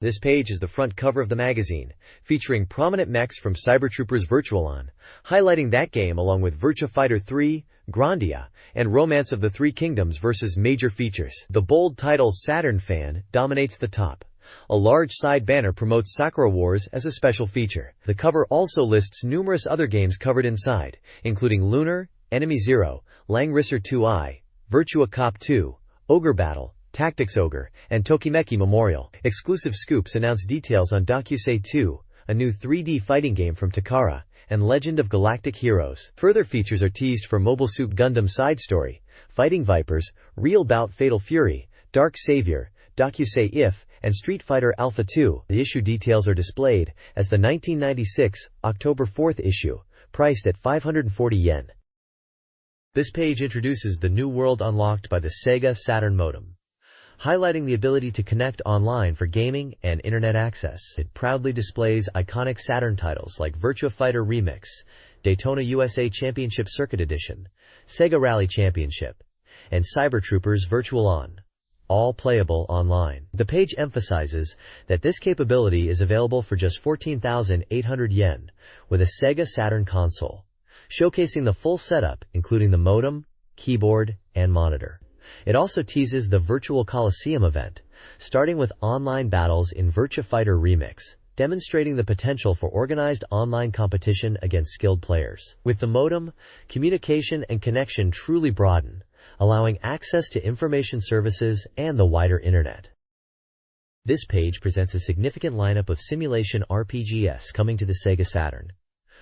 This page is the front cover of the magazine, featuring prominent mechs from Cybertroopers Virtual-On, highlighting that game along with Virtua Fighter 3, Grandia, and Romance of the Three Kingdoms versus major features. The bold title Saturn Fan dominates the top. A large side banner promotes Sakura Wars as a special feature. The cover also lists numerous other games covered inside, including Lunar, Enemy Zero, Langrisser 2i, Virtua Cop 2, Ogre Battle, Tactics Ogre, and Tokimeki Memorial. Exclusive scoops announce details on Dokusei 2, a new 3D fighting game from Takara, and Legend of Galactic Heroes. Further features are teased for Mobile Suit Gundam Side Story, Fighting Vipers, Real Bout Fatal Fury, Dark Savior, Dokusei If, and Street Fighter Alpha 2. The issue details are displayed as the 1996 October 4th issue, priced at 540 yen. This page introduces the new world unlocked by the Sega Saturn modem, highlighting the ability to connect online for gaming and internet access. It proudly displays iconic Saturn titles like Virtua Fighter Remix, Daytona USA Championship Circuit Edition, Sega Rally Championship, and Cybertroopers Virtual-On, all playable online. The page emphasizes that this capability is available for just 14,800 yen with a Sega Saturn console, showcasing the full setup including the modem, keyboard, and monitor. It also teases the Virtual Coliseum event, starting with online battles in Virtua Fighter Remix, demonstrating the potential for organized online competition against skilled players. With the modem, communication and connection truly broaden, allowing access to information services and the wider internet. This page presents a significant lineup of simulation RPGs coming to the Sega Saturn,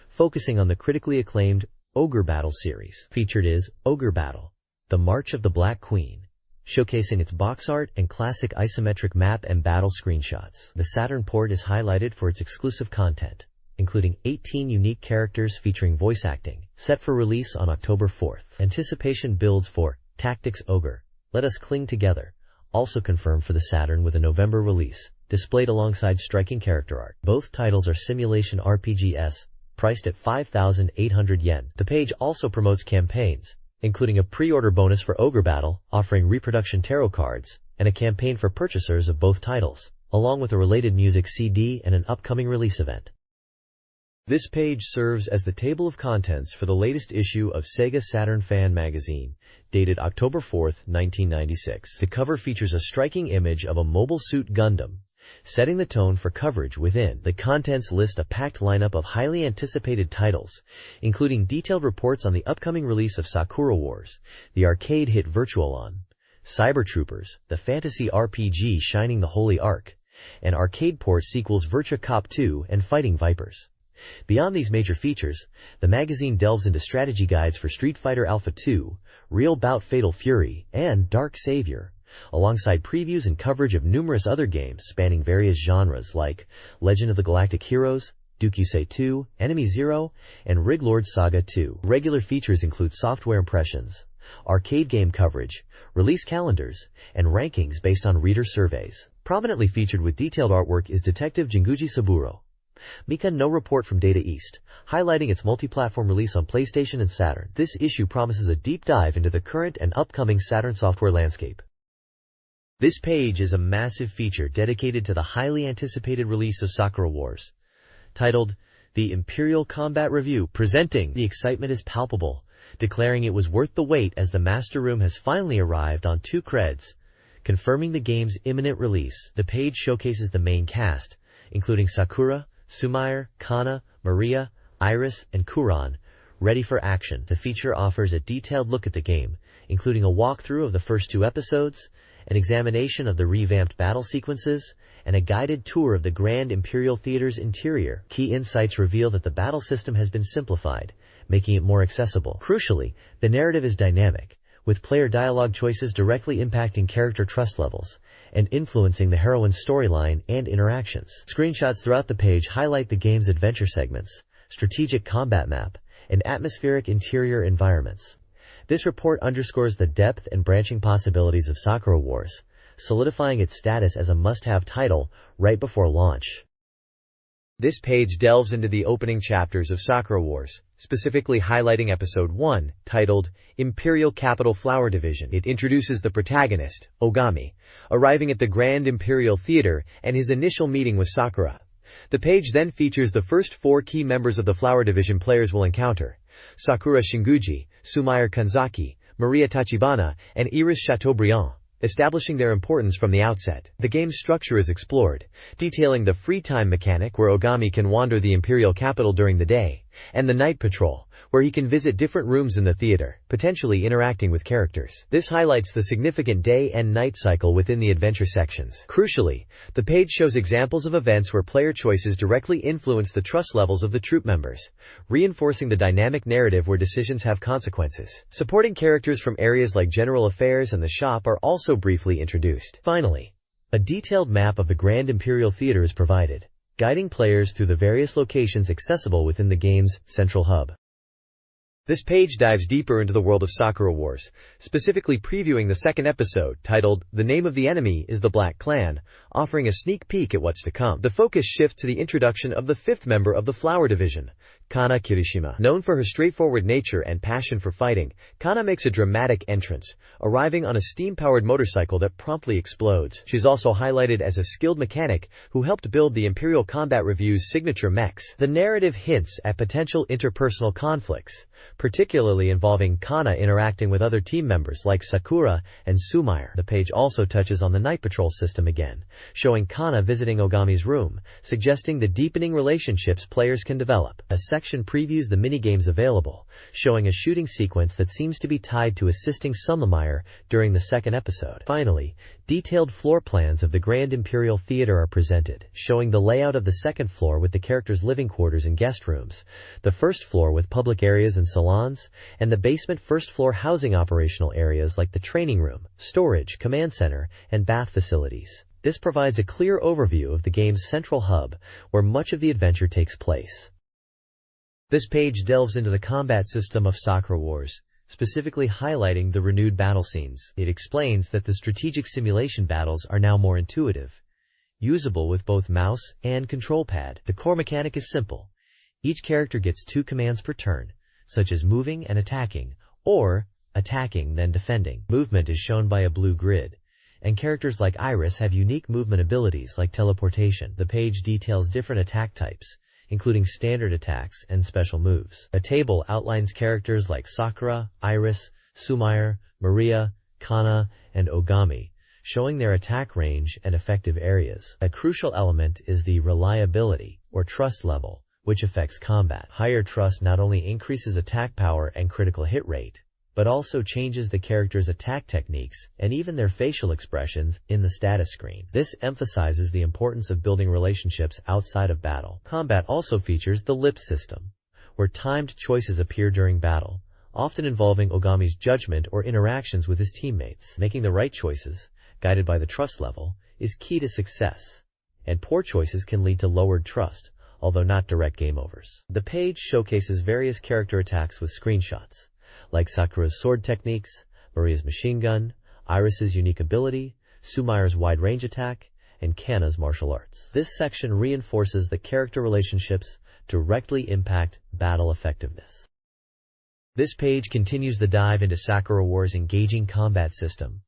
focusing on the critically acclaimed Ogre Battle series. Featured is Ogre Battle, The March of the Black Queen, showcasing its box art and classic isometric map and battle screenshots. The Saturn port is highlighted for its exclusive content, including 18 unique characters featuring voice acting, set for release on October 4th. Anticipation builds for Tactics Ogre, Let Us Cling Together, also confirmed for the Saturn with a November release, displayed alongside striking character art. Both titles are simulation RPGs, priced at 5,800 yen. The page also promotes campaigns, including a pre-order bonus for Ogre Battle, offering reproduction tarot cards, and a campaign for purchasers of both titles, along with a related music CD and an upcoming release event. This page serves as the table of contents for the latest issue of Sega Saturn Fan Magazine, dated October 4, 1996. The cover features a striking image of a Mobile Suit Gundam, setting the tone for coverage within. The contents list a packed lineup of highly anticipated titles, including detailed reports on the upcoming release of Sakura Wars, the arcade hit Virtual-On, Cybertroopers, the fantasy RPG Shining the Holy Ark, and arcade port sequels Virtua Cop 2 and Fighting Vipers. Beyond these major features, the magazine delves into strategy guides for Street Fighter Alpha 2, Real Bout Fatal Fury, and Dark Savior, alongside previews and coverage of numerous other games spanning various genres like Legend of the Galactic Heroes, Dokusei 2, Enemy Zero, and Rig Lord Saga 2. Regular features include software impressions, arcade game coverage, release calendars, and rankings based on reader surveys. Prominently featured with detailed artwork is Detective Jinguji Saburo, Mika no Report from Data East, highlighting its multi-platform release on PlayStation and Saturn. This issue promises a deep dive into the current and upcoming Saturn software landscape. This page is a massive feature dedicated to the highly anticipated release of Sakura Wars, titled The Imperial Combat Review. Presenting, the excitement is palpable, declaring it was worth the wait as the Master Room has finally arrived on 2 creds, confirming the game's imminent release. The page showcases the main cast, including Sakura, Sumire, Kana, Maria, Iris, and Kuran, ready for action. The feature offers a detailed look at the game, including a walkthrough of the first 2 episodes, an examination of the revamped battle sequences, and a guided tour of the Grand Imperial Theater's interior. Key insights reveal that the battle system has been simplified, making it more accessible. Crucially, the narrative is dynamic, with player dialogue choices directly impacting character trust levels and influencing the heroine's storyline and interactions. Screenshots throughout the page highlight the game's adventure segments, strategic combat map, and atmospheric interior environments. This report underscores the depth and branching possibilities of Sakura Wars, solidifying its status as a must-have title right before launch. This page delves into the opening chapters of Sakura Wars, specifically highlighting Episode 1, titled Imperial Capital Flower Division. It introduces the protagonist, Ogami, arriving at the Grand Imperial Theater and his initial meeting with Sakura. The page then features the first 4 key members of the Flower Division players will encounter: Sakura Shinguji, Sumire Kanzaki, Maria Tachibana, and Iris Chateaubriand, establishing their importance from the outset. The game's structure is explored, detailing the free time mechanic where Ogami can wander the imperial capital during the day, and the night patrol, where he can visit different rooms in the theater, potentially interacting with characters. This highlights the significant day and night cycle within the adventure sections. Crucially, the page shows examples of events where player choices directly influence the trust levels of the troop members, reinforcing the dynamic narrative where decisions have consequences. Supporting characters from areas like general affairs and the shop are also briefly introduced. Finally, a detailed map of the Grand Imperial Theater is provided, guiding players through the various locations accessible within the game's central hub. This page dives deeper into the world of Sakura Wars, specifically previewing the second episode, titled The Name of the Enemy is the Black Clan, offering a sneak peek at what's to come. The focus shifts to the introduction of the 5th member of the Flower Division, Kana Kirishima. Known for her straightforward nature and passion for fighting, Kana makes a dramatic entrance, arriving on a steam-powered motorcycle that promptly explodes. She's also highlighted as a skilled mechanic who helped build the Imperial Combat Review's signature mechs. The narrative hints at potential interpersonal conflicts, particularly involving Kana interacting with other team members like Sakura and Sumire. The page also touches on the night patrol system again, showing Kana visiting Ogami's room, suggesting the deepening relationships players can develop. A section previews the minigames available, showing a shooting sequence that seems to be tied to assisting Sumire during the second episode. Finally, detailed floor plans of the Grand Imperial Theater are presented, showing the layout of the second floor with the characters' living quarters and guest rooms, the first floor with public areas and salons, and the basement first floor housing operational areas like the training room, storage, command center, and bath facilities. This provides a clear overview of the game's central hub, where much of the adventure takes place. This page delves into the combat system of Sakura Wars, specifically highlighting the renewed battle scenes. It explains that the strategic simulation battles are now more intuitive, usable with both mouse and control pad. The core mechanic is simple. Each character gets 2 commands per turn, such as moving and attacking, or attacking then defending. Movement is shown by a blue grid, and characters like Iris have unique movement abilities like teleportation. The page details different attack types, including standard attacks and special moves. A table outlines characters like Sakura, Iris, Sumire, Maria, Kana, and Ogami, showing their attack range and effective areas. A crucial element is the reliability, or trust level, which affects combat. Higher trust not only increases attack power and critical hit rate, but also changes the character's attack techniques and even their facial expressions in the status screen. This emphasizes the importance of building relationships outside of battle. Combat also features the lip system, where timed choices appear during battle, often involving Ogami's judgment or interactions with his teammates. Making the right choices, guided by the trust level, is key to success, and poor choices can lead to lowered trust, although not direct game overs. The page showcases various character attacks with screenshots, like Sakura's sword techniques, Maria's machine gun, Iris's unique ability, Sumire's wide-range attack, and Kana's martial arts. This section reinforces that character relationships directly impact battle effectiveness. This page continues the dive into Sakura Wars' engaging combat system,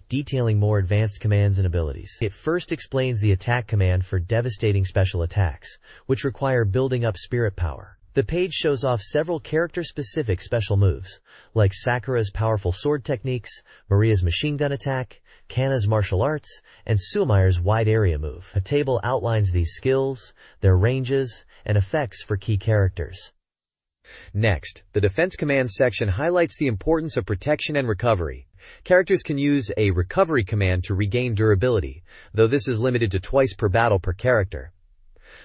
detailing more advanced commands and abilities. It first explains the attack command for devastating special attacks, which require building up spirit power. The page shows off several character-specific special moves, like Sakura's powerful sword techniques, Maria's machine gun attack, Kana's martial arts, and Sumire's wide-area move. A table outlines these skills, their ranges, and effects for key characters. Next, the Defense Command section highlights the importance of protection and recovery. Characters can use a recovery command to regain durability, though this is limited to twice per battle per character.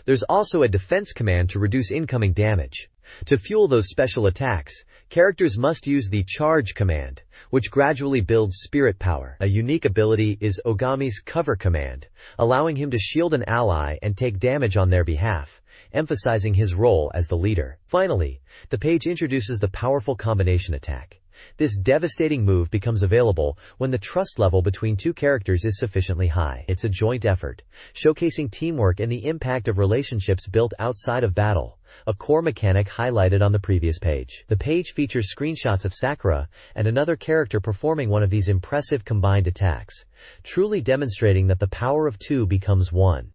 There's also a defense command to reduce incoming damage. To fuel those special attacks, characters must use the charge command, which gradually builds spirit power. A unique ability is Ogami's cover command, allowing him to shield an ally and take damage on their behalf, emphasizing his role as the leader. Finally, the page introduces the powerful combination attack, This devastating move becomes available when the trust level between two characters is sufficiently high. It's a joint effort, showcasing teamwork and the impact of relationships built outside of battle, a core mechanic highlighted on the previous page. The page features screenshots of Sakura and another character performing one of these impressive combined attacks, truly demonstrating that the power of two becomes one.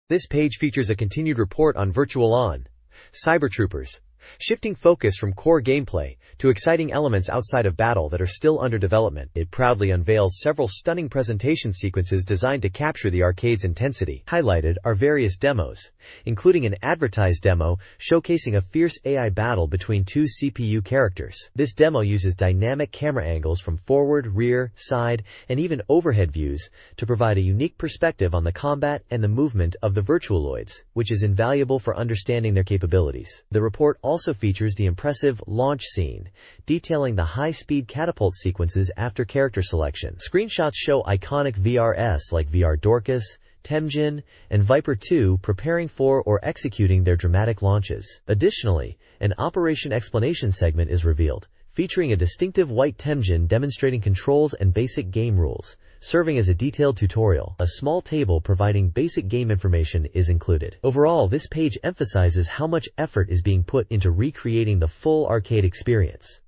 This page features a continued report on Virtua Cybertroopers, shifting focus from core gameplay to exciting elements outside of battle that are still under development. It proudly unveils several stunning presentation sequences designed to capture the arcade's intensity. Highlighted are various demos, including an advertised demo showcasing a fierce AI battle between two CPU characters. This demo uses dynamic camera angles from forward, rear, side, and even overhead views to provide a unique perspective on the combat and the movement of the Virtualoids, which is invaluable for understanding their capabilities. The report also features the impressive launch scene, detailing the high-speed catapult sequences after character selection. Screenshots show iconic VRs like VR Dorcas, Temujin, and Viper 2 preparing for or executing their dramatic launches. Additionally, an operation explanation segment is revealed, featuring a distinctive white Temujin demonstrating controls and basic game rules, serving as a detailed tutorial. A small table providing basic game information is included. Overall, this page emphasizes how much effort is being put into recreating the full arcade experience.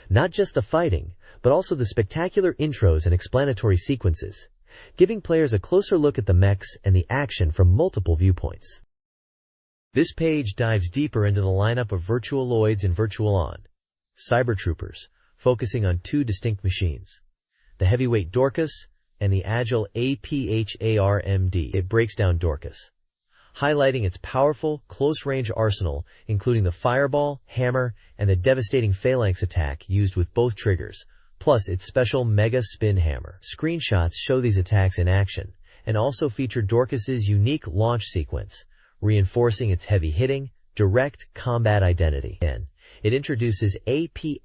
Not just the fighting, but also the spectacular intros and explanatory sequences, giving players a closer look at the mechs and the action from multiple viewpoints. This page dives deeper into the lineup of Virtualoids and Virtua Cybertroopers, focusing on two distinct machines: the heavyweight Dorcas and the agile APHARMD. It breaks down Dorcas, highlighting its powerful, close-range arsenal, including the fireball, hammer, and the devastating phalanx attack used with both triggers, plus its special Mega Spin Hammer. Screenshots show these attacks in action, and also feature Dorcas's unique launch sequence, reinforcing its heavy-hitting, direct combat identity. And it introduces APHARMD,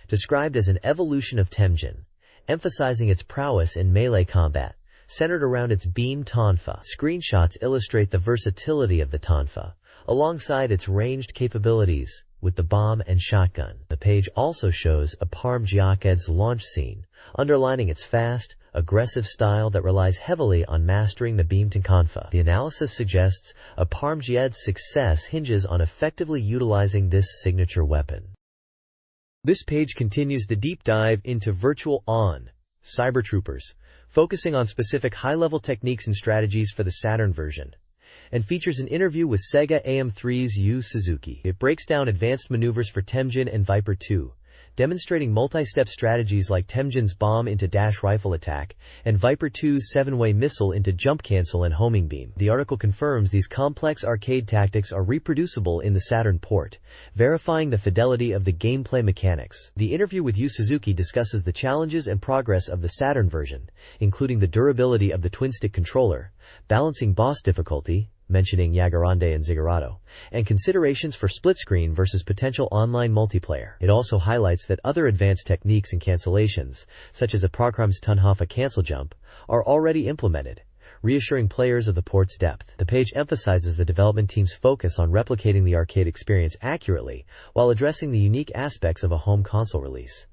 described as an evolution of Temujin, emphasizing its prowess in melee combat, centered around its beam tonfa. Screenshots illustrate the versatility of the tonfa, alongside its ranged capabilities with the bomb and shotgun. The page also shows APHARMG's launch scene, underlining its fast, aggressive style that relies heavily on mastering the beam tonfa. The analysis suggests APHARMG's success hinges on effectively utilizing this signature weapon. This page continues the deep dive into Virtua Cybertroopers, focusing on specific high-level techniques and strategies for the Saturn version, and features an interview with Sega AM3's Yu Suzuki. It breaks down advanced maneuvers for Temujin and Viper 2, demonstrating multi-step strategies like Temujin's bomb into dash rifle attack and Viper 2's 7-way missile into jump cancel and homing beam. The article confirms these complex arcade tactics are reproducible in the Saturn port, verifying the fidelity of the gameplay mechanics. The interview with Yu Suzuki discusses the challenges and progress of the Saturn version, including the durability of the twin-stick controller, balancing boss difficulty, mentioning Yagarande and Zigguratto, and considerations for split-screen versus potential online multiplayer. It also highlights that other advanced techniques and cancellations, such as a Program's Tunhofa cancel jump, are already implemented, reassuring players of the port's depth. The page emphasizes the development team's focus on replicating the arcade experience accurately while addressing the unique aspects of a home console release.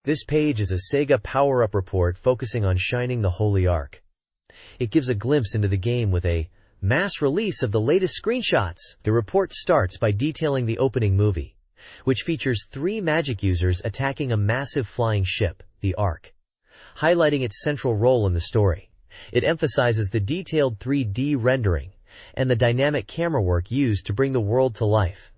This page is a Sega power-up report focusing on Shining the Holy Ark. It gives a glimpse into the game with a mass release of the latest screenshots. The report starts by detailing the opening movie, which features 3 magic users attacking a massive flying ship, the Ark, highlighting its central role in the story. It emphasizes the detailed 3D rendering and the dynamic camera work used to bring the world to life.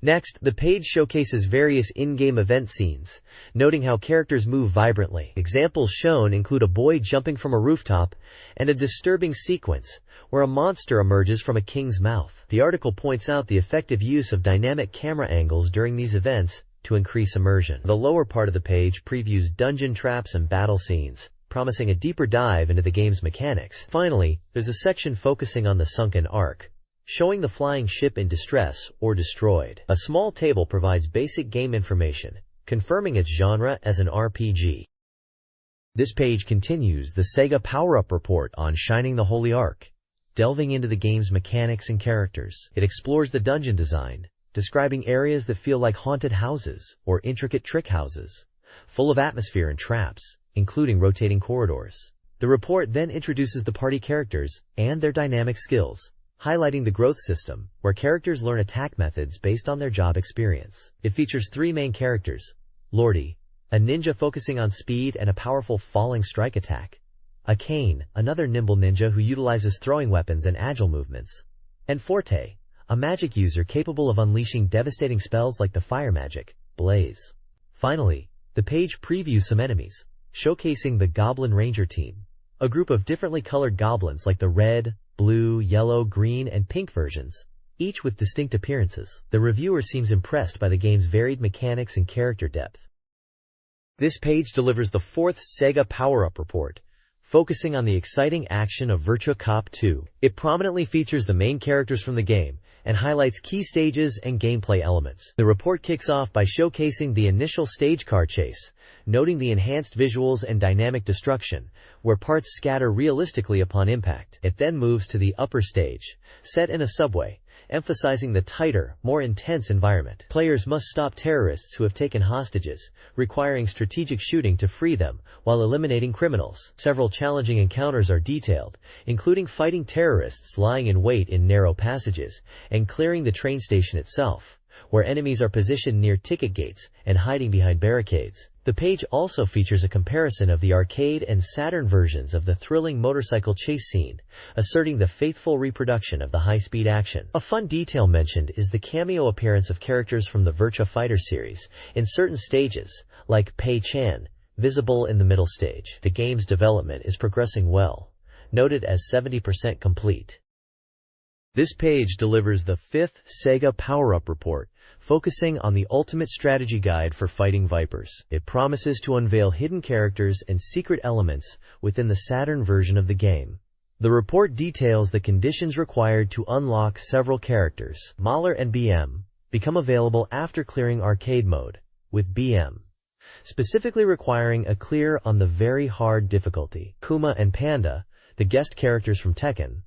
Next, the page showcases various in-game event scenes, noting how characters move vibrantly. Examples shown include a boy jumping from a rooftop and a disturbing sequence where a monster emerges from a king's mouth. The article points out the effective use of dynamic camera angles during these events to increase immersion. The lower part of the page previews dungeon traps and battle scenes, promising a deeper dive into the game's mechanics. Finally, there's a section focusing on the sunken Ark, showing the flying ship in distress or destroyed. A small table provides basic game information, confirming its genre as an RPG. This page continues the Sega power-up report on Shining the Holy Ark, delving into the game's mechanics and characters. It explores the dungeon design, describing areas that feel like haunted houses or intricate trick houses, full of atmosphere and traps, including rotating corridors. The report then introduces the party characters and their dynamic skills, highlighting the growth system, where characters learn attack methods based on their job experience. It features 3 main characters: Lordy, a ninja focusing on speed and a powerful falling strike attack; a Kane, another nimble ninja who utilizes throwing weapons and agile movements; and Forte, a magic user capable of unleashing devastating spells like the fire magic, Blaze. Finally, the page previews some enemies, showcasing the Goblin Ranger team, a group of differently colored goblins like the red, blue, yellow, green, and pink versions, each with distinct appearances. The reviewer seems impressed by the game's varied mechanics and character depth. This page delivers the 4th Sega Power-Up Report, focusing on the exciting action of Virtua Cop 2. It prominently features the main characters from the game and highlights key stages and gameplay elements. The report kicks off by showcasing the initial stage car chase, noting the enhanced visuals and dynamic destruction, where parts scatter realistically upon impact. It then moves to the upper stage, set in a subway, emphasizing the tighter, more intense environment. Players must stop terrorists who have taken hostages, requiring strategic shooting to free them while eliminating criminals. Several challenging encounters are detailed, including fighting terrorists lying in wait in narrow passages and clearing the train station itself, where enemies are positioned near ticket gates and hiding behind barricades. The page also features a comparison of the arcade and Saturn versions of the thrilling motorcycle chase scene, asserting the faithful reproduction of the high-speed action. A fun detail mentioned is the cameo appearance of characters from the Virtua Fighter series in certain stages, like Pei Chan, visible in the middle stage. The game's development is progressing well, noted as 70% complete. This page delivers the 5th Sega Power-Up Report, focusing on the ultimate strategy guide for fighting Vipers. It promises to unveil hidden characters and secret elements within the Saturn version of the game. The report details the conditions required to unlock several characters. Mahler and BM become available after clearing arcade mode, with BM specifically requiring a clear on the very hard difficulty. Kuma and Panda, the guest characters from Tekken,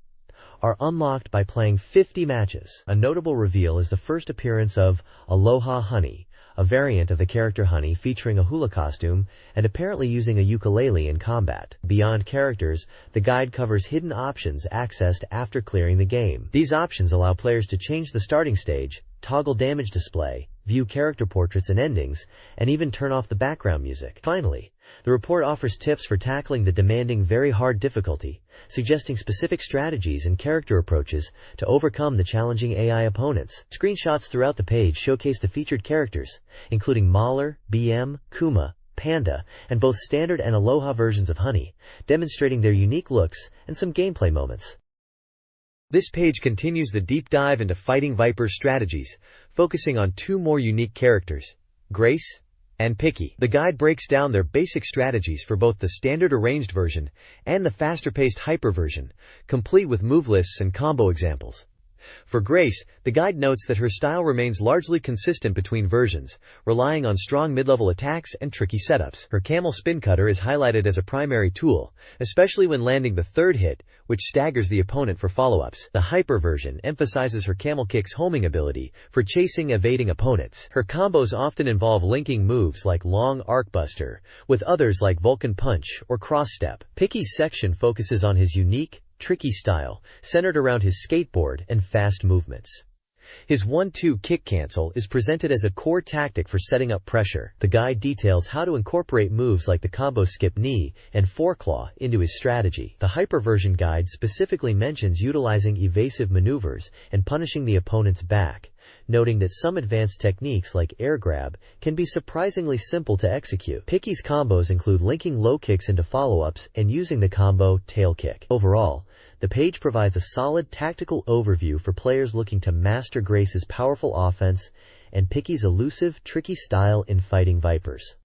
are unlocked by playing 50 matches. A notable reveal is the first appearance of Aloha Honey, a variant of the character Honey featuring a hula costume and apparently using a ukulele in combat. Beyond characters, the guide covers hidden options accessed after clearing the game. These options allow players to change the starting stage, toggle damage display, view character portraits and endings, and even turn off the background music. Finally, the report offers tips for tackling the demanding very hard difficulty, suggesting specific strategies and character approaches to overcome the challenging AI opponents. Screenshots throughout the page showcase the featured characters, including Mahler, BM, Kuma, Panda, and both standard and Aloha versions of Honey, demonstrating their unique looks and some gameplay moments. This page continues the deep dive into fighting Viper strategies, focusing on 2 more unique characters, Grace and Picky. The guide breaks down their basic strategies for both the standard arranged version and the faster-paced hyper version, complete with move lists and combo examples. For Grace, the guide notes that her style remains largely consistent between versions, relying on strong mid-level attacks and tricky setups. Her camel spin cutter is highlighted as a primary tool, especially when landing the 3rd hit, which staggers the opponent for follow-ups. The hyper version emphasizes her camel kick's homing ability for chasing evading opponents. Her combos often involve linking moves like long arc buster with others like Vulcan punch or cross step. Picky's section focuses on his unique, tricky style, centered around his skateboard and fast movements. His 1-2 kick cancel is presented as a core tactic for setting up pressure. The guide details how to incorporate moves like the combo skip knee and foreclaw into his strategy. The hyper version guide specifically mentions utilizing evasive maneuvers and punishing the opponent's back, noting that some advanced techniques like air grab can be surprisingly simple to execute. Picky's combos include linking low kicks into follow-ups and using the combo tail kick. Overall, the page provides a solid tactical overview for players looking to master Grace's powerful offense and Picky's elusive, tricky style in fighting Vipers.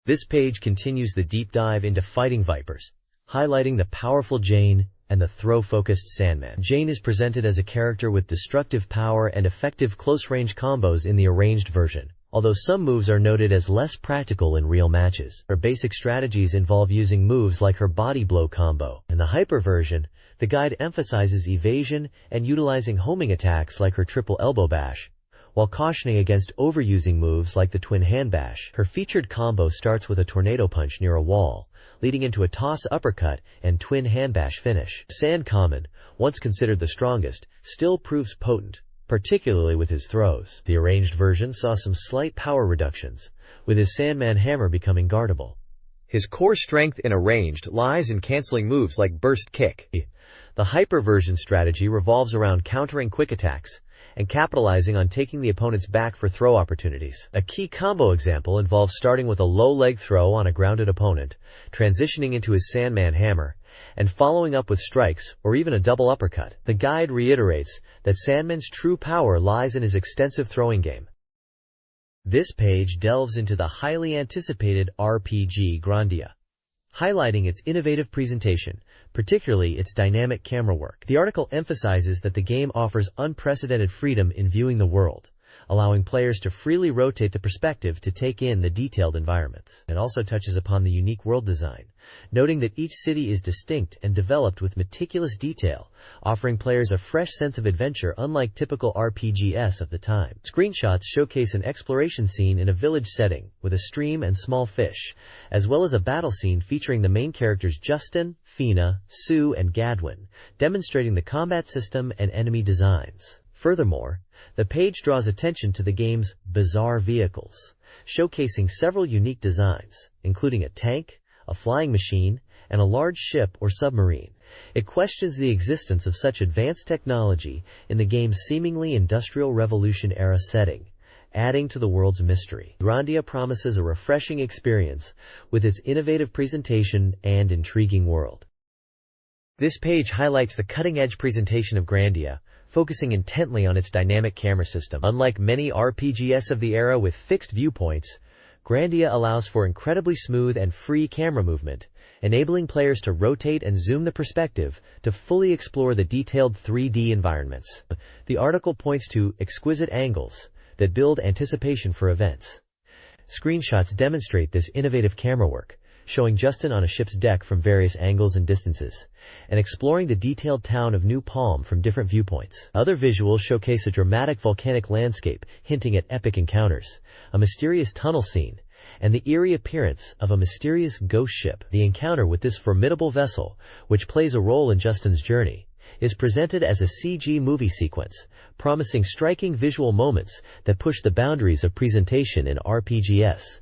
This page continues the deep dive into fighting Vipers, highlighting the powerful Jane and the throw-focused Sandman. Jane is presented as a character with destructive power and effective close-range combos in the arranged version, although some moves are noted as less practical in real matches. Her basic strategies involve using moves like her body blow combo. In the hyper version, the guide emphasizes evasion and utilizing homing attacks like her triple elbow bash, while cautioning against overusing moves like the twin hand bash. Her featured combo starts with a tornado punch near a wall, leading into a toss uppercut and twin hand bash finish. Sand Kamen, once considered the strongest, still proves potent, particularly with his throws. The arranged version saw some slight power reductions, with his Sandman hammer becoming guardable. His core strength in arranged lies in canceling moves like burst kick. The hyper version strategy revolves around countering quick attacks and capitalizing on taking the opponent's back for throw opportunities. A key combo example involves starting with a low leg throw on a grounded opponent, transitioning into his Sandman hammer, and following up with strikes or even a double uppercut. The guide reiterates that Sandman's true power lies in his extensive throwing game. This page delves into the highly anticipated RPG Grandia, highlighting its innovative presentation, particularly its dynamic camera work. The article emphasizes that the game offers unprecedented freedom in viewing the world, allowing players to freely rotate the perspective to take in the detailed environments. It also touches upon the unique world design, noting that each city is distinct and developed with meticulous detail, offering players a fresh sense of adventure unlike typical RPGs of the time. Screenshots showcase an exploration scene in a village setting, with a stream and small fish, as well as a battle scene featuring the main characters Justin, Fina, Sue, and Gadwin, demonstrating the combat system and enemy designs. Furthermore, the page draws attention to the game's bizarre vehicles, showcasing several unique designs, including a tank, a flying machine, and a large ship or submarine. It questions the existence of such advanced technology in the game's seemingly Industrial Revolution-era setting, adding to the world's mystery. Grandia promises a refreshing experience with its innovative presentation and intriguing world. This page highlights the cutting-edge presentation of Grandia, focusing intently on its dynamic camera system. Unlike many RPGs of the era with fixed viewpoints, Grandia allows for incredibly smooth and free camera movement, enabling players to rotate and zoom the perspective to fully explore the detailed 3D environments. The article points to exquisite angles that build anticipation for events. Screenshots demonstrate this innovative camera work, showing Justin on a ship's deck from various angles and distances, and exploring the detailed town of New Palm from different viewpoints. Other visuals showcase a dramatic volcanic landscape, hinting at epic encounters, a mysterious tunnel scene, and the eerie appearance of a mysterious ghost ship. The encounter with this formidable vessel, which plays a role in Justin's journey, is presented as a CG movie sequence, promising striking visual moments that push the boundaries of presentation in RPGs.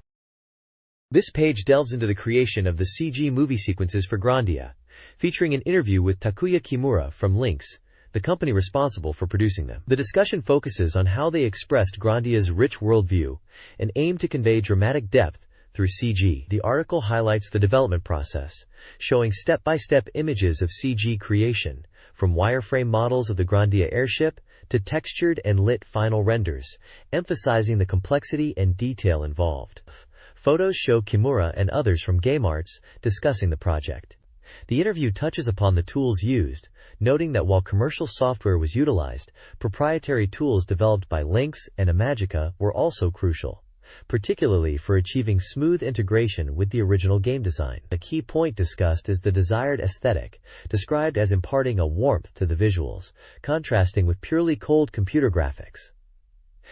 This page delves into the creation of the CG movie sequences for Grandia, featuring an interview with Takuya Kimura from Lynx, the company responsible for producing them. The discussion focuses on how they expressed Grandia's rich worldview and aim to convey dramatic depth through CG. The article highlights the development process, showing step-by-step images of CG creation, from wireframe models of the Grandia airship to textured and lit final renders, emphasizing the complexity and detail involved. Photos show Kimura and others from Game Arts discussing the project. The interview touches upon the tools used, noting that while commercial software was utilized, proprietary tools developed by Lynx and Imagica were also crucial, particularly for achieving smooth integration with the original game design. A key point discussed is the desired aesthetic, described as imparting a warmth to the visuals, contrasting with purely cold computer graphics.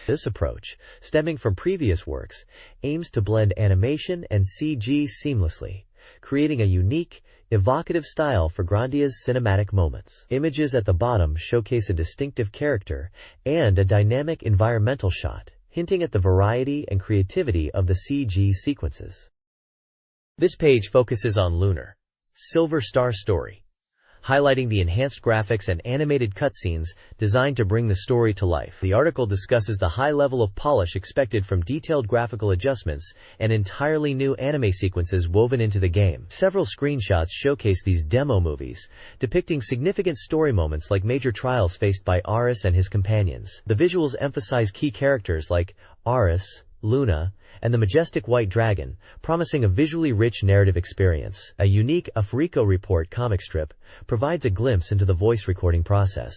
This approach, stemming from previous works, aims to blend animation and CG seamlessly, creating a unique, evocative style for Grandia's cinematic moments. Images at the bottom showcase a distinctive character and a dynamic environmental shot, hinting at the variety and creativity of the CG sequences. This page focuses on Lunar Silver Star Story, highlighting the enhanced graphics and animated cutscenes designed to bring the story to life. The article discusses the high level of polish expected from detailed graphical adjustments and entirely new anime sequences woven into the game. Several screenshots showcase these demo movies, depicting significant story moments like major trials faced by Aris and his companions. The visuals emphasize key characters like Aris, Luna, and the majestic white dragon, promising a visually rich narrative experience. A unique Afriko Report comic strip provides a glimpse into the voice recording process.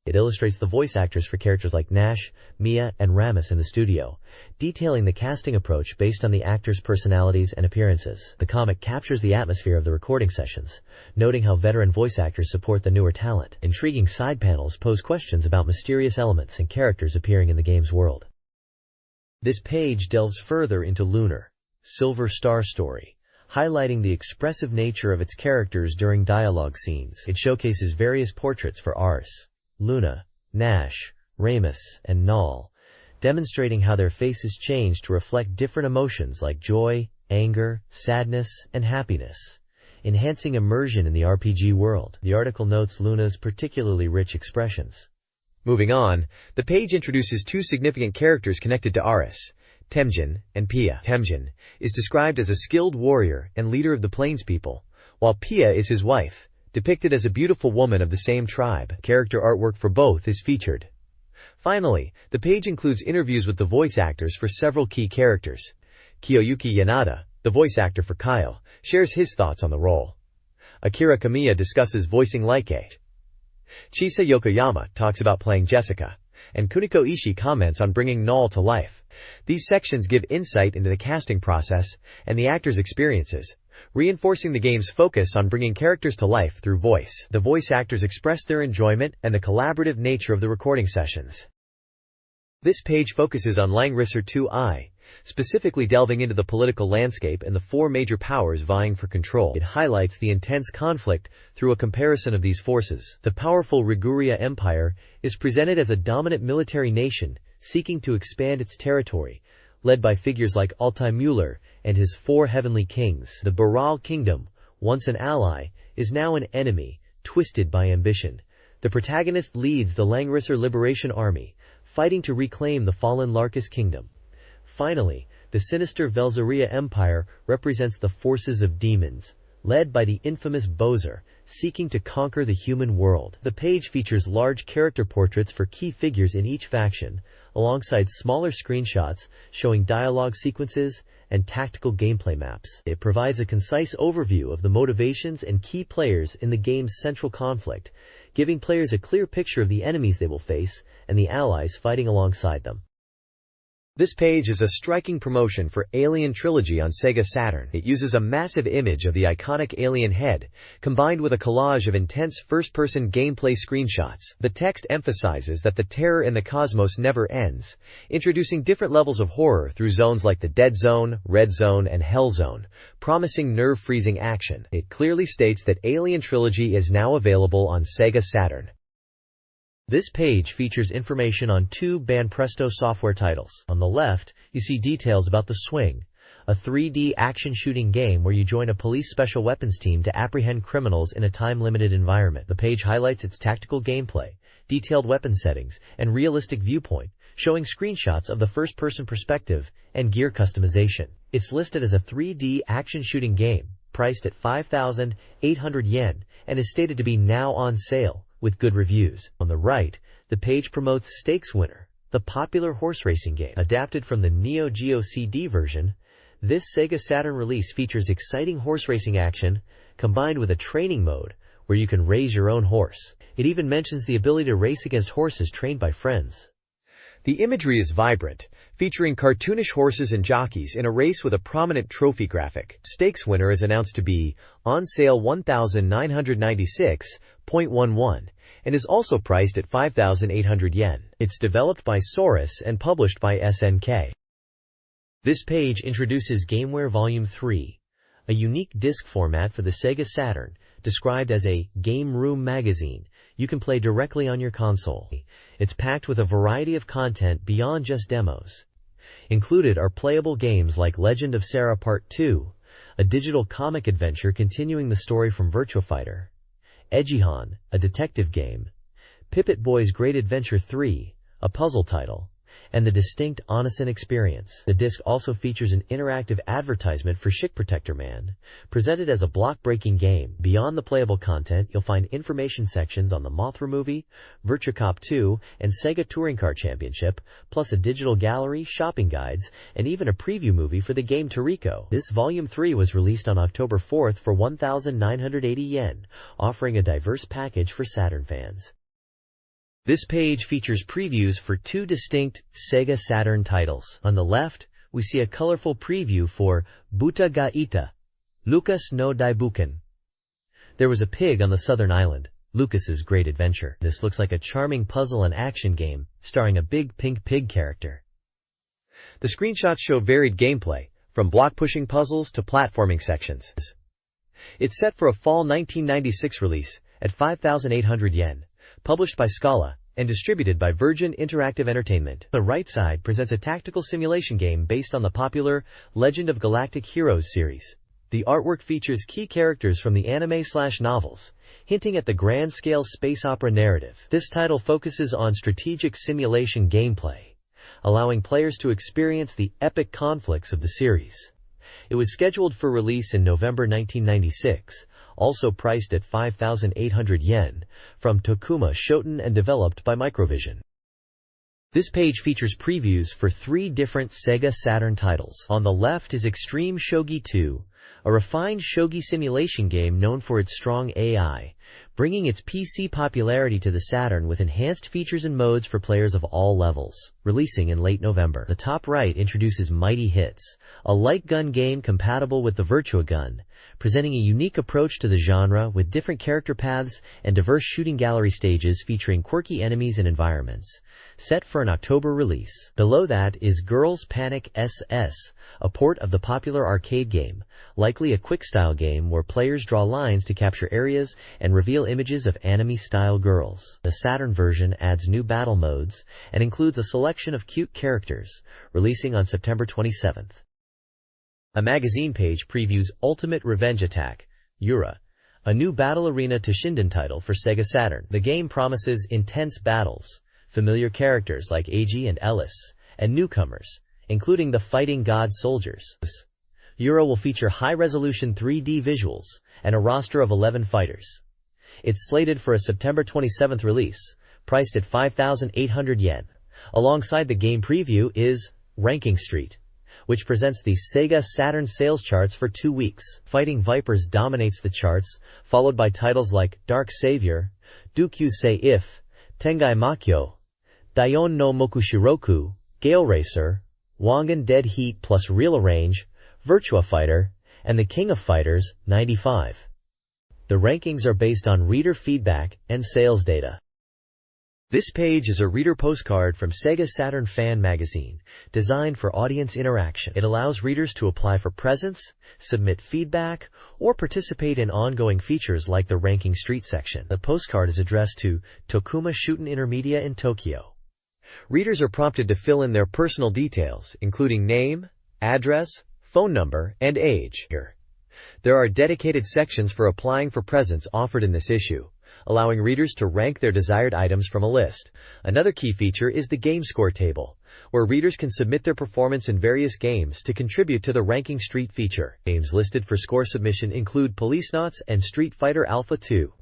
It illustrates the voice actors for characters like Nash, Mia, and Ramus in the studio, detailing the casting approach based on the actors' personalities and appearances. The comic captures the atmosphere of the recording sessions, noting how veteran voice actors support the newer talent. Intriguing side panels pose questions about mysterious elements and characters appearing in the game's world. This page delves further into Lunar, Silver Star Story, highlighting the expressive nature of its characters during dialogue scenes. It showcases various portraits for Ars, Luna, Nash, Ramus, and Null, demonstrating how their faces change to reflect different emotions like joy, anger, sadness, and happiness, enhancing immersion in the RPG world. The article notes Luna's particularly rich expressions. Moving on, the page introduces two significant characters connected to Aris, Temujin and Pia. Temujin is described as a skilled warrior and leader of the Plains people, while Pia is his wife, depicted as a beautiful woman of the same tribe. Character artwork for both is featured. Finally, the page includes interviews with the voice actors for several key characters. Kiyoyuki Yanada, the voice actor for Kyle, shares his thoughts on the role. Akira Kamiya discusses voicing Like. Chisa Yokoyama talks about playing Jessica, and Kuniko Ishii comments on bringing Null to life. These sections give insight into the casting process and the actors' experiences, reinforcing the game's focus on bringing characters to life through voice. The voice actors express their enjoyment and the collaborative nature of the recording sessions. This page focuses on Langrisser 2I, specifically delving into the political landscape and the four major powers vying for control. It highlights the intense conflict through a comparison of these forces. The powerful Riguria Empire is presented as a dominant military nation seeking to expand its territory, led by figures like Altai Mueller and his four heavenly kings. The Baral Kingdom, once an ally, is now an enemy, twisted by ambition. The protagonist leads the Langrisser Liberation Army, fighting to reclaim the fallen Larkus Kingdom. Finally, the sinister Velzaria Empire represents the forces of demons, led by the infamous Bowser, seeking to conquer the human world. The page features large character portraits for key figures in each faction, alongside smaller screenshots showing dialogue sequences and tactical gameplay maps. It provides a concise overview of the motivations and key players in the game's central conflict, giving players a clear picture of the enemies they will face and the allies fighting alongside them. This page is a striking promotion for Alien Trilogy on Sega Saturn. It uses a massive image of the iconic alien head, combined with a collage of intense first-person gameplay screenshots. The text emphasizes that the terror in the cosmos never ends, introducing different levels of horror through zones like the Dead Zone, Red Zone, and Hell Zone, promising nerve-freezing action. It clearly states that Alien Trilogy is now available on Sega Saturn. This page features information on two Banpresto software titles. On the left, you see details about The Swing, a 3D action shooting game where you join a police special weapons team to apprehend criminals in a time-limited environment. The page highlights its tactical gameplay, detailed weapon settings, and realistic viewpoint, showing screenshots of the first-person perspective and gear customization. It's listed as a 3D action shooting game, priced at 5,800 yen, and is stated to be now on sale, with good reviews. On the right, the page promotes Stakes Winner, the popular horse racing game. Adapted from the Neo Geo CD version, this Sega Saturn release features exciting horse racing action, combined with a training mode, where you can raise your own horse. It even mentions the ability to race against horses trained by friends. The imagery is vibrant, featuring cartoonish horses and jockeys in a race with a prominent trophy graphic. Stakes Winner is announced to be on sale 1,996.11 and is also priced at 5,800 yen. It's developed by Saurus and published by SNK. This page introduces Gameware Volume 3, a unique disc format for the Sega Saturn, described as a game room magazine you can play directly on your console. It's packed with a variety of content beyond just demos. Included are playable games like Legend of Sarah Part 2, a digital comic adventure continuing the story from Virtua Fighter, Ejihan, a detective game, Pipit Boy's Great Adventure 3, a puzzle title, and the distinct Onisen experience. The disc also features an interactive advertisement for Schick Protector Man, presented as a block-breaking game. Beyond the playable content, you'll find information sections on the Mothra movie, Virtua Cop 2, and Sega Touring Car Championship, plus a digital gallery, shopping guides, and even a preview movie for the game Toriko. This Volume 3 was released on October 4th for 1,980 yen, offering a diverse package for Saturn fans. This page features previews for two distinct Sega Saturn titles. On the left, we see a colorful preview for Buta ga Ita, Lucas no Daibuken. There was a pig on the southern island, Lucas's Great Adventure. This looks like a charming puzzle and action game, starring a big pink pig character. The screenshots show varied gameplay, from block-pushing puzzles to platforming sections. It's set for a fall 1996 release, at 5,800 yen, published by Scala, and distributed by Virgin Interactive Entertainment. The right side presents a tactical simulation game based on the popular Legend of Galactic Heroes series. The artwork features key characters from the anime/novels, hinting at the grand-scale space opera narrative. This title focuses on strategic simulation gameplay, allowing players to experience the epic conflicts of the series. It was scheduled for release in November 1996, also priced at 5,800 yen, from Tokuma Shoten and developed by Microvision. This page features previews for three different Sega Saturn titles. On the left is Extreme Shogi 2, a refined shogi simulation game known for its strong AI, bringing its PC popularity to the Saturn with enhanced features and modes for players of all levels, releasing in late November. The top right introduces Mighty Hits, a light gun game compatible with the Virtua gun, presenting a unique approach to the genre with different character paths and diverse shooting gallery stages featuring quirky enemies and environments, set for an October release. Below that is Girls Panic SS, a port of the popular arcade game, likely a quick-style game where players draw lines to capture areas and reveal images of anime-style girls. The Saturn version adds new battle modes and includes a selection of cute characters, releasing on September 27th. A magazine page previews Ultimate Revenge Attack, Yura, a new battle arena Toshinden title for Sega Saturn. The game promises intense battles, familiar characters like Eiji and Ellis, and newcomers, including the fighting god soldiers. Yura will feature high-resolution 3D visuals and a roster of 11 fighters. It's slated for a September 27th release, priced at 5,800 yen. Alongside the game preview is Ranking Street, which presents the Sega Saturn sales charts for 2 weeks. Fighting Vipers dominates the charts, followed by titles like Dark Savior, Dokyusei If, Tengai Makyo, Daion no Mokushiroku, Gale Racer, Wangan Dead Heat plus Real Arrange, Virtua Fighter, and The King of Fighters, 95. The rankings are based on reader feedback and sales data. This page is a reader postcard from Sega Saturn Fan Magazine, designed for audience interaction. It allows readers to apply for presents, submit feedback, or participate in ongoing features like the Ranking Street section. The postcard is addressed to Tokuma Shoten Intermedia in Tokyo. Readers are prompted to fill in their personal details, including name, address, phone number, and age. There are dedicated sections for applying for presents offered in this issue, allowing readers to rank their desired items from a list. Another key feature is the game score table, where readers can submit their performance in various games to contribute to the Ranking Street feature. Games listed for score submission include Policenauts and Street Fighter Alpha 2.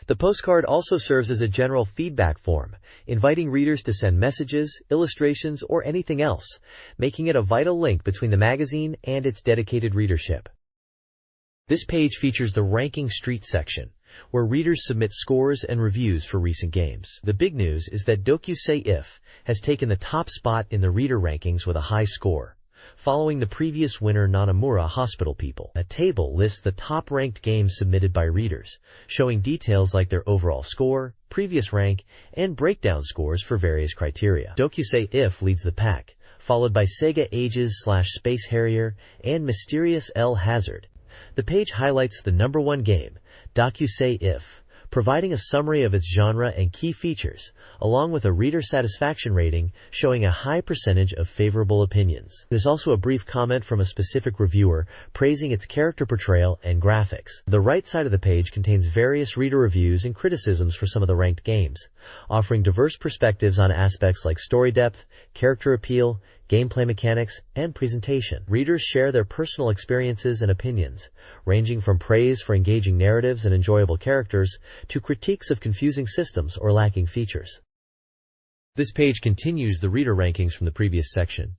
The postcard also serves as a general feedback form, inviting readers to send messages, illustrations, or anything else, making it a vital link between the magazine and its dedicated readership. This page features the Ranking Street section, where readers submit scores and reviews for recent games. The big news is that Dokyusei If has taken the top spot in the reader rankings with a high score, following the previous winner Nanamura Hospital People. A table lists the top-ranked games submitted by readers, showing details like their overall score, previous rank, and breakdown scores for various criteria. Dokyusei If leads the pack, followed by Sega Ages/Space Harrier and Mysterious L Hazard. The page highlights the number one game, Dokyusei If, providing a summary of its genre and key features, along with a reader satisfaction rating showing a high percentage of favorable opinions. There's also a brief comment from a specific reviewer praising its character portrayal and graphics. The right side of the page contains various reader reviews and criticisms for some of the ranked games, offering diverse perspectives on aspects like story depth, character appeal, gameplay mechanics, and presentation. Readers share their personal experiences and opinions, ranging from praise for engaging narratives and enjoyable characters to critiques of confusing systems or lacking features. This page continues the reader rankings from the previous section.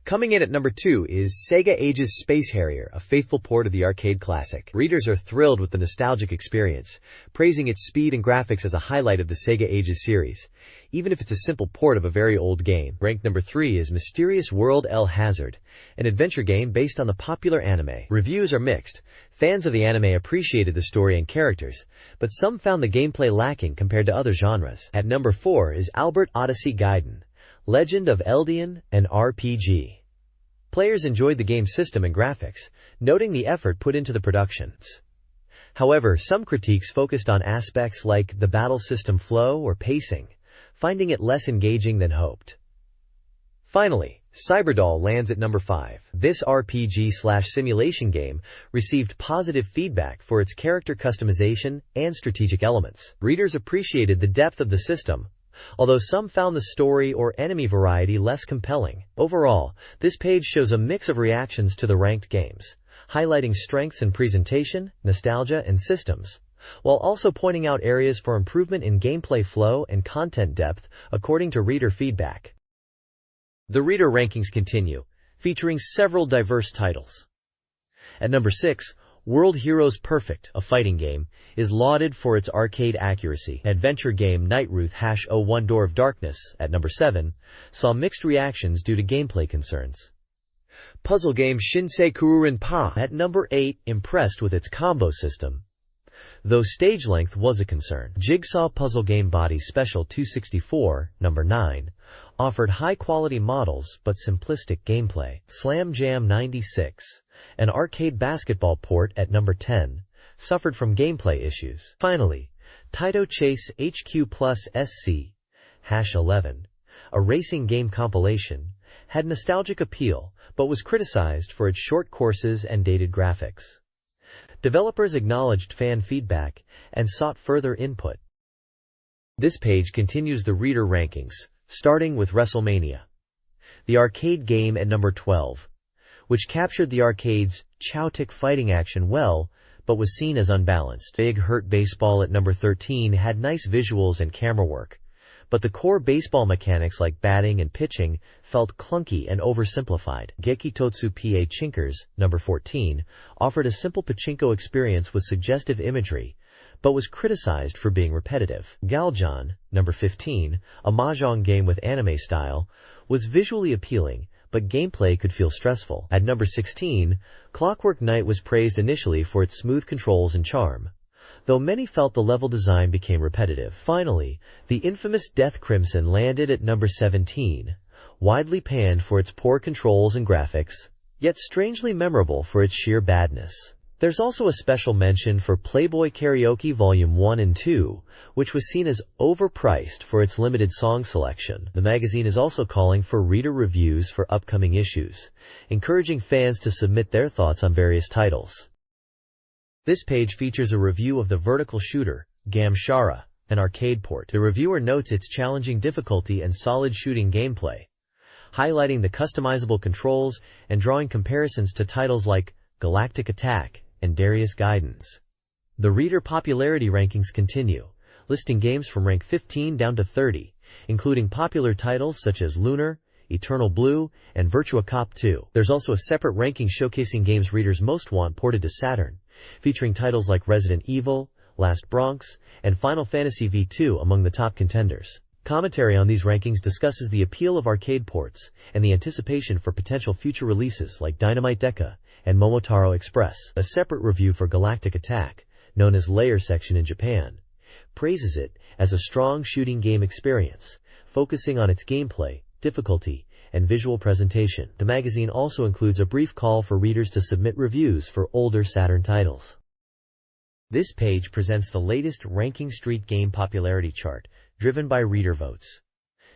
Coming in at number 2 is Sega Ages Space Harrier, a faithful port of the arcade classic. Readers are thrilled with the nostalgic experience, praising its speed and graphics as a highlight of the Sega Ages series, even if it's a simple port of a very old game. Ranked number 3 is Mysterious World El Hazard, an adventure game based on the popular anime. Reviews are mixed. Fans of the anime appreciated the story and characters, but some found the gameplay lacking compared to other genres. At number 4 is Albert Odyssey Gaiden, Legend of Eldian, an RPG. Players enjoyed the game's system and graphics, noting the effort put into the productions. However, some critiques focused on aspects like the battle system flow or pacing, finding it less engaging than hoped. Finally, Cyberdoll lands at number 5. This RPG/simulation game received positive feedback for its character customization and strategic elements. Readers appreciated the depth of the system, although some found the story or enemy variety less compelling. Overall, this page shows a mix of reactions to the ranked games, highlighting strengths in presentation, nostalgia, and systems, while also pointing out areas for improvement in gameplay flow and content depth according to reader feedback. The reader rankings continue, featuring several diverse titles. At number 6, World Heroes Perfect, a fighting game, is lauded for its arcade accuracy. Adventure game Nightruth-01 Door of Darkness, at number 7, saw mixed reactions due to gameplay concerns. Puzzle game Shinsei Kururin Pa, at number 8, impressed with its combo system, though stage length was a concern. Jigsaw puzzle game Body Special 264, number 9, offered high-quality models but simplistic gameplay. Slam Jam 96, an arcade basketball port, at number 10, suffered from gameplay issues. Finally, Taito Chase HQ Plus SC-11, a racing game compilation, had nostalgic appeal but was criticized for its short courses and dated graphics. Developers acknowledged fan feedback and sought further input. This page continues the reader rankings, starting with WrestleMania, the arcade game at number 12, which captured the arcade's Chowtic fighting action well, but was seen as unbalanced. Big Hurt Baseball at number 13 had nice visuals and camera work, but the core baseball mechanics like batting and pitching felt clunky and oversimplified. Gekitotsu Pa Chinkers, number 14, offered a simple pachinko experience with suggestive imagery, but was criticized for being repetitive. Galjan, number 15, a mahjong game with anime style, was visually appealing, but gameplay could feel stressful. At number 16, Clockwork Knight was praised initially for its smooth controls and charm, though many felt the level design became repetitive. Finally, the infamous Death Crimson landed at number 17, widely panned for its poor controls and graphics, yet strangely memorable for its sheer badness. There's also a special mention for Playboy Karaoke Volume 1 and 2, which was seen as overpriced for its limited song selection. The magazine is also calling for reader reviews for upcoming issues, encouraging fans to submit their thoughts on various titles. This page features a review of the vertical shooter, Gamshara, an arcade port. The reviewer notes its challenging difficulty and solid shooting gameplay, highlighting the customizable controls and drawing comparisons to titles like Galactic Attack and Darius Gaidens. The reader popularity rankings continue, listing games from rank 15 down to 30, including popular titles such as Lunar, Eternal Blue, and Virtua Cop 2. There's also a separate ranking showcasing games readers most want ported to Saturn, featuring titles like Resident Evil, Last Bronx, and Final Fantasy V2 among the top contenders. Commentary on these rankings discusses the appeal of arcade ports and the anticipation for potential future releases like Dynamite Deca and Momotaro Express. A separate review for Galactic Attack, known as Layer Section in Japan, praises it as a strong shooting game experience, focusing on its gameplay, difficulty, and visual presentation. The magazine also includes a brief call for readers to submit reviews for older Saturn titles. This page presents the latest Ranking Street game popularity chart, driven by reader votes.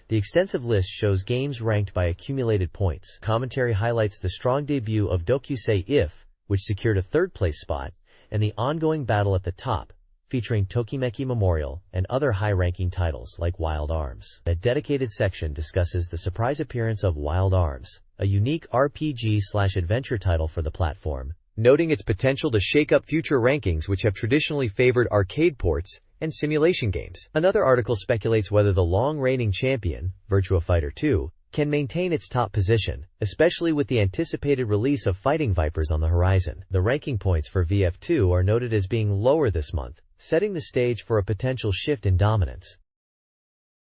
The extensive list shows games ranked by accumulated points. Commentary highlights the strong debut of Dokusei If, which secured a third-place spot, and the ongoing battle at the top, featuring Tokimeki Memorial and other high-ranking titles like Wild Arms. A dedicated section discusses the surprise appearance of Wild Arms, a unique RPG/adventure title for the platform, noting its potential to shake up future rankings which have traditionally favored arcade ports and simulation games. Another article speculates whether the long-reigning champion, Virtua Fighter 2, can maintain its top position, especially with the anticipated release of Fighting Vipers on the horizon. The ranking points for VF2 are noted as being lower this month, setting the stage for a potential shift in dominance.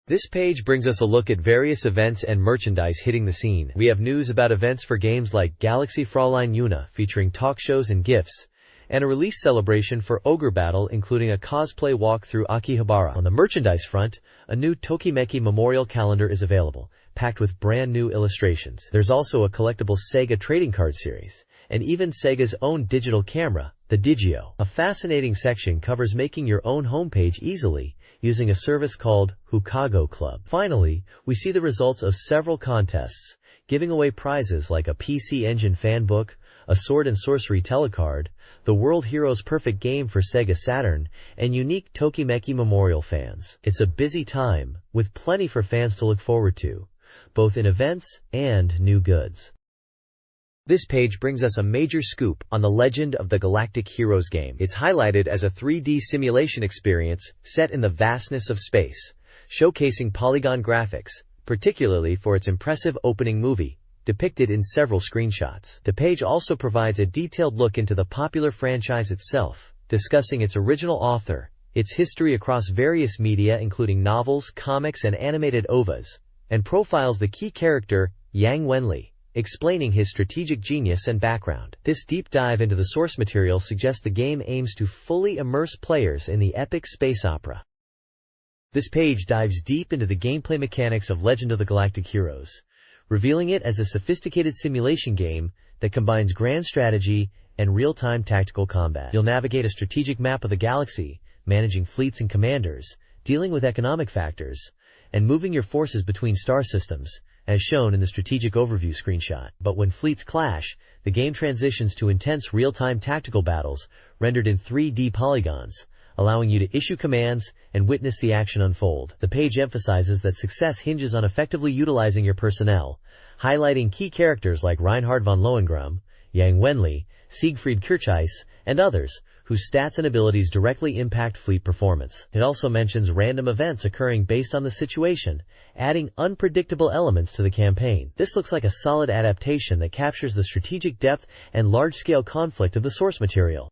This page brings us a look at various events and merchandise hitting the scene. We have news about events for games like Galaxy Fräulein Yuna, featuring talk shows and gifts, and a release celebration for Ogre Battle, including a cosplay walk through Akihabara. On the merchandise front, a new Tokimeki Memorial Calendar is available, packed with brand new illustrations. There's also a collectible Sega trading card series, and even Sega's own digital camera, the Digio. A fascinating section covers making your own homepage easily, using a service called Hukago Club. Finally, we see the results of several contests, giving away prizes like a PC Engine fan book, a Sword and Sorcery telecard, the World Heroes Perfect Game for Sega Saturn, and unique Tokimeki Memorial fans. It's a busy time, with plenty for fans to look forward to, both in events and new goods. This page brings us a major scoop on the Legend of the Galactic Heroes game. It's highlighted as a 3D simulation experience set in the vastness of space, showcasing polygon graphics, particularly for its impressive opening movie, depicted in several screenshots. The page also provides a detailed look into the popular franchise itself, discussing its original author, its history across various media including novels, comics, and animated OVAs, and profiles the key character, Yang Wenli, explaining his strategic genius and background. This deep dive into the source material suggests the game aims to fully immerse players in the epic space opera. This page dives deep into the gameplay mechanics of Legend of the Galactic Heroes, revealing it as a sophisticated simulation game that combines grand strategy and real-time tactical combat. You'll navigate a strategic map of the galaxy, managing fleets and commanders, dealing with economic factors, and moving your forces between star systems, as shown in the strategic overview screenshot. But when fleets clash, the game transitions to intense real-time tactical battles rendered in 3D polygons, allowing you to issue commands and witness the action unfold. The page emphasizes that success hinges on effectively utilizing your personnel, highlighting key characters like Reinhard von Lohengrin, Yang Wenli, Siegfried Kircheiss, and others, whose stats and abilities directly impact fleet performance. It also mentions random events occurring based on the situation, adding unpredictable elements to the campaign. This looks like a solid adaptation that captures the strategic depth and large-scale conflict of the source material.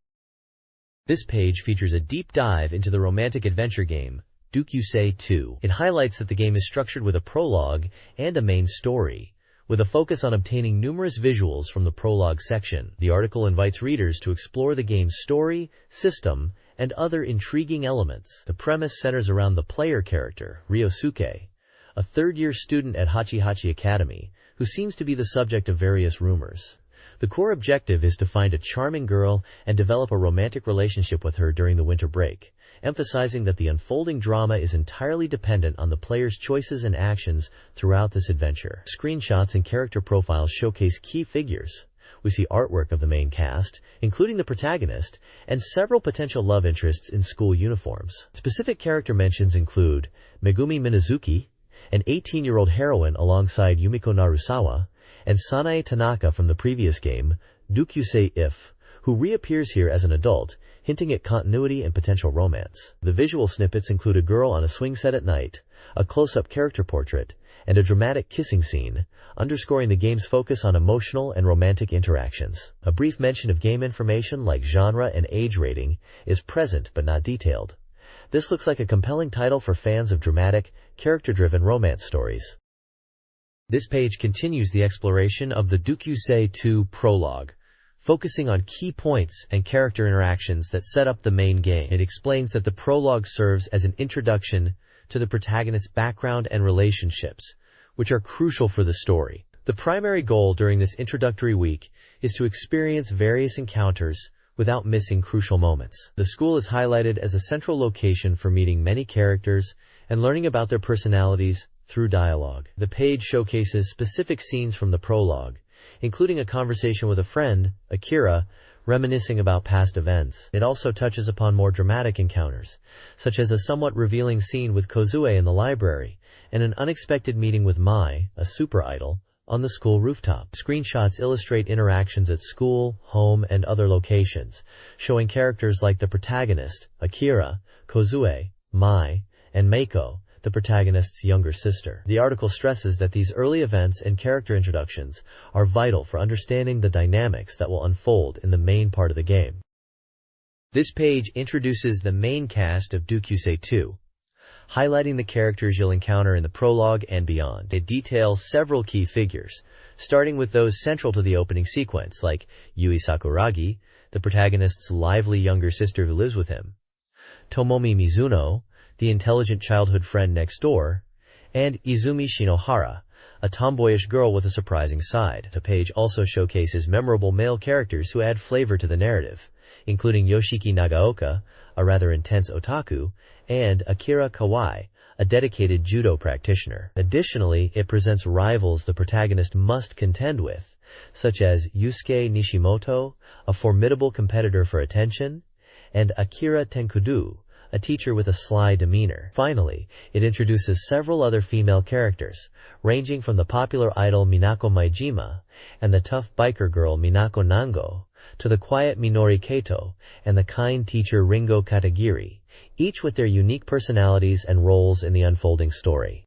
This page features a deep dive into the romantic adventure game, Dukyusei 2. It highlights that the game is structured with a prologue and a main story, with a focus on obtaining numerous visuals from the prologue section. The article invites readers to explore the game's story, system, and other intriguing elements. The premise centers around the player character, Ryosuke, a third-year student at Hachihachi Academy, who seems to be the subject of various rumors. The core objective is to find a charming girl and develop a romantic relationship with her during the winter break, emphasizing that the unfolding drama is entirely dependent on the player's choices and actions throughout this adventure. Screenshots and character profiles showcase key figures. We see artwork of the main cast, including the protagonist, and several potential love interests in school uniforms. Specific character mentions include Megumi Minazuki, an 18-year-old heroine alongside Yumiko Narusawa, and Sanae Tanaka from the previous game, Dukyusei If, who reappears here as an adult, hinting at continuity and potential romance. The visual snippets include a girl on a swing set at night, a close-up character portrait, and a dramatic kissing scene, underscoring the game's focus on emotional and romantic interactions. A brief mention of game information like genre and age rating is present but not detailed. This looks like a compelling title for fans of dramatic, character-driven romance stories. This page continues the exploration of the Dukyusei 2 prologue, focusing on key points and character interactions that set up the main game. It explains that the prologue serves as an introduction to the protagonist's background and relationships, which are crucial for the story. The primary goal during this introductory week is to experience various encounters without missing crucial moments. The school is highlighted as a central location for meeting many characters and learning about their personalities through dialogue. The page showcases specific scenes from the prologue, including a conversation with a friend, Akira, reminiscing about past events. It also touches upon more dramatic encounters, such as a somewhat revealing scene with Kozue in the library, and an unexpected meeting with Mai, a super idol, on the school rooftop. Screenshots illustrate interactions at school, home, and other locations, showing characters like the protagonist, Akira, Kozue, Mai, and Meiko the protagonist's younger sister. The article stresses that these early events and character introductions are vital for understanding the dynamics that will unfold in the main part of the game. This page introduces the main cast of Dokusei 2, highlighting the characters you'll encounter in the prologue and beyond. It details several key figures, starting with those central to the opening sequence, like Yui Sakuragi, the protagonist's lively younger sister who lives with him, Tomomi Mizuno, the intelligent childhood friend next door, and Izumi Shinohara, a tomboyish girl with a surprising side. The page also showcases memorable male characters who add flavor to the narrative, including Yoshiki Nagaoka, a rather intense otaku, and Akira Kawai, a dedicated judo practitioner. Additionally, it presents rivals the protagonist must contend with, such as Yusuke Nishimoto, a formidable competitor for attention, and Akira Tenkudu, a teacher with a sly demeanor. Finally, it introduces several other female characters, ranging from the popular idol Minako Maijima and the tough biker girl Minako Nango, to the quiet Minori Kato and the kind teacher Ringo Katagiri, each with their unique personalities and roles in the unfolding story.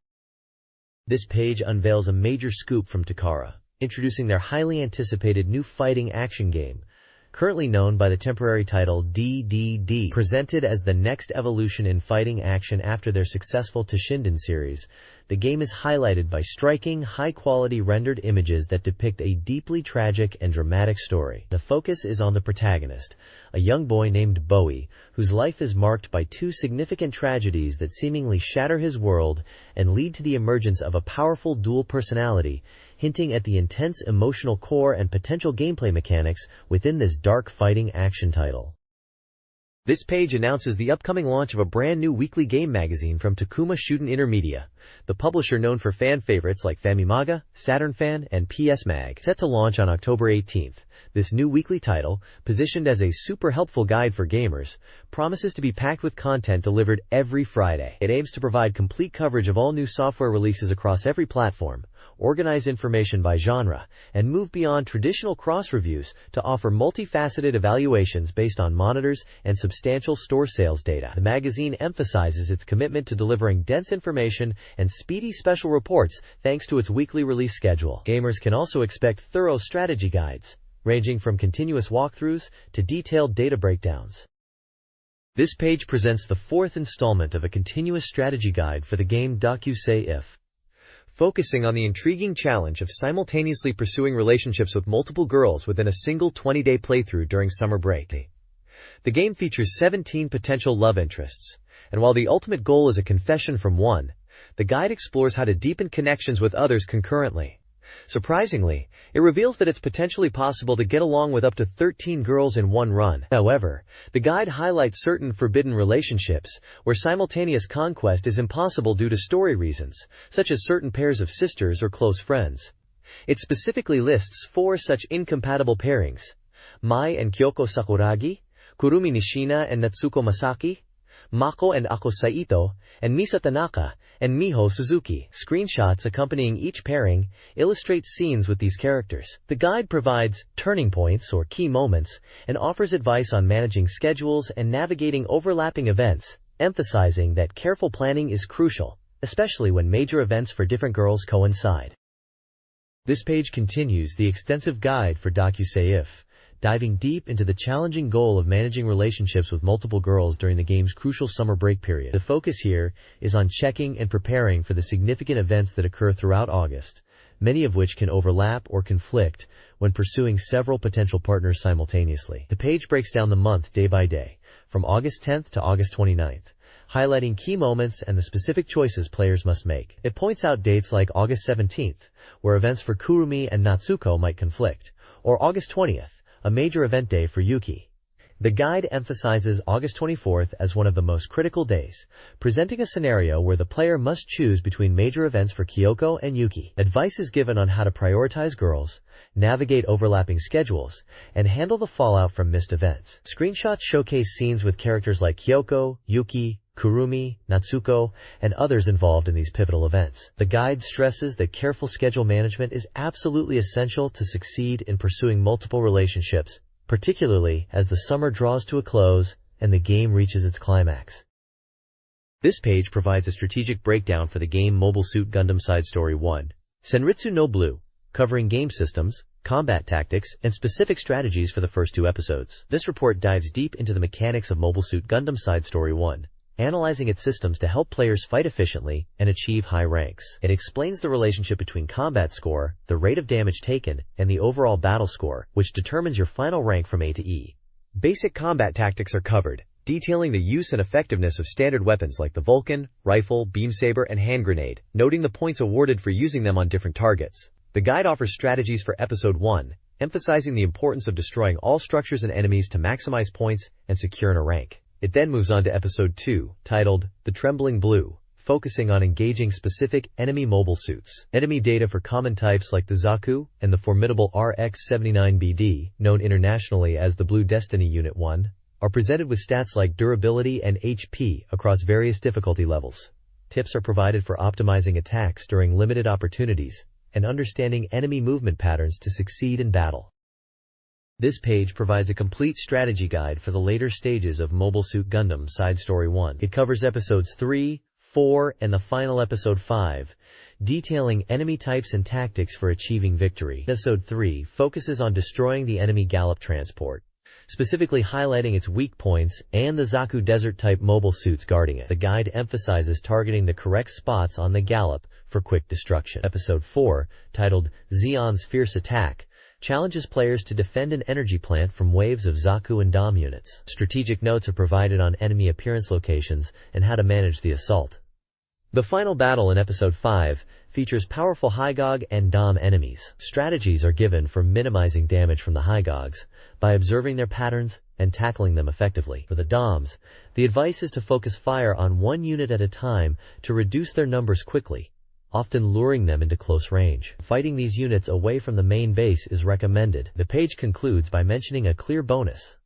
This page unveils a major scoop from Takara, introducing their highly anticipated new fighting action game, currently known by the temporary title DDD, presented as the next evolution in fighting action after their successful Toshinden series. The game is highlighted by striking, high-quality rendered images that depict a deeply tragic and dramatic story. The focus is on the protagonist, a young boy named Bowie, whose life is marked by two significant tragedies that seemingly shatter his world and lead to the emergence of a powerful dual personality, hinting at the intense emotional core and potential gameplay mechanics within this dark fighting action title. This page announces the upcoming launch of a brand new weekly game magazine from Takuma Shuten Intermedia, the publisher known for fan favorites like Famimaga, Saturn Fan, and PS Mag. Set to launch on October 18th, this new weekly title, positioned as a super helpful guide for gamers, promises to be packed with content delivered every Friday. It aims to provide complete coverage of all new software releases across every platform, organize information by genre, and move beyond traditional cross-reviews to offer multifaceted evaluations based on monitors and substantial store sales data. The magazine emphasizes its commitment to delivering dense information and speedy special reports thanks to its weekly release schedule. Gamers can also expect thorough strategy guides, ranging from continuous walkthroughs to detailed data breakdowns. This page presents the fourth installment of a continuous strategy guide for the game Dokusei If, focusing on the intriguing challenge of simultaneously pursuing relationships with multiple girls within a single 20-day playthrough during summer break. The game features 17 potential love interests, and while the ultimate goal is a confession from one, the guide explores how to deepen connections with others concurrently. Surprisingly, it reveals that it's potentially possible to get along with up to 13 girls in one run. However, the guide highlights certain forbidden relationships, where simultaneous conquest is impossible due to story reasons, such as certain pairs of sisters or close friends. It specifically lists 4 such incompatible pairings: Mai and Kyoko Sakuragi, Kurumi Nishina and Natsuko Masaki, Mako and Ako Saito, and Misa Tanaka and Miho Suzuki. Screenshots accompanying each pairing illustrate scenes with these characters. The guide provides turning points or key moments and offers advice on managing schedules and navigating overlapping events, emphasizing that careful planning is crucial, especially when major events for different girls coincide. This page continues the extensive guide for Dokusei If, diving deep into the challenging goal of managing relationships with multiple girls during the game's crucial summer break period. The focus here is on checking and preparing for the significant events that occur throughout August, many of which can overlap or conflict when pursuing several potential partners simultaneously. The page breaks down the month day by day, from August 10th to August 29th, highlighting key moments and the specific choices players must make. It points out dates like August 17th, where events for Kurumi and Natsuko might conflict, or August 20th, a major event day for Yuki. The guide emphasizes August 24th as one of the most critical days, presenting a scenario where the player must choose between major events for Kyoko and Yuki. Advice is given on how to prioritize girls, navigate overlapping schedules, and handle the fallout from missed events. Screenshots showcase scenes with characters like Kyoko, Yuki, Kurumi, Natsuko, and others involved in these pivotal events. The guide stresses that careful schedule management is absolutely essential to succeed in pursuing multiple relationships, particularly as the summer draws to a close and the game reaches its climax. This page provides a strategic breakdown for the game Mobile Suit Gundam Side Story 1, Senritsu no Blue, covering game systems, combat tactics, and specific strategies for the first 2 episodes. This report dives deep into the mechanics of Mobile Suit Gundam Side Story 1, analyzing its systems to help players fight efficiently and achieve high ranks. It explains the relationship between combat score, the rate of damage taken, and the overall battle score, which determines your final rank from A to E. Basic combat tactics are covered, detailing the use and effectiveness of standard weapons like the Vulcan, rifle, beam saber, and hand grenade, noting the points awarded for using them on different targets. The guide offers strategies for Episode 1, emphasizing the importance of destroying all structures and enemies to maximize points and secure a rank. It then moves on to Episode 2, titled The Trembling Blue, focusing on engaging specific enemy mobile suits. Enemy data for common types like the Zaku and the formidable RX-79BD, known internationally as the Blue Destiny Unit 1, are presented with stats like durability and HP across various difficulty levels. Tips are provided for optimizing attacks during limited opportunities and understanding enemy movement patterns to succeed in battle. This page provides a complete strategy guide for the later stages of Mobile Suit Gundam Side Story 1. It covers episodes 3, 4, and the final episode 5, detailing enemy types and tactics for achieving victory. Episode 3 focuses on destroying the enemy Gallop transport, specifically highlighting its weak points and the Zaku Desert-type mobile suits guarding it. The guide emphasizes targeting the correct spots on the Gallop for quick destruction. Episode 4, titled Zeon's Fierce Attack, challenges players to defend an energy plant from waves of Zaku and Dom units. Strategic notes are provided on enemy appearance locations and how to manage the assault. The final battle in Episode 5 features powerful Hygog and Dom enemies. Strategies are given for minimizing damage from the Hygogs by observing their patterns and tackling them effectively. For the Doms, the advice is to focus fire on one unit at a time to reduce their numbers quickly, often luring them into close range. Fighting these units away from the main base is recommended. The page concludes by mentioning a clear bonus: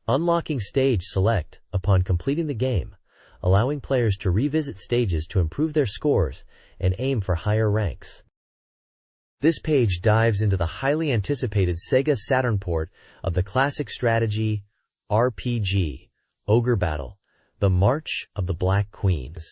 unlocking Stage Select upon completing the game, allowing players to revisit stages to improve their scores and aim for higher ranks. This page dives into the highly anticipated Sega Saturn port of the classic strategy RPG, Ogre Battle: The March of the Black Queens.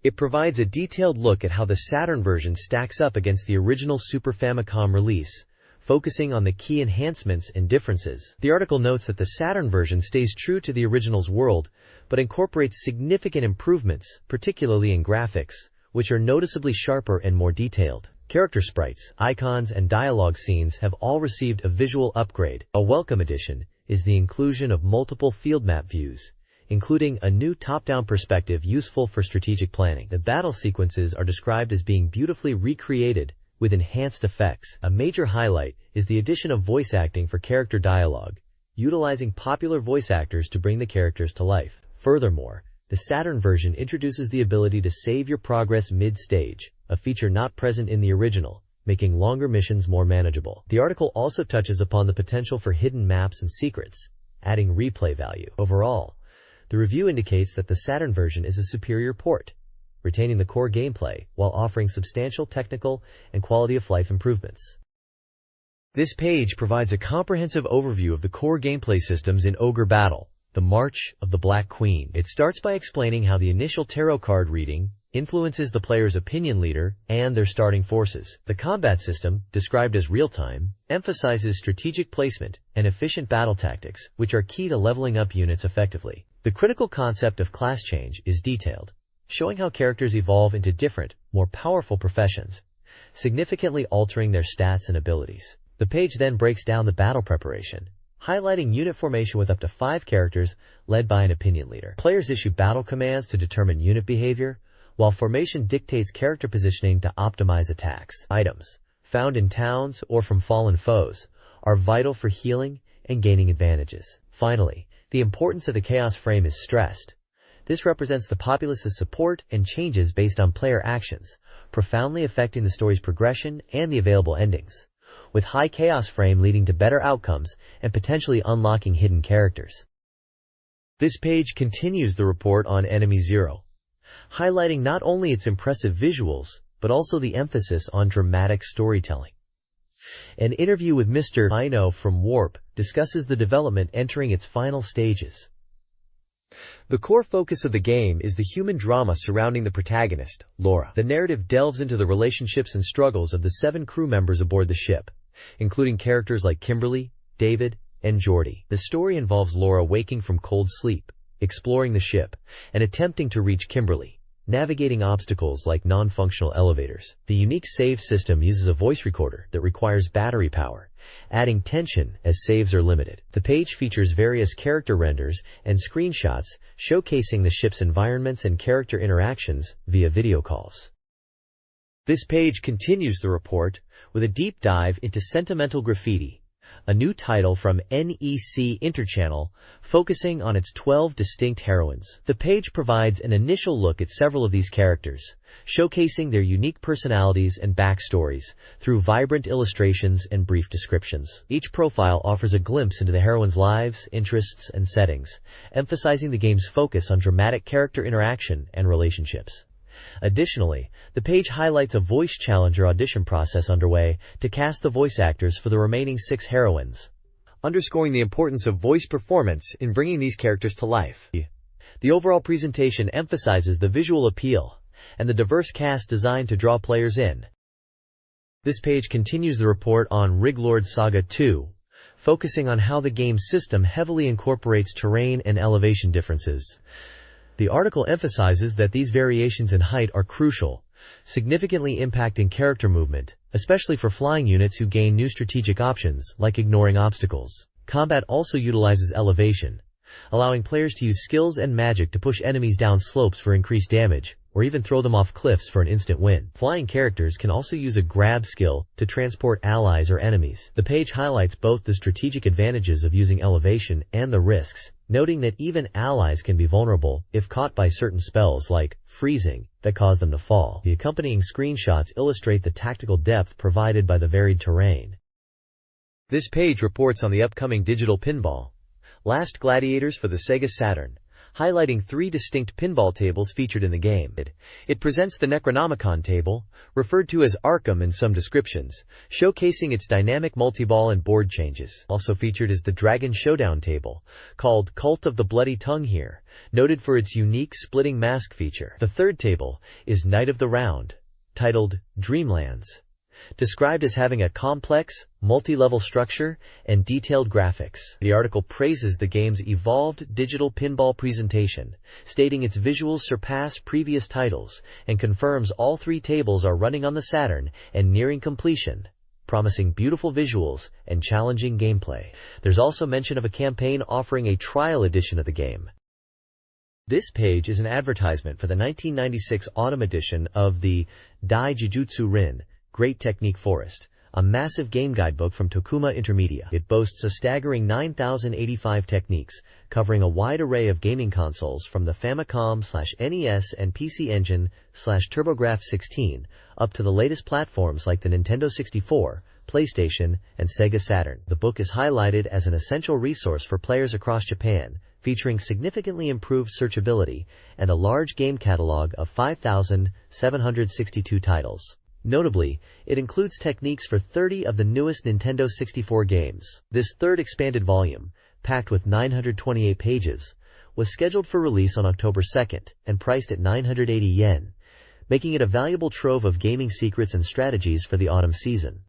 It provides a detailed look at how the Saturn version stacks up against the original Super Famicom release, focusing on the key enhancements and differences. The article notes that the Saturn version stays true to the original's world, but incorporates significant improvements, particularly in graphics, which are noticeably sharper and more detailed. Character sprites, icons, and dialogue scenes have all received a visual upgrade. A welcome addition is the inclusion of multiple field map views, including a new top-down perspective useful for strategic planning. The battle sequences are described as being beautifully recreated with enhanced effects. A major highlight is the addition of voice acting for character dialogue, utilizing popular voice actors to bring the characters to life. Furthermore, the Saturn version introduces the ability to save your progress mid-stage, a feature not present in the original, making longer missions more manageable. The article also touches upon the potential for hidden maps and secrets, adding replay value. Overall, the review indicates that the Saturn version is a superior port, retaining the core gameplay while offering substantial technical and quality-of-life improvements. This page provides a comprehensive overview of the core gameplay systems in Ogre Battle: The March of the Black Queen. It starts by explaining how the initial tarot card reading influences the player's opinion leader and their starting forces. The combat system, described as real-time, emphasizes strategic placement and efficient battle tactics, which are key to leveling up units effectively. The critical concept of class change is detailed, showing how characters evolve into different, more powerful professions, significantly altering their stats and abilities. The page then breaks down the battle preparation, highlighting unit formation with up to 5 characters led by an opinion leader. Players issue battle commands to determine unit behavior, while formation dictates character positioning to optimize attacks. Items found in towns or from fallen foes are vital for healing and gaining advantages. Finally, the importance of the chaos frame is stressed. This represents the populace's support and changes based on player actions, profoundly affecting the story's progression and the available endings, with high chaos frame leading to better outcomes and potentially unlocking hidden characters. This page continues the report on Enemy Zero, highlighting not only its impressive visuals, but also the emphasis on dramatic storytelling. An interview with Mr. Ino from Warp discusses the development entering its final stages. The core focus of the game is the human drama surrounding the protagonist, Laura. The narrative delves into the relationships and struggles of the 7 crew members aboard the ship, including characters like Kimberly, David, and Geordie. The story involves Laura waking from cold sleep, exploring the ship, and attempting to reach Kimberly, navigating obstacles like non-functional elevators. The unique save system uses a voice recorder that requires battery power, adding tension as saves are limited. The page features various character renders and screenshots showcasing the ship's environments and character interactions via video calls. This page continues the report with a deep dive into Sentimental Graffiti, a new title from NEC Interchannel focusing on its 12 distinct heroines. The page provides an initial look at several of these characters, showcasing their unique personalities and backstories through vibrant illustrations and brief descriptions. Each profile offers a glimpse into the heroines' lives, interests, and settings, emphasizing the game's focus on dramatic character interaction and relationships. Additionally, the page highlights a voice challenger audition process underway to cast the voice actors for the remaining 6 heroines, underscoring the importance of voice performance in bringing these characters to life. The overall presentation emphasizes the visual appeal and the diverse cast designed to draw players in. This page continues the report on Riglord Saga 2, focusing on how the game's system heavily incorporates terrain and elevation differences. The article emphasizes that these variations in height are crucial, significantly impacting character movement, especially for flying units who gain new strategic options like ignoring obstacles. Combat also utilizes elevation, allowing players to use skills and magic to push enemies down slopes for increased damage, or even throw them off cliffs for an instant win. Flying characters can also use a grab skill to transport allies or enemies. The page highlights both the strategic advantages of using elevation and the risks, noting that even allies can be vulnerable if caught by certain spells like freezing that cause them to fall. The accompanying screenshots illustrate the tactical depth provided by the varied terrain. This page reports on the upcoming digital pinball, Last Gladiators for the Sega Saturn, highlighting 3 distinct pinball tables featured in the game. It presents the Necronomicon table, referred to as Arkham in some descriptions, showcasing its dynamic multi-ball and board changes. Also featured is the Dragon Showdown table, called Cult of the Bloody Tongue here, noted for its unique splitting mask feature. The third table is Night of the Round, titled Dreamlands, described as having a complex, multi-level structure and detailed graphics. The article praises the game's evolved digital pinball presentation, stating its visuals surpass previous titles, and confirms all 3 tables are running on the Saturn and nearing completion, promising beautiful visuals and challenging gameplay. There's also mention of a campaign offering a trial edition of the game. This page is an advertisement for the 1996 autumn edition of the Dai Jujutsu Rin Great Technique Forest, a massive game guidebook from Tokuma Intermedia. It boasts a staggering 9,085 techniques, covering a wide array of gaming consoles from the Famicom/NES and PC Engine/TurboGrafx-16 up to the latest platforms like the Nintendo 64, PlayStation, and Sega Saturn. The book is highlighted as an essential resource for players across Japan, featuring significantly improved searchability and a large game catalog of 5,762 titles. Notably, it includes techniques for 30 of the newest Nintendo 64 games. This third expanded volume, packed with 928 pages, was scheduled for release on October 2nd and priced at 980 yen, making it a valuable trove of gaming secrets and strategies for the autumn season.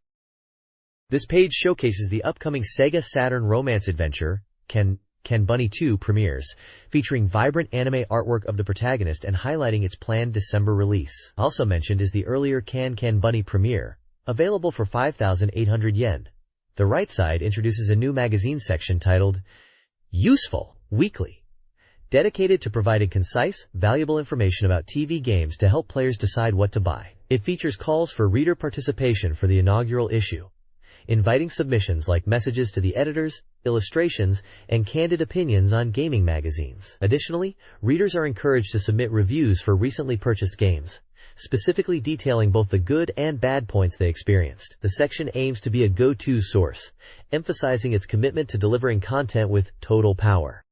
This page showcases the upcoming Sega Saturn romance adventure, Ken Bunny 2 premieres, featuring vibrant anime artwork of the protagonist and highlighting its planned December release. Also mentioned is the earlier Can Bunny premiere, available for 5,800 yen. The right side introduces a new magazine section titled Useful Weekly, dedicated to providing concise, valuable information about TV games to help players decide what to buy. It features calls for reader participation for the inaugural issue, inviting submissions like messages to the editors, illustrations, and candid opinions on gaming magazines. Additionally, readers are encouraged to submit reviews for recently purchased games, specifically detailing both the good and bad points they experienced. The section aims to be a go-to source, emphasizing its commitment to delivering content with total power.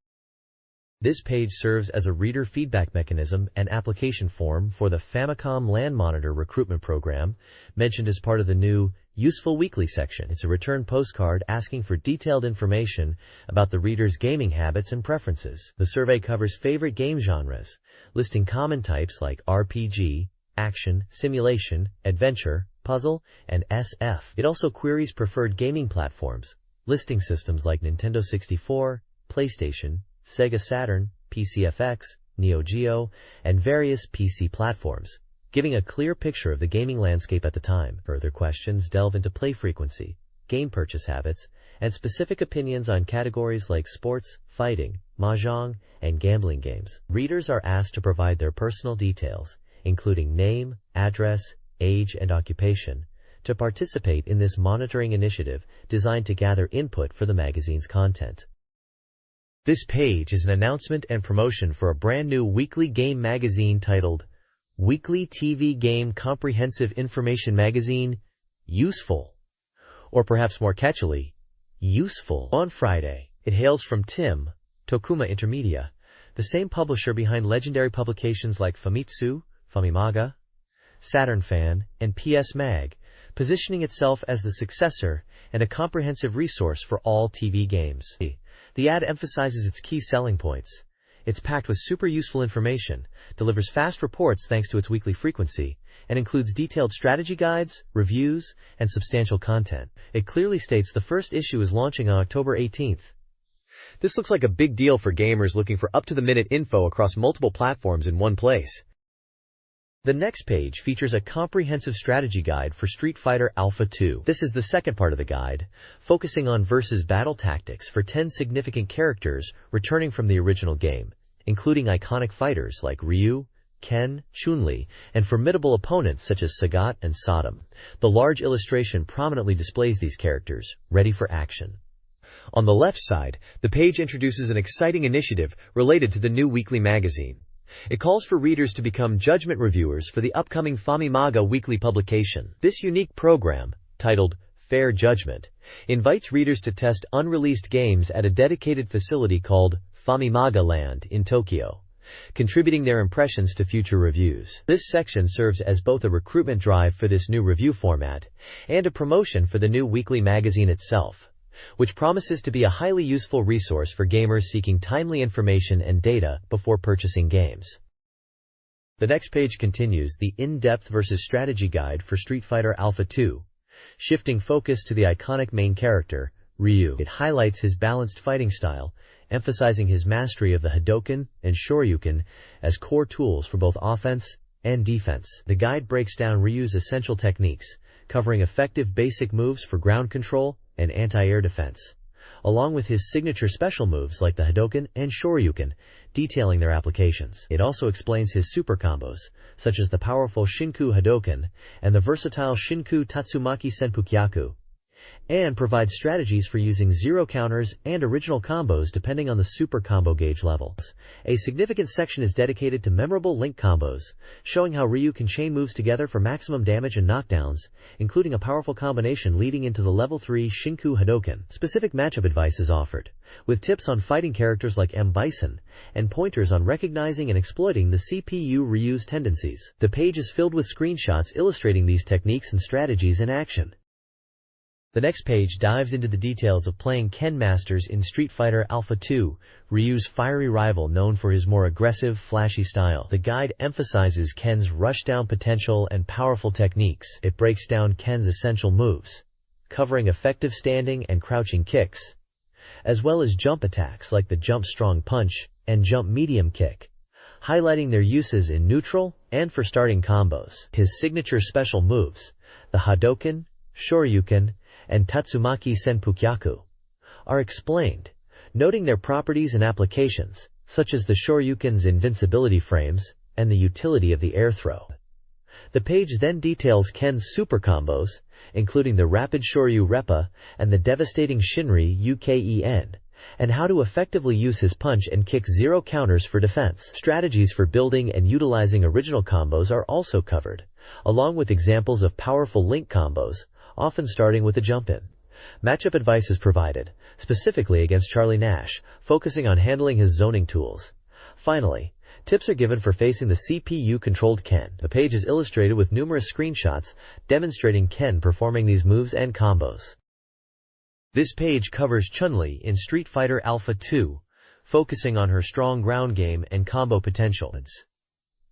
This page serves as a reader feedback mechanism and application form for the Famicom Land Monitor recruitment program, mentioned as part of the new Useful Weekly section. It's a return postcard asking for detailed information about the reader's gaming habits and preferences. The survey covers favorite game genres, listing common types like RPG, action, simulation, adventure, puzzle, and SF. It also queries preferred gaming platforms, listing systems like Nintendo 64, PlayStation, Sega Saturn, PCFX, Neo Geo, and various PC platforms, giving a clear picture of the gaming landscape at the time. Further questions delve into play frequency, game purchase habits, and specific opinions on categories like sports, fighting, mahjong, and gambling games. Readers are asked to provide their personal details, including name, address, age, and occupation, to participate in this monitoring initiative designed to gather input for the magazine's content. This page is an announcement and promotion for a brand new weekly game magazine titled Weekly TV Game Comprehensive Information Magazine, Useful, or perhaps more catchily, Useful. On Friday, it hails from Tim, Tokuma Intermedia, the same publisher behind legendary publications like Famitsu, Famimaga, Saturn Fan, and PS Mag, positioning itself as the successor and a comprehensive resource for all TV games. The ad emphasizes its key selling points. It's packed with super useful information, delivers fast reports thanks to its weekly frequency, and includes detailed strategy guides, reviews, and substantial content. It clearly states the first issue is launching on October 18th. This looks like a big deal for gamers looking for up-to-the-minute info across multiple platforms in one place. The next page features a comprehensive strategy guide for Street Fighter Alpha 2. This is the second part of the guide, focusing on versus battle tactics for 10 significant characters returning from the original game, including iconic fighters like Ryu, Ken, Chun-Li, and formidable opponents such as Sagat and Saddam. The large illustration prominently displays these characters, ready for action. On the left side, the page introduces an exciting initiative related to the new weekly magazine. It calls for readers to become judgment reviewers for the upcoming Famimaga weekly publication. This unique program, titled Fair Judgment, invites readers to test unreleased games at a dedicated facility called Famimaga Land in Tokyo, contributing their impressions to future reviews. This section serves as both a recruitment drive for this new review format and a promotion for the new weekly magazine itself, which promises to be a highly useful resource for gamers seeking timely information and data before purchasing games. The next page continues the in-depth versus strategy guide for Street Fighter Alpha 2, shifting focus to the iconic main character, Ryu. It highlights his balanced fighting style, emphasizing his mastery of the Hadouken and Shoryuken as core tools for both offense and defense. The guide breaks down Ryu's essential techniques, covering effective basic moves for ground control and anti-air defense, along with his signature special moves like the Hadouken and Shoryuken, detailing their applications. It also explains his super combos, such as the powerful Shinku Hadouken and the versatile Shinku Tatsumaki Senpukyaku, and provides strategies for using zero counters and original combos depending on the super combo gauge levels. A significant section is dedicated to memorable link combos, showing how Ryu can chain moves together for maximum damage and knockdowns, including a powerful combination leading into the level 3 Shinku Hadouken. Specific matchup advice is offered, with tips on fighting characters like M. Bison, and pointers on recognizing and exploiting the CPU Ryu's tendencies. The page is filled with screenshots illustrating these techniques and strategies in action. The next page dives into the details of playing Ken Masters in Street Fighter Alpha 2, Ryu's fiery rival known for his more aggressive, flashy style. The guide emphasizes Ken's rushdown potential and powerful techniques. It breaks down Ken's essential moves, covering effective standing and crouching kicks, as well as jump attacks like the jump strong punch and jump medium kick, highlighting their uses in neutral and for starting combos. His signature special moves, the Hadouken, Shoryuken, and Tatsumaki Senpukyaku, are explained, noting their properties and applications, such as the Shoryuken's invincibility frames and the utility of the air throw. The page then details Ken's super combos, including the rapid Shoryu Reppa and the devastating Shinri Uken, and how to effectively use his punch and kick zero counters for defense. Strategies for building and utilizing original combos are also covered, along with examples of powerful link combos, often starting with a jump-in. Matchup advice is provided, specifically against Charlie Nash, focusing on handling his zoning tools. Finally, Tips are given for facing the CPU-controlled Ken. The page is illustrated with numerous screenshots demonstrating Ken performing these moves and combos. This page covers Chun-Li in Street Fighter Alpha 2, focusing on her strong ground game and combo potential.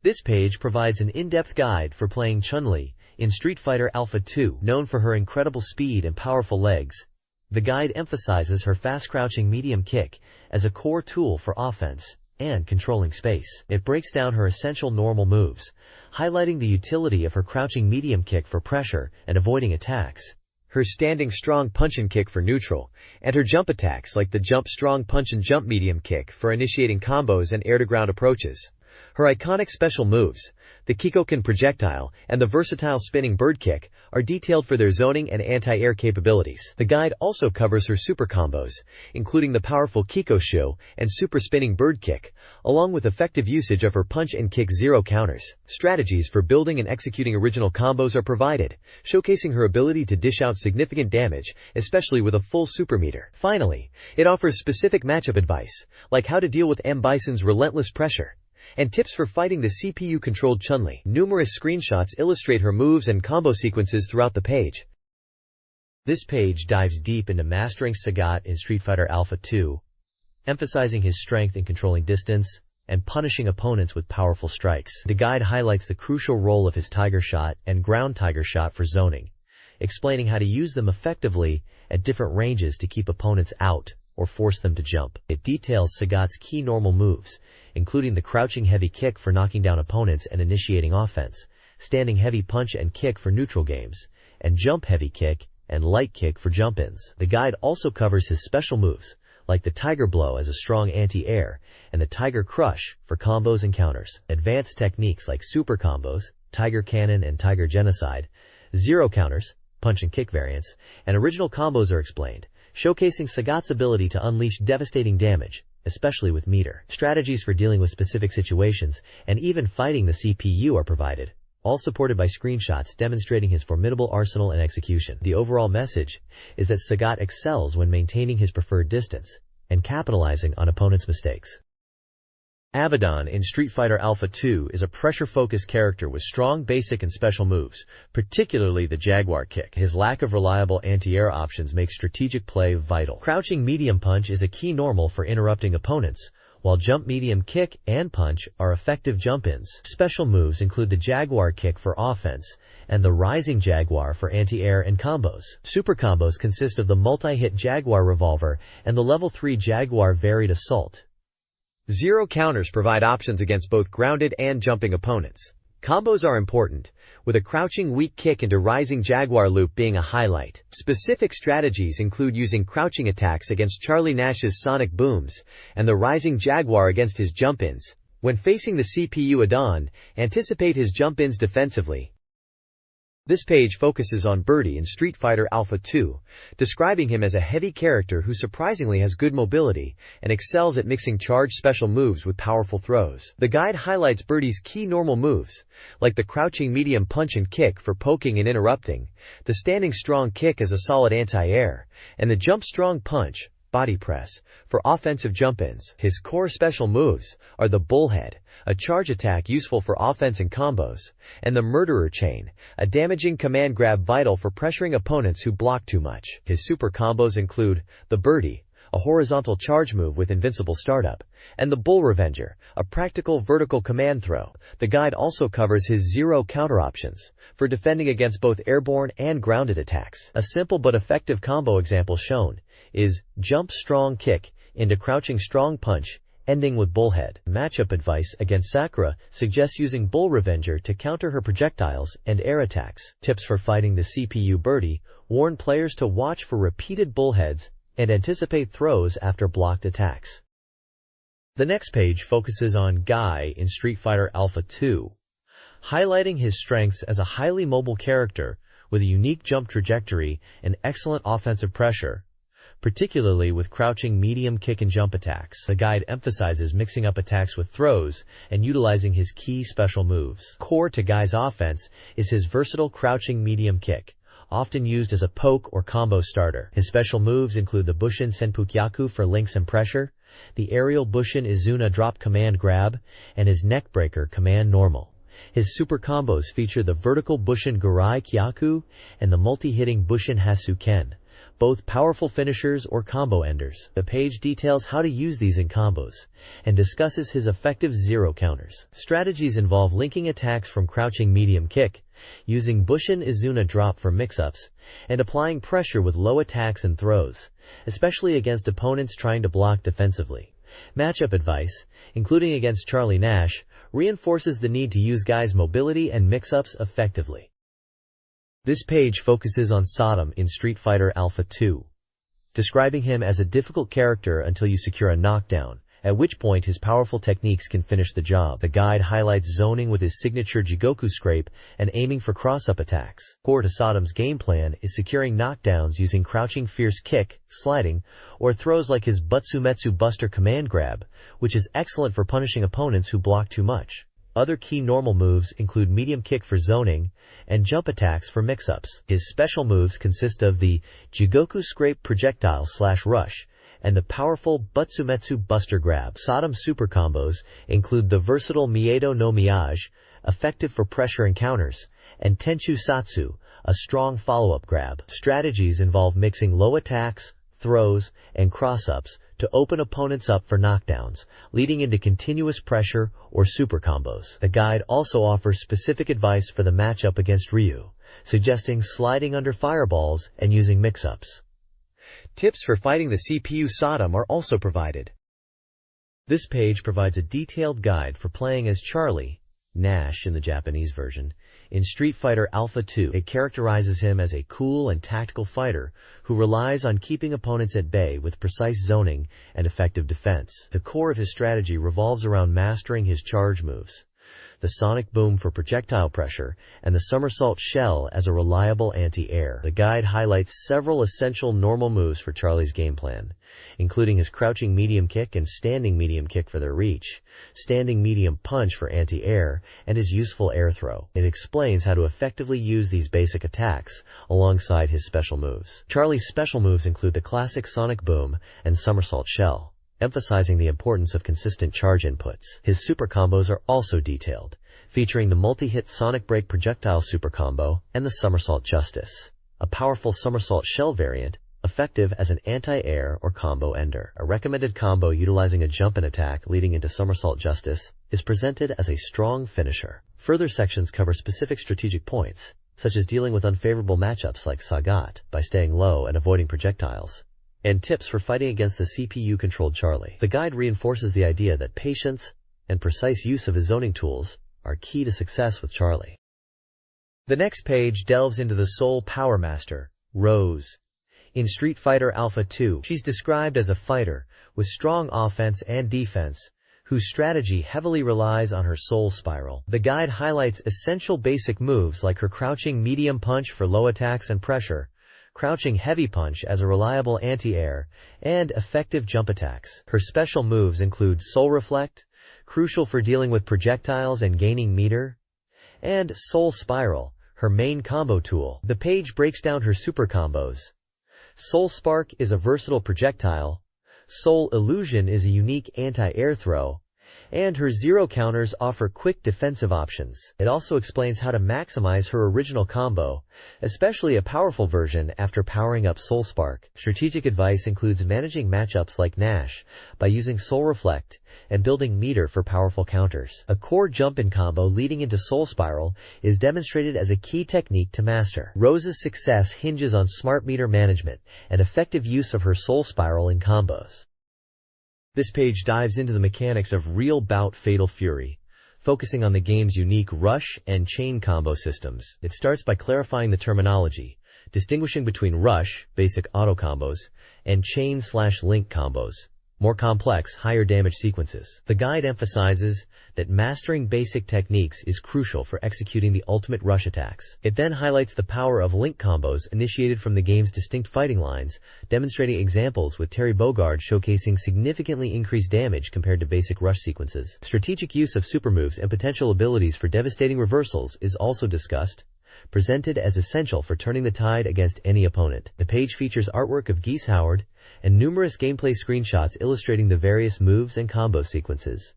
This page provides an in-depth guide for playing Chun-Li in Street Fighter Alpha 2, known for her incredible speed and powerful legs. The guide emphasizes her fast-crouching medium kick as a core tool for offense and controlling space. It breaks down her essential normal moves, highlighting the utility of her crouching medium kick for pressure and avoiding attacks, her standing strong punch and kick for neutral, and her jump attacks like the jump strong punch and jump medium kick for initiating combos and air-to-ground approaches. Her iconic special moves, the Kikoken projectile and the versatile spinning bird kick, are detailed for their zoning and anti-air capabilities. The guide also covers her super combos, including the powerful Kikoshu and super spinning bird kick, along with effective usage of her punch and kick zero counters. Strategies for building and executing original combos are provided, showcasing her ability to dish out significant damage, especially with a full super meter. Finally, it offers specific matchup advice, like how to deal with M. Bison's relentless pressure, and tips for fighting the CPU-controlled Chun-Li. Numerous screenshots illustrate her moves and combo sequences throughout the page. This page dives deep into mastering Sagat in Street Fighter Alpha 2, emphasizing his strength in controlling distance and punishing opponents with powerful strikes. The guide highlights the crucial role of his Tiger Shot and Ground Tiger Shot for zoning, explaining how to use them effectively at different ranges to keep opponents out or force them to jump. It details Sagat's key normal moves, including the crouching heavy kick for knocking down opponents and initiating offense, standing heavy punch and kick for neutral games, and jump heavy kick and light kick for jump-ins. The guide also covers his special moves, like the Tiger Blow as a strong anti-air, and the Tiger Crush for combos and counters. Advanced techniques like super combos, Tiger Cannon and Tiger Genocide, zero counters, punch and kick variants, and original combos are explained, showcasing Sagat's ability to unleash devastating damage, especially with meter. Strategies for dealing with specific situations and even fighting the CPU are provided, all supported by screenshots demonstrating his formidable arsenal and execution. The overall message is that Sagat excels when maintaining his preferred distance and capitalizing on opponents' mistakes. Abaddon in Street Fighter Alpha 2 is a pressure-focused character with strong basic and special moves, particularly the Jaguar kick. His lack of reliable anti-air options makes strategic play vital. Crouching medium punch is a key normal for interrupting opponents, while jump medium kick and punch are effective jump-ins. Special moves include the Jaguar kick for offense and the Rising Jaguar for anti-air and combos. Super combos consist of the multi-hit Jaguar revolver and the level 3 Jaguar varied assault. Zero counters provide options against both grounded and jumping opponents. Combos are important, with a crouching weak kick into Rising Jaguar loop being a highlight. Specific strategies include using crouching attacks against Charlie Nash's sonic booms and the Rising Jaguar against his jump-ins. When facing the CPU Adon, anticipate his jump-ins defensively. This page focuses on Birdie in Street Fighter Alpha 2, describing him as a heavy character who surprisingly has good mobility and excels at mixing charged special moves with powerful throws. The guide highlights Birdie's key normal moves, like the crouching medium punch and kick for poking and interrupting, the standing strong kick as a solid anti-air, and the jump strong punch, body press, for offensive jump-ins. His core special moves are the Bullhead, a charge attack useful for offense and combos, and the Murderer Chain, a damaging command grab vital for pressuring opponents who block too much. His super combos include the Birdie, a horizontal charge move with invincible startup, and the Bull Revenger, a practical vertical command throw. The guide also covers his zero counter options for defending against both airborne and grounded attacks. A simple but effective combo example shown is Jump Strong Kick into Crouching Strong Punch, ending with Bullhead. Matchup advice against Sakura suggests using Bull Revenger to counter her projectiles and air attacks. Tips for fighting the CPU Birdie warn players to watch for repeated bullheads and anticipate throws after blocked attacks. The next page focuses on Guy in Street Fighter Alpha 2, highlighting his strengths as a highly mobile character with a unique jump trajectory and excellent offensive pressure, particularly with crouching medium kick and jump attacks. The guide emphasizes mixing up attacks with throws and utilizing his key special moves. Core to Guy's offense is his versatile crouching medium kick, often used as a poke or combo starter. His special moves include the Bushin Senpukyaku for links and pressure, the aerial Bushin Izuna drop command grab, and his neckbreaker command normal. His super combos feature the vertical Bushin Gurai Kyaku and the multi-hitting Bushin Hasu Ken, both powerful finishers or combo enders. The page details how to use these in combos, and discusses his effective zero counters. Strategies involve linking attacks from crouching medium kick, using Bushin Izuna drop for mix-ups, and applying pressure with low attacks and throws, especially against opponents trying to block defensively. Matchup advice, including against Charlie Nash, reinforces the need to use Guy's mobility and mix-ups effectively. This page focuses on Saddam in Street Fighter Alpha 2, describing him as a difficult character until you secure a knockdown, at which point his powerful techniques can finish the job. The guide highlights zoning with his signature Jigoku scrape and aiming for cross-up attacks. Core to Saddam's game plan is securing knockdowns using crouching fierce kick, sliding, or throws like his Butsumetsu Buster command grab, which is excellent for punishing opponents who block too much. Other key normal moves include medium kick for zoning and jump attacks for mix-ups. His special moves consist of the Jigoku scrape projectile/rush, and the powerful Butsumetsu Buster grab. Saddam's super combos include the versatile Miedo no Miyage, effective for pressure encounters, and Tenchu Satsu, a strong follow-up grab. Strategies involve mixing low attacks, throws, and cross-ups to open opponents up for knockdowns, leading into continuous pressure or super combos. The guide also offers specific advice for the matchup against Ryu, suggesting sliding under fireballs and using mix-ups. Tips for fighting the CPU Saddam are also provided. This page provides a detailed guide for playing as Charlie Nash in the Japanese version. In Street Fighter Alpha 2, it characterizes him as a cool and tactical fighter who relies on keeping opponents at bay with precise zoning and effective defense. The core of his strategy revolves around mastering his charge moves, the sonic boom for projectile pressure, and the somersault shell as a reliable anti-air. The guide highlights several essential normal moves for Charlie's game plan, including his crouching medium kick and standing medium kick for their reach, standing medium punch for anti-air, and his useful air throw. It explains how to effectively use these basic attacks alongside his special moves. Charlie's special moves include the classic sonic boom and somersault shell, emphasizing the importance of consistent charge inputs. His super combos are also detailed, featuring the multi-hit Sonic Break projectile super combo and the Somersault Justice, a powerful somersault shell variant, effective as an anti-air or combo ender. A recommended combo utilizing a jump and attack leading into Somersault Justice is presented as a strong finisher. Further sections cover specific strategic points, such as dealing with unfavorable matchups like Sagat by staying low and avoiding projectiles, and tips for fighting against the CPU-controlled Charlie. The guide reinforces the idea that patience and precise use of his zoning tools are key to success with Charlie. The next page delves into the Soul Power Master, Rose. In Street Fighter Alpha 2, she's described as a fighter with strong offense and defense, whose strategy heavily relies on her soul spiral. The guide highlights essential basic moves like her crouching medium punch for low attacks and pressure, crouching heavy punch as a reliable anti-air, and effective jump attacks. Her special moves include Soul Reflect, crucial for dealing with projectiles and gaining meter, and Soul Spiral, her main combo tool. The page breaks down her super combos. Soul Spark is a versatile projectile, Soul Illusion is a unique anti-air throw, and her zero counters offer quick defensive options. It also explains how to maximize her original combo, especially a powerful version after powering up Soul Spark. Strategic advice includes managing matchups like Nash by using Soul Reflect and building meter for powerful counters. A core jump-in combo leading into Soul Spiral is demonstrated as a key technique to master. Rose's success hinges on smart meter management and effective use of her Soul Spiral in combos. This page dives into the mechanics of Real Bout Fatal Fury, focusing on the game's unique rush and chain combo systems. It starts by clarifying the terminology, distinguishing between rush, basic auto combos, and chain/link combos, more complex, higher damage sequences. The guide emphasizes that mastering basic techniques is crucial for executing the ultimate rush attacks. It then highlights the power of link combos initiated from the game's distinct fighting lines, demonstrating examples with Terry Bogard showcasing significantly increased damage compared to basic rush sequences. Strategic use of super moves and potential abilities for devastating reversals is also discussed, presented as essential for turning the tide against any opponent. The page features artwork of Geese Howard and numerous gameplay screenshots illustrating the various moves and combo sequences.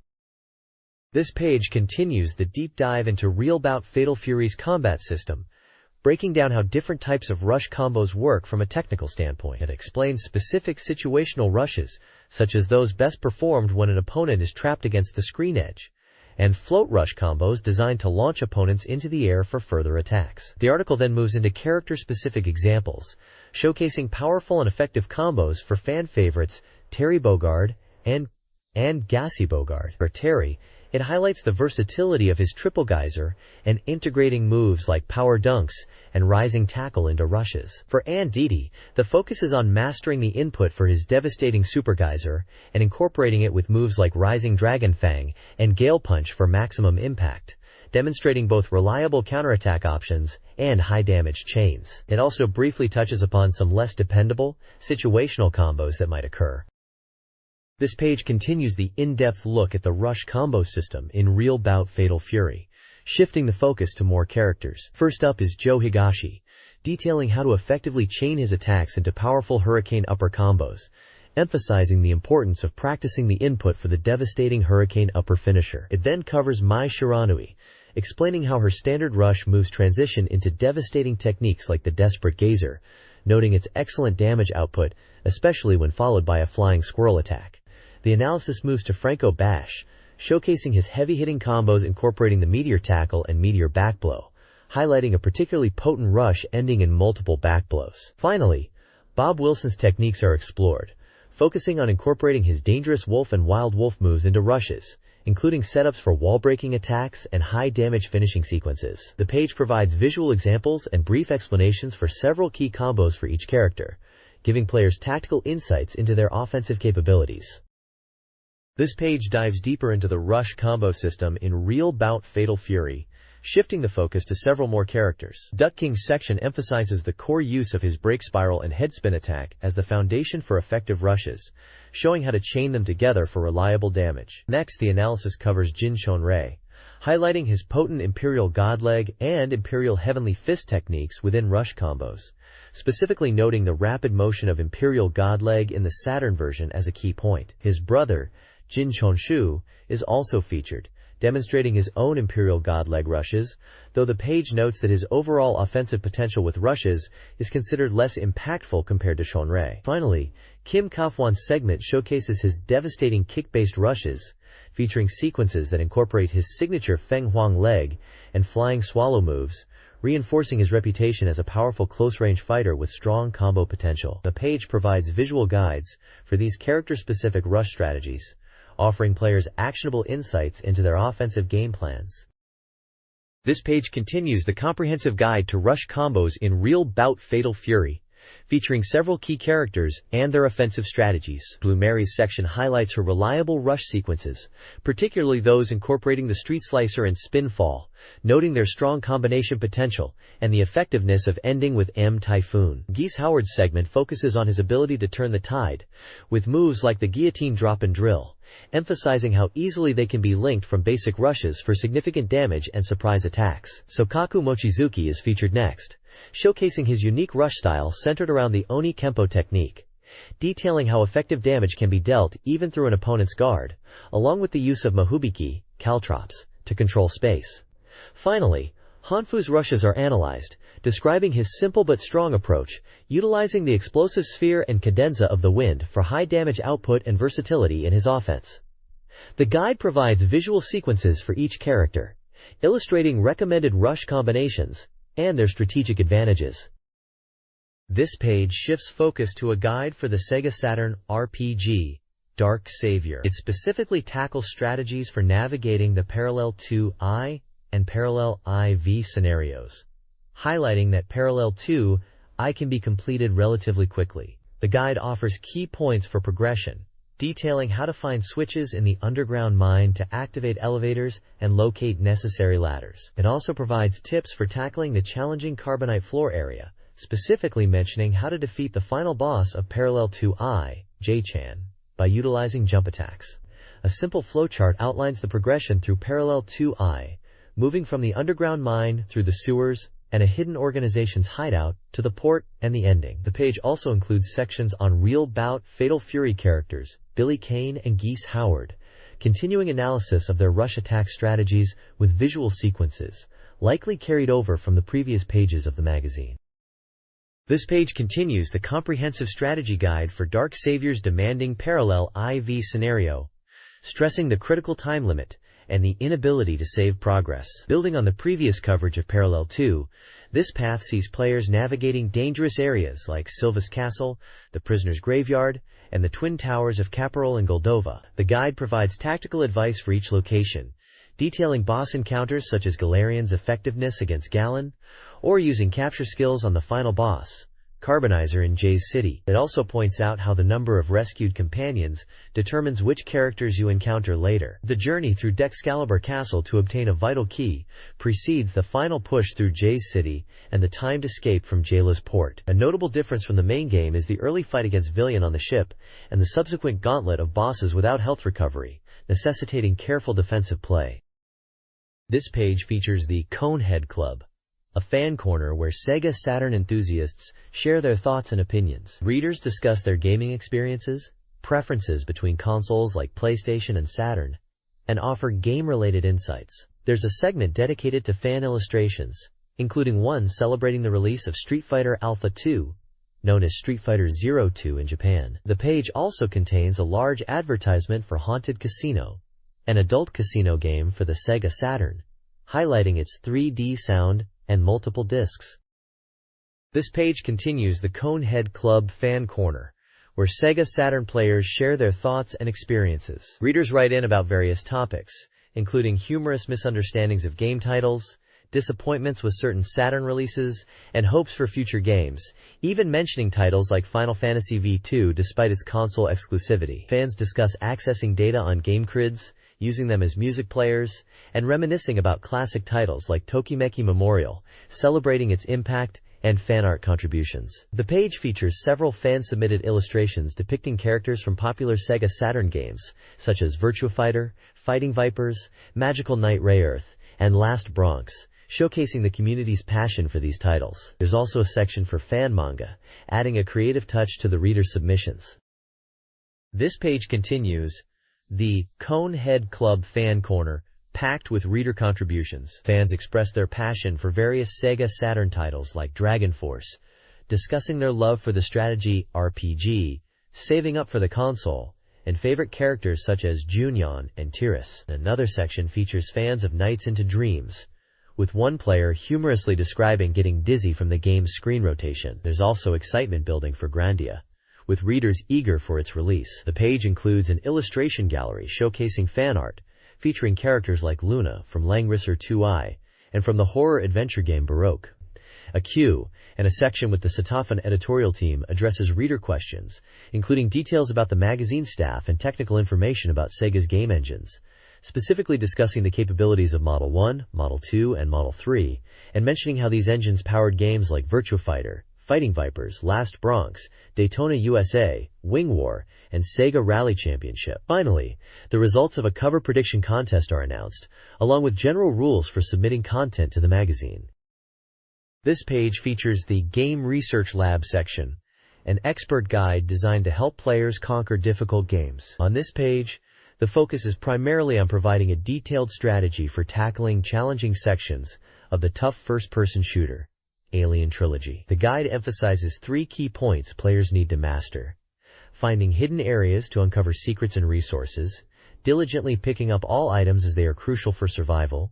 This page continues the deep dive into Real Bout Fatal Fury's combat system, breaking down how different types of rush combos work from a technical standpoint. It explains specific situational rushes, such as those best performed when an opponent is trapped against the screen edge, and float rush combos designed to launch opponents into the air for further attacks. The article then moves into character-specific examples, showcasing powerful and effective combos for fan favorites Terry Bogard and Gassy Bogard. For Terry, it highlights the versatility of his triple geyser and integrating moves like power dunks and rising tackle into rushes. For Didi, the focus is on mastering the input for his devastating super geyser and incorporating it with moves like rising dragon fang and gale punch for maximum impact, demonstrating both reliable counterattack options and high damage chains. It also briefly touches upon some less dependable, situational combos that might occur. This page continues the in-depth look at the rush combo system in Real Bout Fatal Fury, shifting the focus to more characters. First up is Joe Higashi, detailing how to effectively chain his attacks into powerful hurricane upper combos, emphasizing the importance of practicing the input for the devastating hurricane upper finisher. It then covers Mai Shiranui, explaining how her standard rush moves transition into devastating techniques like the Desperate Gazer, noting its excellent damage output, especially when followed by a flying squirrel attack. The analysis moves to Franco Bash, showcasing his heavy-hitting combos incorporating the Meteor Tackle and Meteor Backblow, highlighting a particularly potent rush ending in multiple backblows. Finally, Bob Wilson's techniques are explored, focusing on incorporating his Dangerous Wolf and Wild Wolf moves into rushes, including setups for wall-breaking attacks and high-damage finishing sequences. The page provides visual examples and brief explanations for several key combos for each character, giving players tactical insights into their offensive capabilities. This page dives deeper into the rush combo system in Real Bout Fatal Fury, shifting the focus to several more characters. Duck King's section emphasizes the core use of his break spiral and headspin attack as the foundation for effective rushes, showing how to chain them together for reliable damage. Next, the analysis covers Jin Shonrei, highlighting his potent Imperial Godleg and Imperial Heavenly Fist techniques within rush combos, specifically noting the rapid motion of Imperial Godleg in the Saturn version as a key point. His brother, Jin Chonshu, is also featured, demonstrating his own Imperial Godleg rushes, though the page notes that his overall offensive potential with rushes is considered less impactful compared to Shonrei. Finally, Kim Kafwan's segment showcases his devastating kick-based rushes, featuring sequences that incorporate his signature Feng Huang leg and flying swallow moves, reinforcing his reputation as a powerful close-range fighter with strong combo potential. The page provides visual guides for these character-specific rush strategies, offering players actionable insights into their offensive game plans. This page continues the comprehensive guide to rush combos in Real Bout Fatal Fury, featuring several key characters and their offensive strategies. Blue Mary's section highlights her reliable rush sequences, particularly those incorporating the Street Slicer and Spin Fall, noting their strong combination potential and the effectiveness of ending with M Typhoon. Geese Howard's segment focuses on his ability to turn the tide, with moves like the Guillotine Drop and Drill, emphasizing how easily they can be linked from basic rushes for significant damage and surprise attacks. Sokaku Mochizuki is featured next, showcasing his unique rush style centered around the Oni Kempo technique, detailing how effective damage can be dealt even through an opponent's guard, along with the use of Mahubiki, caltrops, to control space. Finally, Hanfu's rushes are analyzed, describing his simple but strong approach, utilizing the explosive sphere and cadenza of the wind for high damage output and versatility in his offense. The guide provides visual sequences for each character, illustrating recommended rush combinations and their strategic advantages. This page shifts focus to a guide for the Sega Saturn RPG, Dark Savior. It specifically tackles strategies for navigating the Parallel 2I and Parallel IV scenarios, highlighting that Parallel 2I can be completed relatively quickly. The guide offers key points for progression, detailing how to find switches in the underground mine to activate elevators and locate necessary ladders. It also provides tips for tackling the challenging carbonite floor area, specifically mentioning how to defeat the final boss of Parallel 2I, J-Chan, by utilizing jump attacks. A simple flowchart outlines the progression through Parallel 2I, moving from the underground mine through the sewers and a hidden organization's hideout, to the port and the ending. The page also includes sections on Real Bout Fatal Fury characters, Billy Kane and Geese Howard, continuing analysis of their rush attack strategies with visual sequences, likely carried over from the previous pages of the magazine. This page continues the comprehensive strategy guide for Dark Savior's demanding parallel IV scenario, stressing the critical time limit and the inability to save progress. Building on the previous coverage of Parallel 2, this path sees players navigating dangerous areas like Silva's Castle, the Prisoner's Graveyard, and the Twin Towers of Caparol and Goldova. The guide provides tactical advice for each location, detailing boss encounters such as Galarian's effectiveness against Galan, or using capture skills on the final boss, Carbonizer in Jay's City. It also points out how the number of rescued companions determines which characters you encounter later. The journey through Dexcalibur Castle to obtain a vital key precedes the final push through Jay's City and the timed escape from Jayla's port. A notable difference from the main game is the early fight against Villian on the ship and the subsequent gauntlet of bosses without health recovery, necessitating careful defensive play. This page features the Conehead Club, a fan corner where Sega Saturn enthusiasts share their thoughts and opinions. Readers discuss their gaming experiences, preferences between consoles like PlayStation and Saturn, and offer game-related insights. There's a segment dedicated to fan illustrations, including one celebrating the release of Street Fighter Alpha 2, known as Street Fighter 02 in Japan. The page also contains a large advertisement for Haunted Casino, an adult casino game for the Sega Saturn, highlighting its 3D sound and multiple discs. This page continues the Conehead Club fan corner, where Sega Saturn players share their thoughts and experiences. Readers write in about various topics, including humorous misunderstandings of game titles, disappointments with certain Saturn releases, and hopes for future games, even mentioning titles like Final Fantasy V2 despite its console exclusivity. Fans discuss accessing data on game crids, using them as music players, and reminiscing about classic titles like Tokimeki Memorial, celebrating its impact and fan art contributions. The page features several fan-submitted illustrations depicting characters from popular Sega Saturn games, such as Virtua Fighter, Fighting Vipers, Magical Knight Rayearth, and Last Bronx, showcasing the community's passion for these titles. There's also a section for fan manga, adding a creative touch to the reader submissions. This page continues the Conehead Club fan corner, packed with reader contributions. Fans express their passion for various Sega Saturn titles like Dragon Force, discussing their love for the strategy RPG, saving up for the console, and favorite characters such as Junyon and Tiras. Another section features fans of Nights into Dreams, with one player humorously describing getting dizzy from the game's screen rotation. There's also excitement building for Grandia, with readers eager for its release. The page includes an illustration gallery showcasing fan art, featuring characters like Luna from Langrisser 2i, and from the horror-adventure game Baroque. A queue and a section with the Satafan editorial team addresses reader questions, including details about the magazine staff and technical information about Sega's game engines, specifically discussing the capabilities of Model 1, Model 2, and Model 3, and mentioning how these engines powered games like Virtua Fighter, Fighting Vipers, Last Bronx, Daytona USA, Wing War, and Sega Rally Championship. Finally, the results of a cover prediction contest are announced, along with general rules for submitting content to the magazine. This page features the Game Research Lab section, an expert guide designed to help players conquer difficult games. On this page, the focus is primarily on providing a detailed strategy for tackling challenging sections of the tough first-person shooter, Alien Trilogy. The guide emphasizes 3 key points players need to master: finding hidden areas to uncover secrets and resources, diligently picking up all items as they are crucial for survival,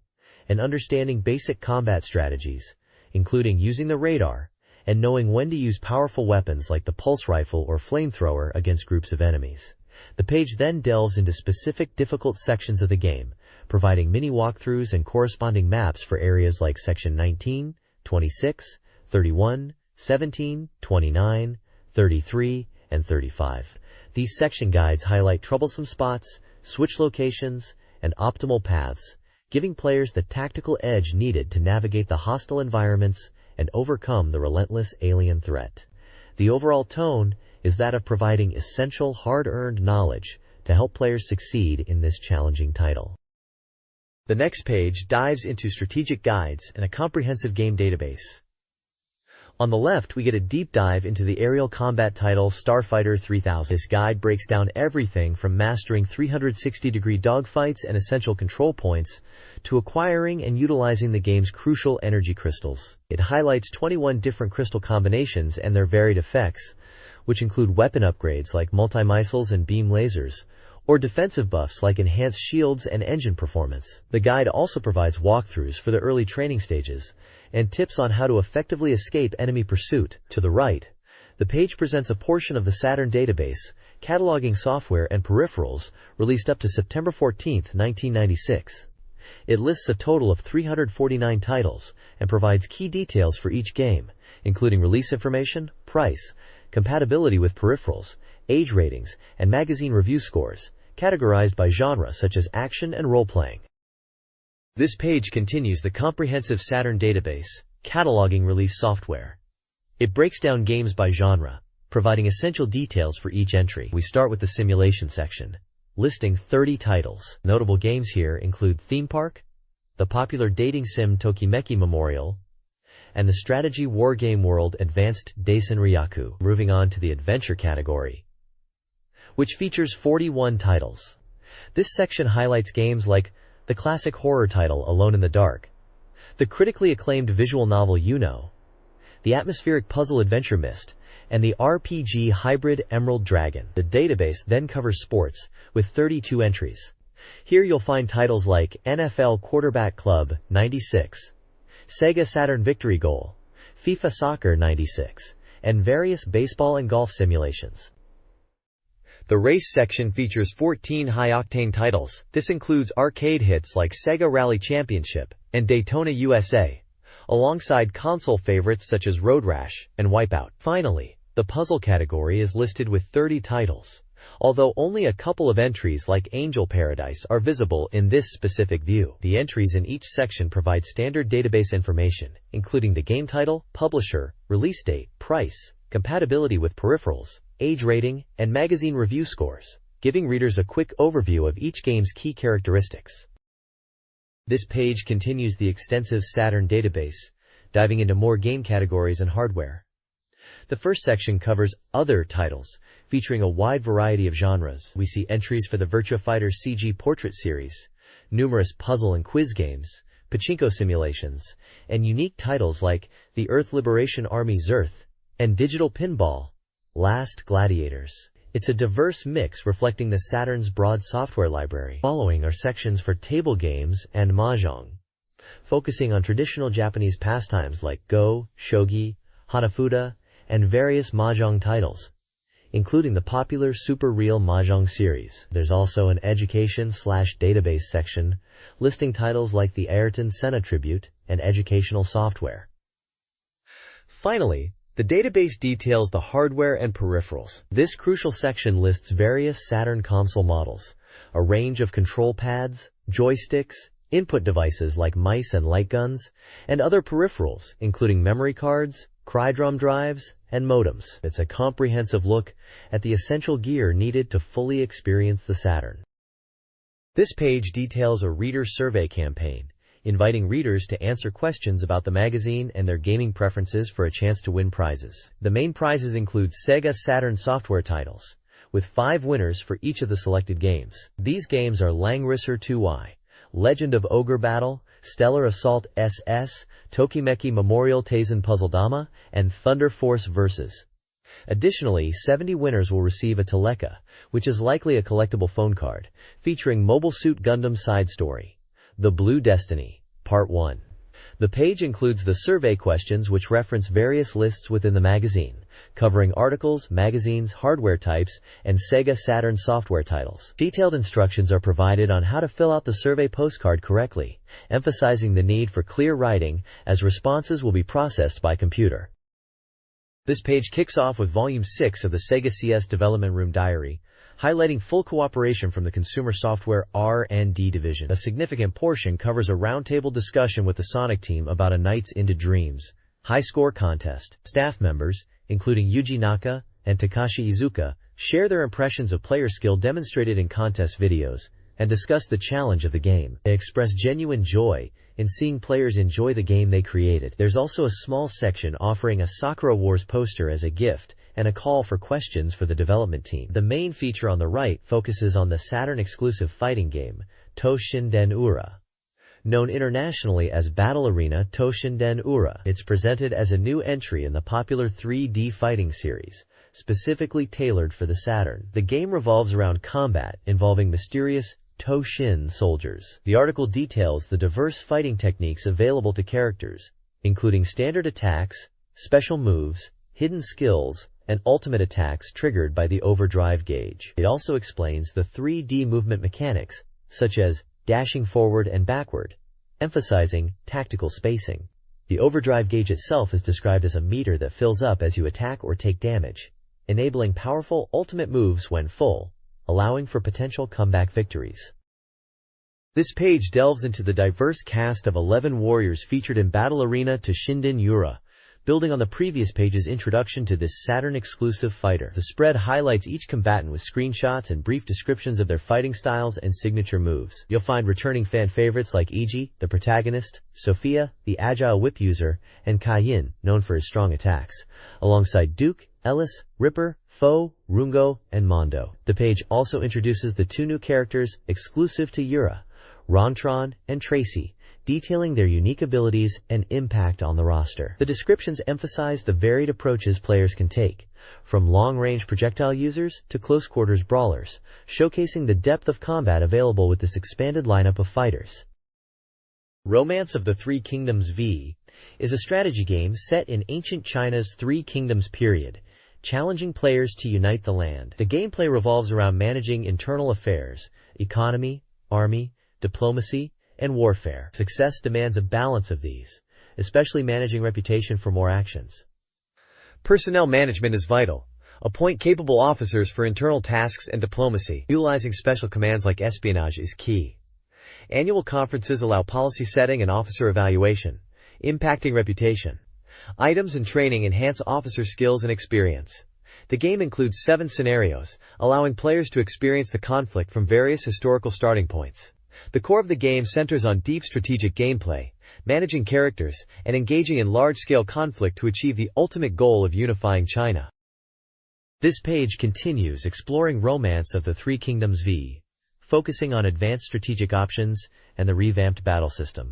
and understanding basic combat strategies, including using the radar and knowing when to use powerful weapons like the pulse rifle or flamethrower against groups of enemies. The page then delves into specific difficult sections of the game, providing mini walkthroughs and corresponding maps for areas like Section 19, 26, 31, 17, 29, 33, and 35. These section guides highlight troublesome spots, switch locations, and optimal paths, giving players the tactical edge needed to navigate the hostile environments and overcome the relentless alien threat. The overall tone is that of providing essential hard-earned knowledge to help players succeed in this challenging title. The next page dives into strategic guides and a comprehensive game database. On the left, we get a deep dive into the aerial combat title Starfighter 3000. This guide breaks down everything from mastering 360-degree dogfights and essential control points to acquiring and utilizing the game's crucial energy crystals. It highlights 21 different crystal combinations and their varied effects, which include weapon upgrades like multi-missiles and beam lasers, or defensive buffs like enhanced shields and engine performance. The guide also provides walkthroughs for the early training stages and tips on how to effectively escape enemy pursuit. To the right, the page presents a portion of the Saturn database, cataloging software and peripherals released up to September 14, 1996. It lists a total of 349 titles and provides key details for each game, including release information, price, compatibility with peripherals, age ratings, and magazine review scores, categorized by genre such as action and role-playing. This page continues the comprehensive Saturn database, cataloging release software. It breaks down games by genre, providing essential details for each entry. We start with the simulation section, listing 30 titles. Notable games here include Theme Park, the popular dating sim Tokimeki Memorial, and the strategy wargame world Advanced Daisen Ryaku. Moving on to the adventure category, which features 41 titles. This section highlights games like the classic horror title Alone in the Dark, the critically acclaimed visual novel the atmospheric puzzle adventure Myst, and the RPG hybrid Emerald Dragon. The database then covers sports, with 32 entries. Here you'll find titles like NFL Quarterback Club 96, Sega Saturn Victory Goal, FIFA Soccer 96, and various baseball and golf simulations. The race section features 14 high-octane titles. This includes arcade hits like Sega Rally Championship and Daytona USA, alongside console favorites such as Road Rash and Wipeout. Finally, the puzzle category is listed with 30 titles, although only a couple of entries like Angel Paradise are visible in this specific view. The entries in each section provide standard database information, including the game title, publisher, release date, price, compatibility with peripherals, age rating, and magazine review scores, giving readers a quick overview of each game's key characteristics. This page continues the extensive Saturn database, diving into more game categories and hardware. The first section covers other titles, featuring a wide variety of genres. We see entries for the Virtua Fighter CG Portrait series, numerous puzzle and quiz games, pachinko simulations, and unique titles like the Earth Liberation Army Zerth and Digital Pinball, Last Gladiators. It's a diverse mix reflecting the Saturn's broad software library. Following are sections for table games and mahjong, focusing on traditional Japanese pastimes like Go, Shogi, Hanafuda, and various mahjong titles, including the popular Super Real Mahjong series. There's also an education/database section, listing titles like the Ayrton Senna Tribute and educational software. Finally, the database details the hardware and peripherals. This crucial section lists various Saturn console models, a range of control pads, joysticks, input devices like mice and light guns, and other peripherals, including memory cards, cry-drum drives, and modems. It's a comprehensive look at the essential gear needed to fully experience the Saturn. This page details a reader survey campaign, inviting readers to answer questions about the magazine and their gaming preferences for a chance to win prizes. The main prizes include Sega Saturn software titles, with 5 winners for each of the selected games. These games are Langrisser 2i, Legend of Ogre Battle, Stellar Assault SS, Tokimeki Memorial Taisen Puzzle Dama, and Thunder Force Versus. Additionally, 70 winners will receive a Teleka, which is likely a collectible phone card, featuring Mobile Suit Gundam Side Story, The Blue Destiny, Part 1. The page includes the survey questions which reference various lists within the magazine, covering articles, magazines, hardware types, and Sega Saturn software titles. Detailed instructions are provided on how to fill out the survey postcard correctly, emphasizing the need for clear writing, as responses will be processed by computer. This page kicks off with Volume 6 of the Sega CS Development Room Diary, highlighting full cooperation from the Consumer Software R&D division. A significant portion covers a roundtable discussion with the Sonic team about a Nights into Dreams high-score contest. Staff members, including Yuji Naka and Takashi Iizuka, share their impressions of player skill demonstrated in contest videos, and discuss the challenge of the game. They express genuine joy in seeing players enjoy the game they created. There's also a small section offering a Sakura Wars poster as a gift and a call for questions for the development team. The main feature on the right focuses on the Saturn-exclusive fighting game, Toshinden Ura. Known internationally as Battle Arena Toshinden Ura, it's presented as a new entry in the popular 3D fighting series, specifically tailored for the Saturn. The game revolves around combat involving mysterious Toshin soldiers. The article details the diverse fighting techniques available to characters, including standard attacks, special moves, hidden skills, and ultimate attacks triggered by the overdrive gauge. It also explains the 3D movement mechanics, such as dashing forward and backward, emphasizing tactical spacing. The overdrive gauge itself is described as a meter that fills up as you attack or take damage, enabling powerful ultimate moves when full, allowing for potential comeback victories. This page delves into the diverse cast of 11 warriors featured in Battle Arena Toshinden Ura, building on the previous page's introduction to this Saturn-exclusive fighter. The spread highlights each combatant with screenshots and brief descriptions of their fighting styles and signature moves. You'll find returning fan favorites like Iji, the protagonist, Sophia, the agile whip user, and Kaiyin, known for his strong attacks, alongside Duke, Ellis, Ripper, Foe, Rungo, and Mondo. The page also introduces the 2 new characters exclusive to Ura, Rontron and Tracy, detailing their unique abilities and impact on the roster. The descriptions emphasize the varied approaches players can take, from long-range projectile users to close-quarters brawlers, showcasing the depth of combat available with this expanded lineup of fighters. Romance of the Three Kingdoms V is a strategy game set in ancient China's Three Kingdoms period, challenging players to unite the land. The gameplay revolves around managing internal affairs, economy, army, diplomacy, and warfare. Success demands a balance of these, especially managing reputation for more actions. Personnel management is vital. Appoint capable officers for internal tasks and diplomacy. Utilizing special commands like espionage is key. Annual conferences allow policy setting and officer evaluation, impacting reputation. Items and training enhance officer skills and experience. The game includes 7 scenarios, allowing players to experience the conflict from various historical starting points. The core of the game centers on deep strategic gameplay, managing characters, and engaging in large-scale conflict to achieve the ultimate goal of unifying China. This page continues exploring Romance of the Three Kingdoms V, focusing on advanced strategic options and the revamped battle system.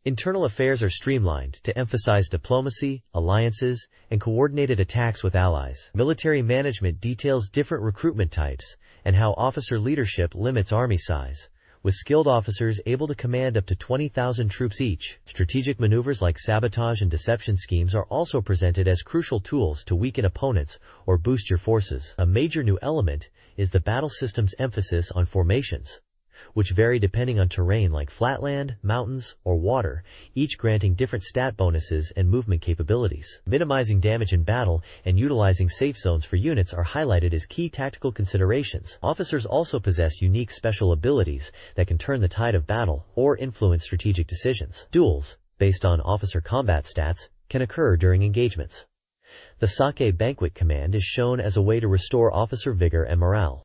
Internal affairs are streamlined to emphasize diplomacy, alliances, and coordinated attacks with allies. Military management details different recruitment types and how officer leadership limits army size, with skilled officers able to command up to 20,000 troops each. Strategic maneuvers like sabotage and deception schemes are also presented as crucial tools to weaken opponents or boost your forces. A major new element is the battle system's emphasis on formations, which vary depending on terrain like flatland, mountains, or water, each granting different stat bonuses and movement capabilities. Minimizing damage in battle and utilizing safe zones for units are highlighted as key tactical considerations. Officers also possess unique special abilities that can turn the tide of battle or influence strategic decisions. Duels, based on officer combat stats, can occur during engagements. The Sake Banquet command is shown as a way to restore officer vigor and morale.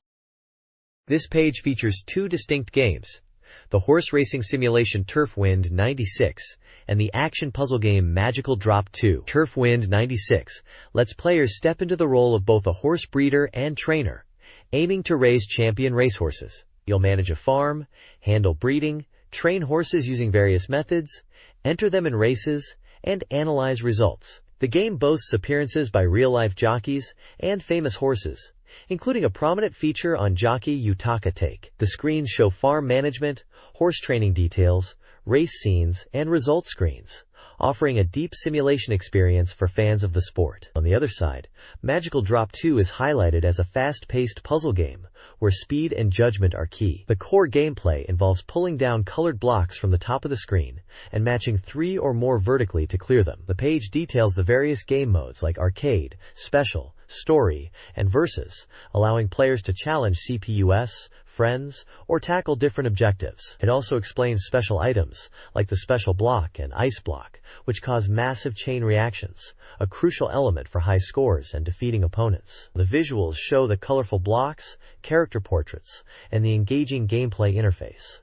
This page features 2 distinct games, the horse racing simulation Turf Wind 96 and the action puzzle game Magical Drop 2. Turf Wind 96 lets players step into the role of both a horse breeder and trainer, aiming to raise champion racehorses. You'll manage a farm, handle breeding, train horses using various methods, enter them in races, and analyze results. The game boasts appearances by real-life jockeys and famous horses, including a prominent feature on jockey Yutaka Take. The screens show farm management, horse training details, race scenes, and result screens, offering a deep simulation experience for fans of the sport. On the other side, Magical Drop 2 is highlighted as a fast-paced puzzle game, where speed and judgment are key. The core gameplay involves pulling down colored blocks from the top of the screen and matching 3 or more vertically to clear them. The page details the various game modes like arcade, special, story, and versus, allowing players to challenge CPUs, friends, or tackle different objectives. It also explains special items, like the special block and ice block, which cause massive chain reactions, a crucial element for high scores and defeating opponents. The visuals show the colorful blocks, character portraits, and the engaging gameplay interface.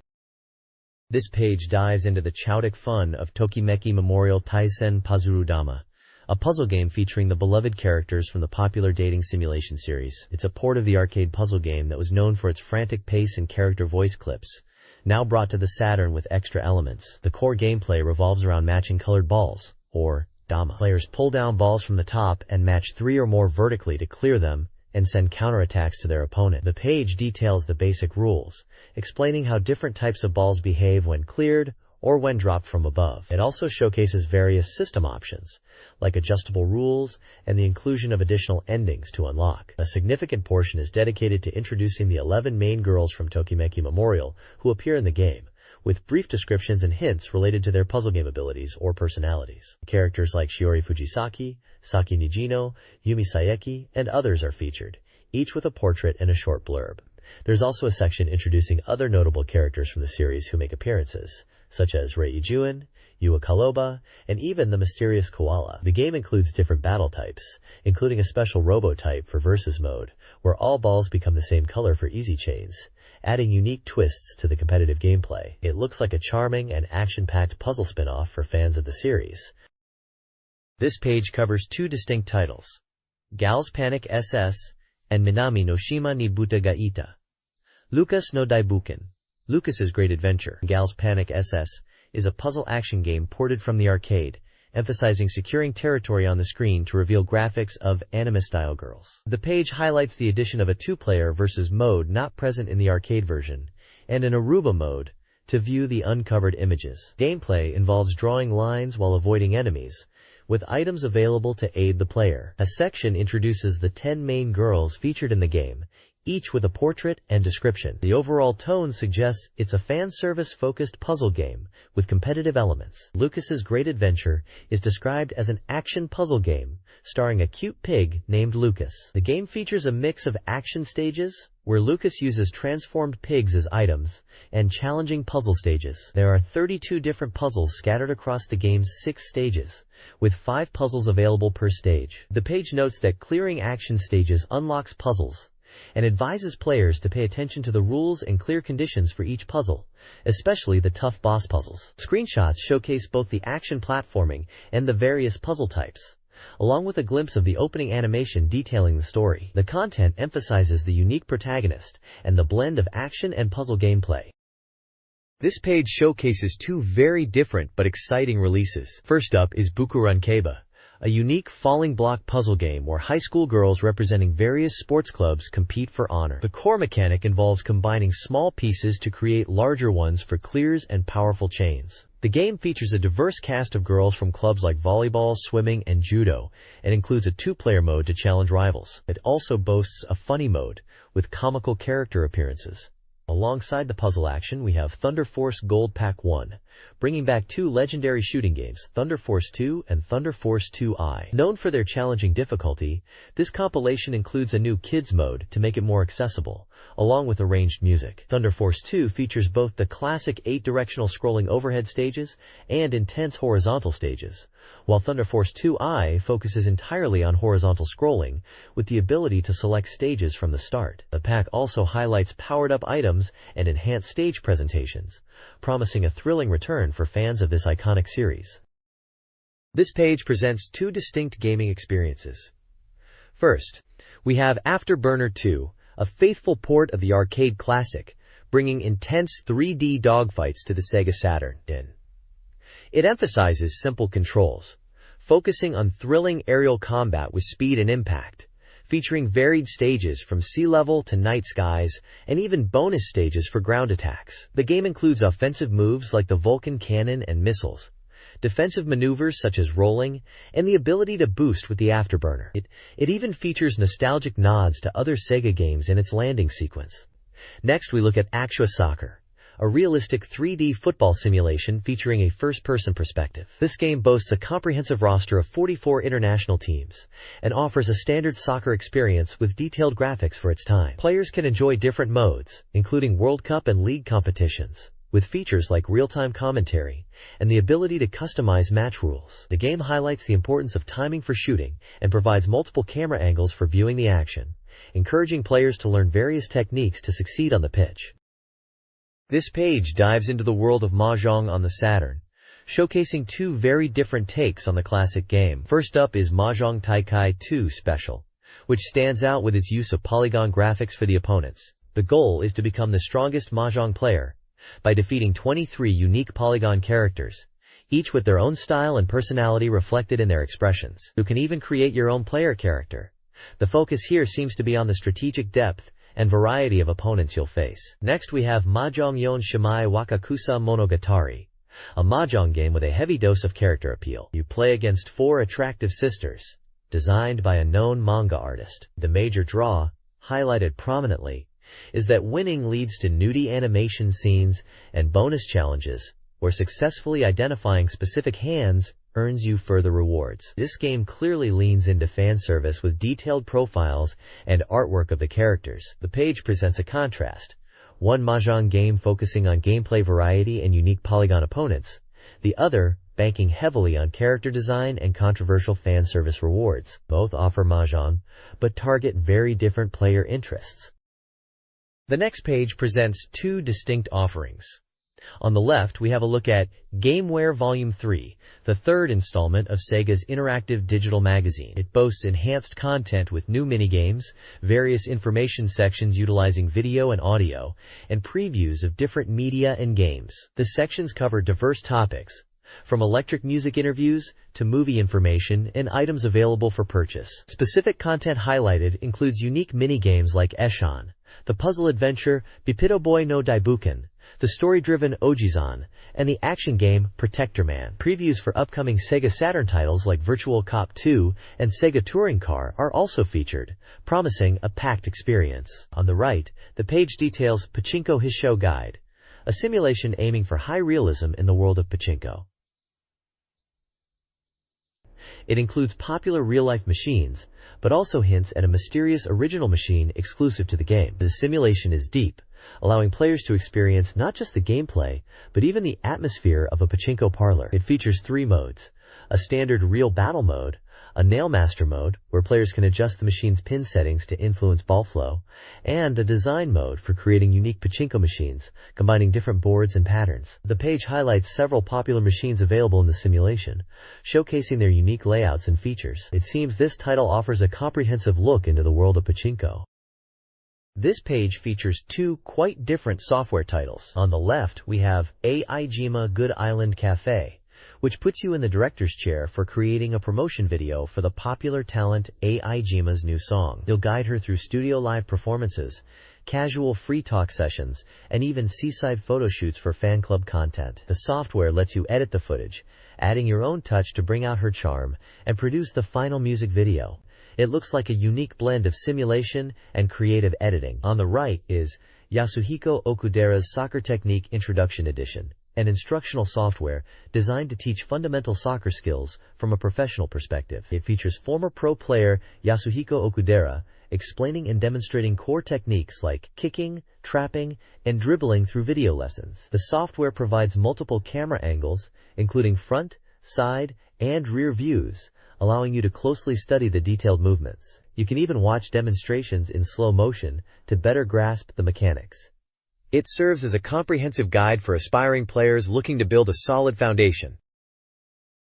This page dives into the chaotic fun of Tokimeki Memorial Taisen Pazurudama, a puzzle game featuring the beloved characters from the popular dating simulation series. It's a port of the arcade puzzle game that was known for its frantic pace and character voice clips, now brought to the Saturn with extra elements. The core gameplay revolves around matching colored balls, or dama. Players pull down balls from the top and match 3 or more vertically to clear them and send counterattacks to their opponent. The page details the basic rules, explaining how different types of balls behave when cleared or when dropped from above. It also showcases various system options, like adjustable rules and the inclusion of additional endings to unlock. A significant portion is dedicated to introducing the 11 main girls from Tokimeki Memorial who appear in the game, with brief descriptions and hints related to their puzzle game abilities or personalities. Characters like Shiori Fujisaki, Saki Nijino, Yumi Saeki, and others are featured, each with a portrait and a short blurb. There's also a section introducing other notable characters from the series who make appearances, such as Rei Ijuin, Yua Kaloba, and even the mysterious koala. The game includes different battle types, including a special robo-type for versus mode, where all balls become the same color for easy chains, adding unique twists to the competitive gameplay. It looks like a charming and action-packed puzzle spin-off for fans of the series. This page covers 2 distinct titles, Gal's Panic SS and Minami no Shima ni Buta ga Ita. Lucas no Daibuken, Lucas's Great Adventure. Gal's Panic SS is a puzzle action game ported from the arcade, emphasizing securing territory on the screen to reveal graphics of anime-style girls. The page highlights the addition of a 2-player versus mode not present in the arcade version, and an Aruba mode to view the uncovered images. Gameplay involves drawing lines while avoiding enemies, with items available to aid the player. A section introduces the 10 main girls featured in the game, each with a portrait and description. The overall tone suggests it's a fan service-focused puzzle game with competitive elements. Lucas's Great Adventure is described as an action puzzle game starring a cute pig named Lucas. The game features a mix of action stages, where Lucas uses transformed pigs as items, and challenging puzzle stages. There are 32 different puzzles scattered across the game's 6 stages, with 5 puzzles available per stage. The page notes that clearing action stages unlocks puzzles, and advises players to pay attention to the rules and clear conditions for each puzzle, especially the tough boss puzzles. Screenshots showcase both the action platforming and the various puzzle types, along with a glimpse of the opening animation detailing the story. The content emphasizes the unique protagonist and the blend of action and puzzle gameplay. This page showcases 2 very different but exciting releases. First up is Bukurun Keiba, a unique falling block puzzle game where high school girls representing various sports clubs compete for honor. The core mechanic involves combining small pieces to create larger ones for clears and powerful chains. The game features a diverse cast of girls from clubs like volleyball, swimming, and judo, and includes a 2-player mode to challenge rivals. It also boasts a funny mode, with comical character appearances. Alongside the puzzle action, we have Thunder Force Gold Pack 1, bringing back 2 legendary shooting games, Thunder Force 2 and Thunder Force 2i. Known for their challenging difficulty, this compilation includes a new kids mode to make it more accessible, along with arranged music. Thunder Force 2 features both the classic 8-directional scrolling overhead stages and intense horizontal stages, while Thunder Force 2i focuses entirely on horizontal scrolling, with the ability to select stages from the start. The pack also highlights powered-up items and enhanced stage presentations, promising a thrilling return for fans of this iconic series. This page presents 2 distinct gaming experiences. First, we have Afterburner 2, a faithful port of the arcade classic, bringing intense 3D dogfights to the Sega Saturn. It emphasizes simple controls, focusing on thrilling aerial combat with speed and impact, featuring varied stages from sea level to night skies, and even bonus stages for ground attacks. The game includes offensive moves like the Vulcan cannon and missiles, defensive maneuvers such as rolling, and the ability to boost with the Afterburner. It even features nostalgic nods to other Sega games in its landing sequence. Next, we look at Actua Soccer, a realistic 3D football simulation featuring a first-person perspective. This game boasts a comprehensive roster of 44 international teams and offers a standard soccer experience with detailed graphics for its time. Players can enjoy different modes, including World Cup and League competitions, with features like real-time commentary and the ability to customize match rules. The game highlights the importance of timing for shooting and provides multiple camera angles for viewing the action, encouraging players to learn various techniques to succeed on the pitch. This page dives into the world of Mahjong on the Saturn, showcasing two very different takes on the classic game. First up is Mahjong Taikai 2 Special, which stands out with its use of polygon graphics for the opponents. The goal is to become the strongest Mahjong player by defeating 23 unique polygon characters, each with their own style and personality reflected in their expressions. You can even create your own player character. The focus here seems to be on the strategic depth and variety of opponents you'll face. Next we have Mahjong Yon Shimai Wakakusa Monogatari, a Mahjong game with a heavy dose of character appeal. You play against 4 attractive sisters, designed by a known manga artist. The major draw, highlighted prominently, is that winning leads to nudie animation scenes and bonus challenges, where successfully identifying specific hands earns you further rewards. This game clearly leans into fan service with detailed profiles and artwork of the characters. The page presents a contrast: one Mahjong game focusing on gameplay variety and unique polygon opponents, the other banking heavily on character design and controversial fan service rewards. Both offer Mahjong, but target very different player interests. The next page presents two distinct offerings. On the left, we have a look at Gameware Volume 3, the third installment of Sega's interactive digital magazine. It boasts enhanced content with new minigames, various information sections utilizing video and audio, and previews of different media and games. The sections cover diverse topics, from electric music interviews to movie information and items available for purchase. Specific content highlighted includes unique minigames like Eshan, the puzzle adventure Bipito Boy no Daibuken, the story-driven Ojizan, and the action game Protector Man. Previews for upcoming Sega Saturn titles like Virtual Cop 2 and Sega Touring Car are also featured, promising a packed experience. On the right, the page details Pachinko Hisho Guide, a simulation aiming for high realism in the world of pachinko. It includes popular real-life machines, but also hints at a mysterious original machine exclusive to the game. The simulation is deep, allowing players to experience not just the gameplay, but even the atmosphere of a pachinko parlor. It features 3 modes: a standard real battle mode, a Nailmaster mode, where players can adjust the machine's pin settings to influence ball flow, and a design mode for creating unique pachinko machines, combining different boards and patterns. The page highlights several popular machines available in the simulation, showcasing their unique layouts and features. It seems this title offers a comprehensive look into the world of pachinko. This page features 2 quite different software titles. On the left, we have Aijima Good Island Cafe, which puts you in the director's chair for creating a promotion video for the popular talent Aijima's new song. You'll guide her through studio live performances, casual free talk sessions, and even seaside photo shoots for fan club content. The software lets you edit the footage, adding your own touch to bring out her charm and produce the final music video. It looks like a unique blend of simulation and creative editing. On the right is Yasuhiko Okudera's Soccer Technique Introduction Edition, an instructional software designed to teach fundamental soccer skills from a professional perspective. It features former pro player Yasuhiko Okudera explaining and demonstrating core techniques like kicking, trapping, and dribbling through video lessons. The software provides multiple camera angles, including front, side, and rear views, allowing you to closely study the detailed movements. You can even watch demonstrations in slow motion to better grasp the mechanics. It serves as a comprehensive guide for aspiring players looking to build a solid foundation.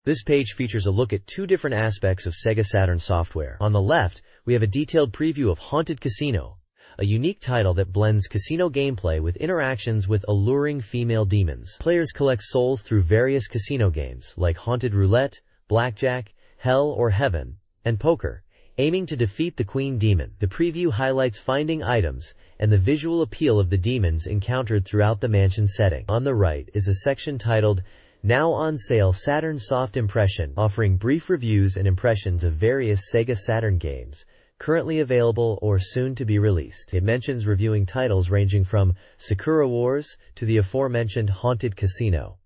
This page features a look at 2 different aspects of Sega Saturn software. On the left, we have a detailed preview of Haunted Casino, a unique title that blends casino gameplay with interactions with alluring female demons. Players collect souls through various casino games like Haunted Roulette, Blackjack, Hell or Heaven, and Poker, aiming to defeat the Queen Demon. The preview highlights finding items and the visual appeal of the demons encountered throughout the mansion setting. On the right is a section titled Now on Sale Saturn Soft Impression, offering brief reviews and impressions of various Sega Saturn games, currently available or soon to be released. It mentions reviewing titles ranging from Sakura Wars to the aforementioned Haunted Casino.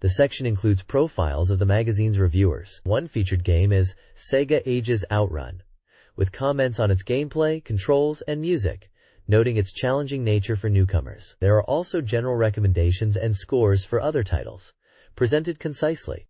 The section includes profiles of the magazine's reviewers. One featured game is Sega Ages Outrun, with comments on its gameplay, controls, and music, noting its challenging nature for newcomers. There are also general recommendations and scores for other titles, presented concisely.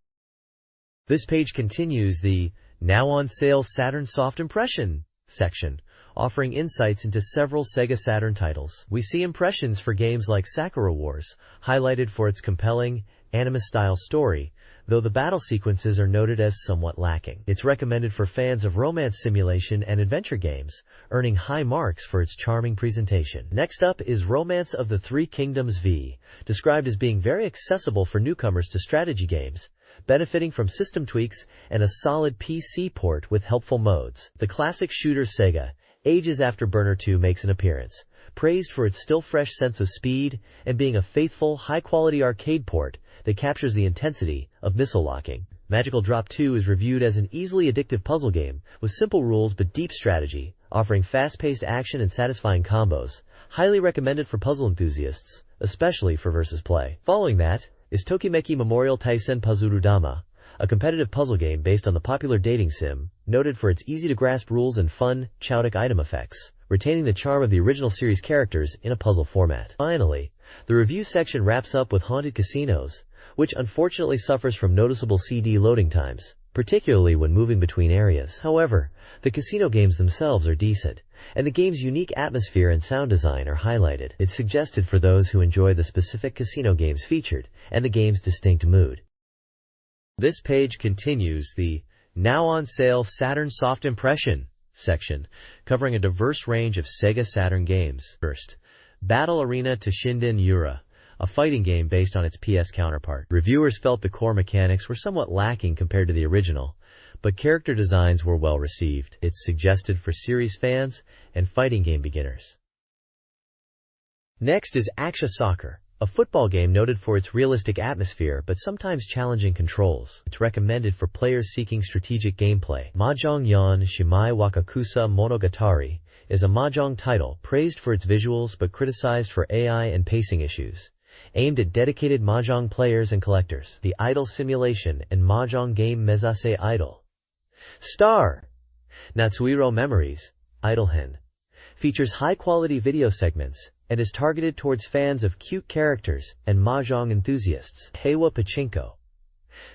This page continues the Now on Sale Saturn Soft Impression section, offering insights into several Sega Saturn titles. We see impressions for games like Sakura Wars, highlighted for its compelling, anime-style story, though the battle sequences are noted as somewhat lacking. It's recommended for fans of romance simulation and adventure games, earning high marks for its charming presentation. Next up is Romance of the Three Kingdoms V, described as being very accessible for newcomers to strategy games, benefiting from system tweaks and a solid PC port with helpful modes. The classic shooter Sega Ages Afterburner 2 makes an appearance, praised for its still-fresh sense of speed and being a faithful, high-quality arcade port that captures the intensity of missile locking. Magical Drop 2 is reviewed as an easily addictive puzzle game with simple rules but deep strategy, offering fast-paced action and satisfying combos, highly recommended for puzzle enthusiasts, especially for versus play. Following that is Tokimeki Memorial Taisen Pazurudama, a competitive puzzle game based on the popular dating sim, noted for its easy-to-grasp rules and fun, chaotic item effects, retaining the charm of the original series characters in a puzzle format. Finally, the review section wraps up with Haunted Casinos, which unfortunately suffers from noticeable CD loading times, particularly when moving between areas. However, the casino games themselves are decent, and the game's unique atmosphere and sound design are highlighted. It's suggested for those who enjoy the specific casino games featured and the game's distinct mood. This page continues the Now on Sale Saturn Soft Impression section, covering a diverse range of Sega Saturn games. First, Battle Arena to Shinden Yura, a fighting game based on its PS counterpart. Reviewers felt the core mechanics were somewhat lacking compared to the original, but character designs were well received. It's suggested for series fans and fighting game beginners. Next is Aksha Soccer, a football game noted for its realistic atmosphere but sometimes challenging controls. It's recommended for players seeking strategic gameplay. Mahjong Yan Shimai Wakakusa Monogatari is a mahjong title praised for its visuals but criticized for AI and pacing issues, aimed at dedicated mahjong players and collectors. The idol simulation and mahjong game Mezase Idol Star Natsuhiro Memories Idolhen features high-quality video segments and is targeted towards fans of cute characters and mahjong enthusiasts. Heiwa Pachinko.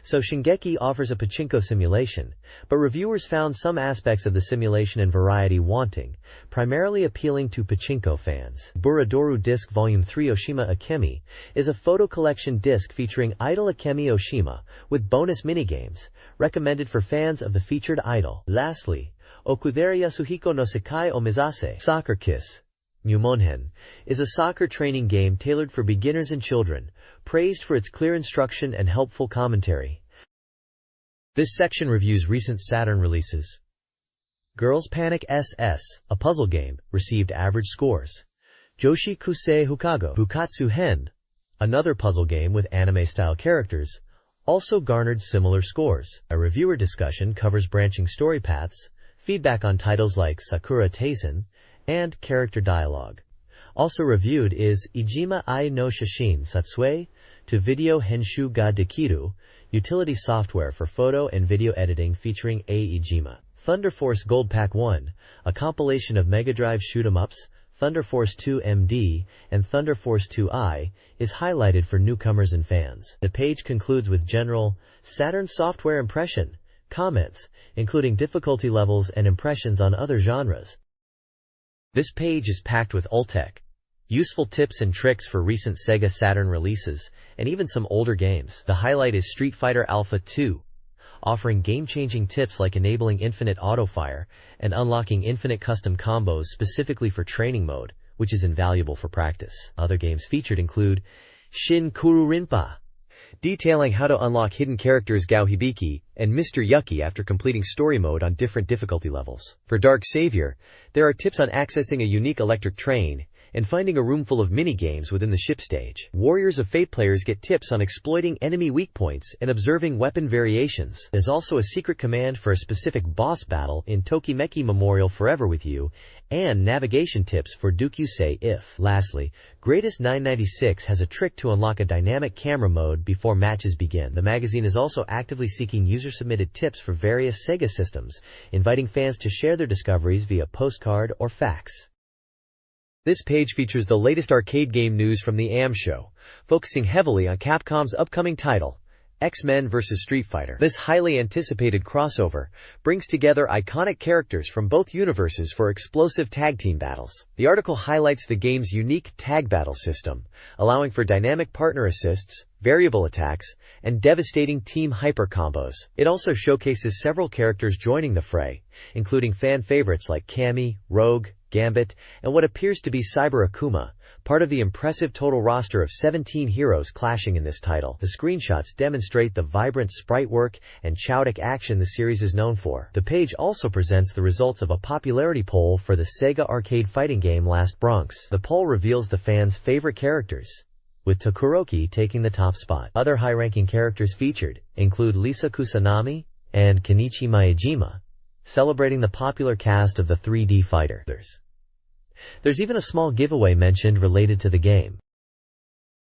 So Shingeki offers a pachinko simulation, but reviewers found some aspects of the simulation and variety wanting, primarily appealing to pachinko fans. Buradoru Disc Volume 3 Oshima Akemi is a photo collection disc featuring Idol Akemi Oshima with bonus minigames, recommended for fans of the featured idol. Lastly, Okudera Yasuhiko no Sekai o Mizase Soccer Kiss Nyumonhen is a soccer training game tailored for beginners and children, praised for its clear instruction and helpful commentary. This section reviews recent Saturn releases. Girls Panic SS, a puzzle game, received average scores. Joshi Kusei Hukago Bukatsu Hen, another puzzle game with anime-style characters, also garnered similar scores. A reviewer discussion covers branching story paths, feedback on titles like Sakura Taisen, and character dialogue. Also reviewed is Ijima Ai no Shashin Satsue to Video Henshu ga Dekiru, utility software for photo and video editing featuring A. Ijima. Thunder Force Gold Pack 1, a compilation of Mega Drive shoot-'em-ups, Thunder Force 2 MD, and Thunder Force 2i, is highlighted for newcomers and fans. The page concludes with general Saturn software impression comments, including difficulty levels and impressions on other genres. This page is packed with Ultech, useful tips and tricks for recent Sega Saturn releases, and even some older games. The highlight is Street Fighter Alpha 2, offering game-changing tips like enabling infinite auto-fire and unlocking infinite custom combos specifically for training mode, which is invaluable for practice. Other games featured include Shin Kuru Rinpa, detailing how to unlock hidden characters Gao Hibiki and Mr. Yucky after completing story mode on different difficulty levels. For Dark Savior, there are tips on accessing a unique electric train and finding a room full of mini-games within the ship stage. Warriors of Fate players get tips on exploiting enemy weak points and observing weapon variations. There's also a secret command for a specific boss battle in Tokimeki Memorial Forever With You, and navigation tips for Dukyusei If. Lastly, Greatest 996 has a trick to unlock a dynamic camera mode before matches begin. The magazine is also actively seeking user-submitted tips for various Sega systems, inviting fans to share their discoveries via postcard or fax. This page features the latest arcade game news from the AM show, focusing heavily on Capcom's upcoming title, X-Men vs. Street Fighter. This highly anticipated crossover brings together iconic characters from both universes for explosive tag team battles. The article highlights the game's unique tag battle system, allowing for dynamic partner assists, variable attacks, and devastating team hyper combos. It also showcases several characters joining the fray, including fan favorites like Cammy, Rogue, Gambit, and what appears to be Cyber Akuma, part of the impressive total roster of 17 heroes clashing in this title. The screenshots demonstrate the vibrant sprite work and chaotic action the series is known for. The page also presents the results of a popularity poll for the Sega arcade fighting game Last Bronx. The poll reveals the fans' favorite characters, with Todoroki taking the top spot. Other high-ranking characters featured include Lisa Kusanami and Kenichi Miyajima, celebrating the popular cast of the 3D fighter. There's even a small giveaway mentioned related to the game.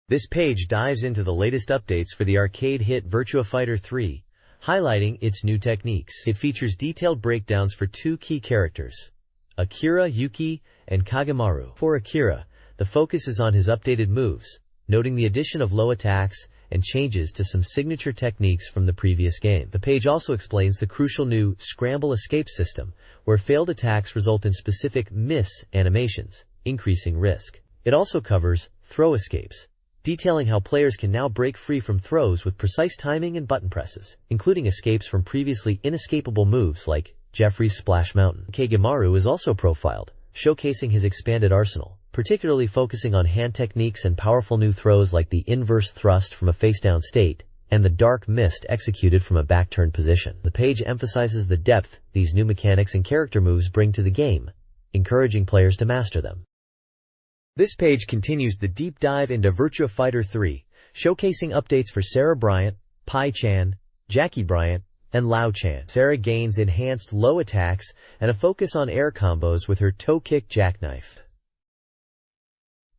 This page dives into the latest updates for the arcade hit Virtua Fighter 3, highlighting its new techniques. It features detailed breakdowns for two key characters, Akira Yuki and Kagemaru. For Akira, the focus is on his updated moves, noting the addition of low attacks and changes to some signature techniques from the previous game. The page also explains the crucial new Scramble Escape system, where failed attacks result in specific miss animations, increasing risk. It also covers throw escapes, detailing how players can now break free from throws with precise timing and button presses, including escapes from previously inescapable moves like Jeffrey's Splash Mountain. Kagemaru is also profiled, showcasing his expanded arsenal, particularly focusing on hand techniques and powerful new throws like the inverse thrust from a face-down state and the dark mist executed from a back-turned position. The page emphasizes the depth these new mechanics and character moves bring to the game, encouraging players to master them. This page continues the deep dive into Virtua Fighter 3, showcasing updates for Sarah Bryant, Pai Chan, Jackie Bryant, and Lao Chan. Sarah gains enhanced low attacks and a focus on air combos with her toe kick jackknife.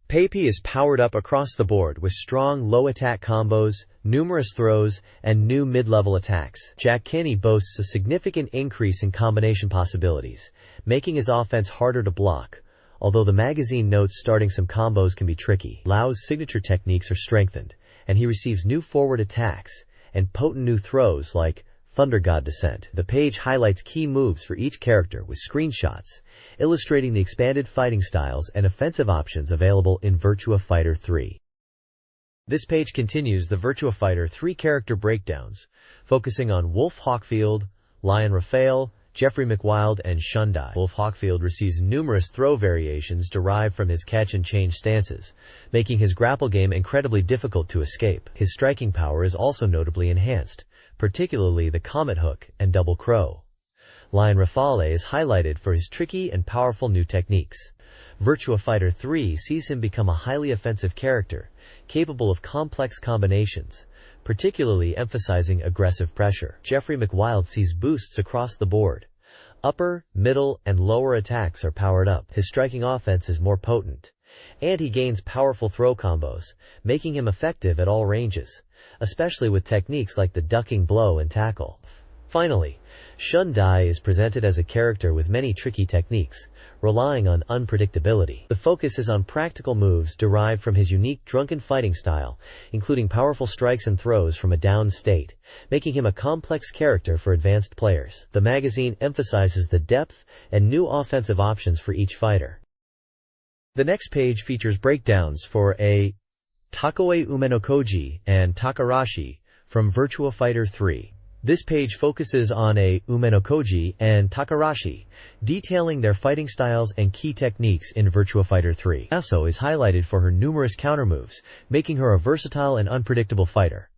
Pei is powered up across the board with strong low attack combos, numerous throws, and new mid-level attacks. Jack Kenny boasts a significant increase in combination possibilities, making his offense harder to block, although the magazine notes starting some combos can be tricky. Lao's signature techniques are strengthened, and he receives new forward attacks and potent new throws like Thunder God Descent. The page highlights key moves for each character with screenshots, illustrating the expanded fighting styles and offensive options available in Virtua Fighter 3. This page continues the Virtua Fighter 3 character breakdowns, focusing on Wolf Hawkfield, Lion Raphael, Jeffrey McWild, and Shundai. Wolf Hawkfield receives numerous throw variations derived from his catch and change stances, making his grapple game incredibly difficult to escape. His striking power is also notably enhanced, particularly the Comet Hook and Double Crow. Lion Rafale is highlighted for his tricky and powerful new techniques. Virtua Fighter 3 sees him become a highly offensive character, capable of complex combinations, particularly emphasizing aggressive pressure. Jeffrey McWild sees boosts across the board. Upper, middle, and lower attacks are powered up. His striking offense is more potent, and he gains powerful throw combos, making him effective at all ranges, especially with techniques like the ducking blow and tackle. Finally, Shundai is presented as a character with many tricky techniques, relying on unpredictability. The focus is on practical moves derived from his unique drunken fighting style, including powerful strikes and throws from a down state, making him a complex character for advanced players. The magazine emphasizes the depth and new offensive options for each fighter. The next page features breakdowns for a Takoe Umenokoji and Takarashi from Virtua Fighter 3. This page focuses on a Umenokoji and Takarashi, detailing their fighting styles and key techniques in Virtua Fighter 3. Aso is highlighted for her numerous countermoves, making her a versatile and unpredictable fighter,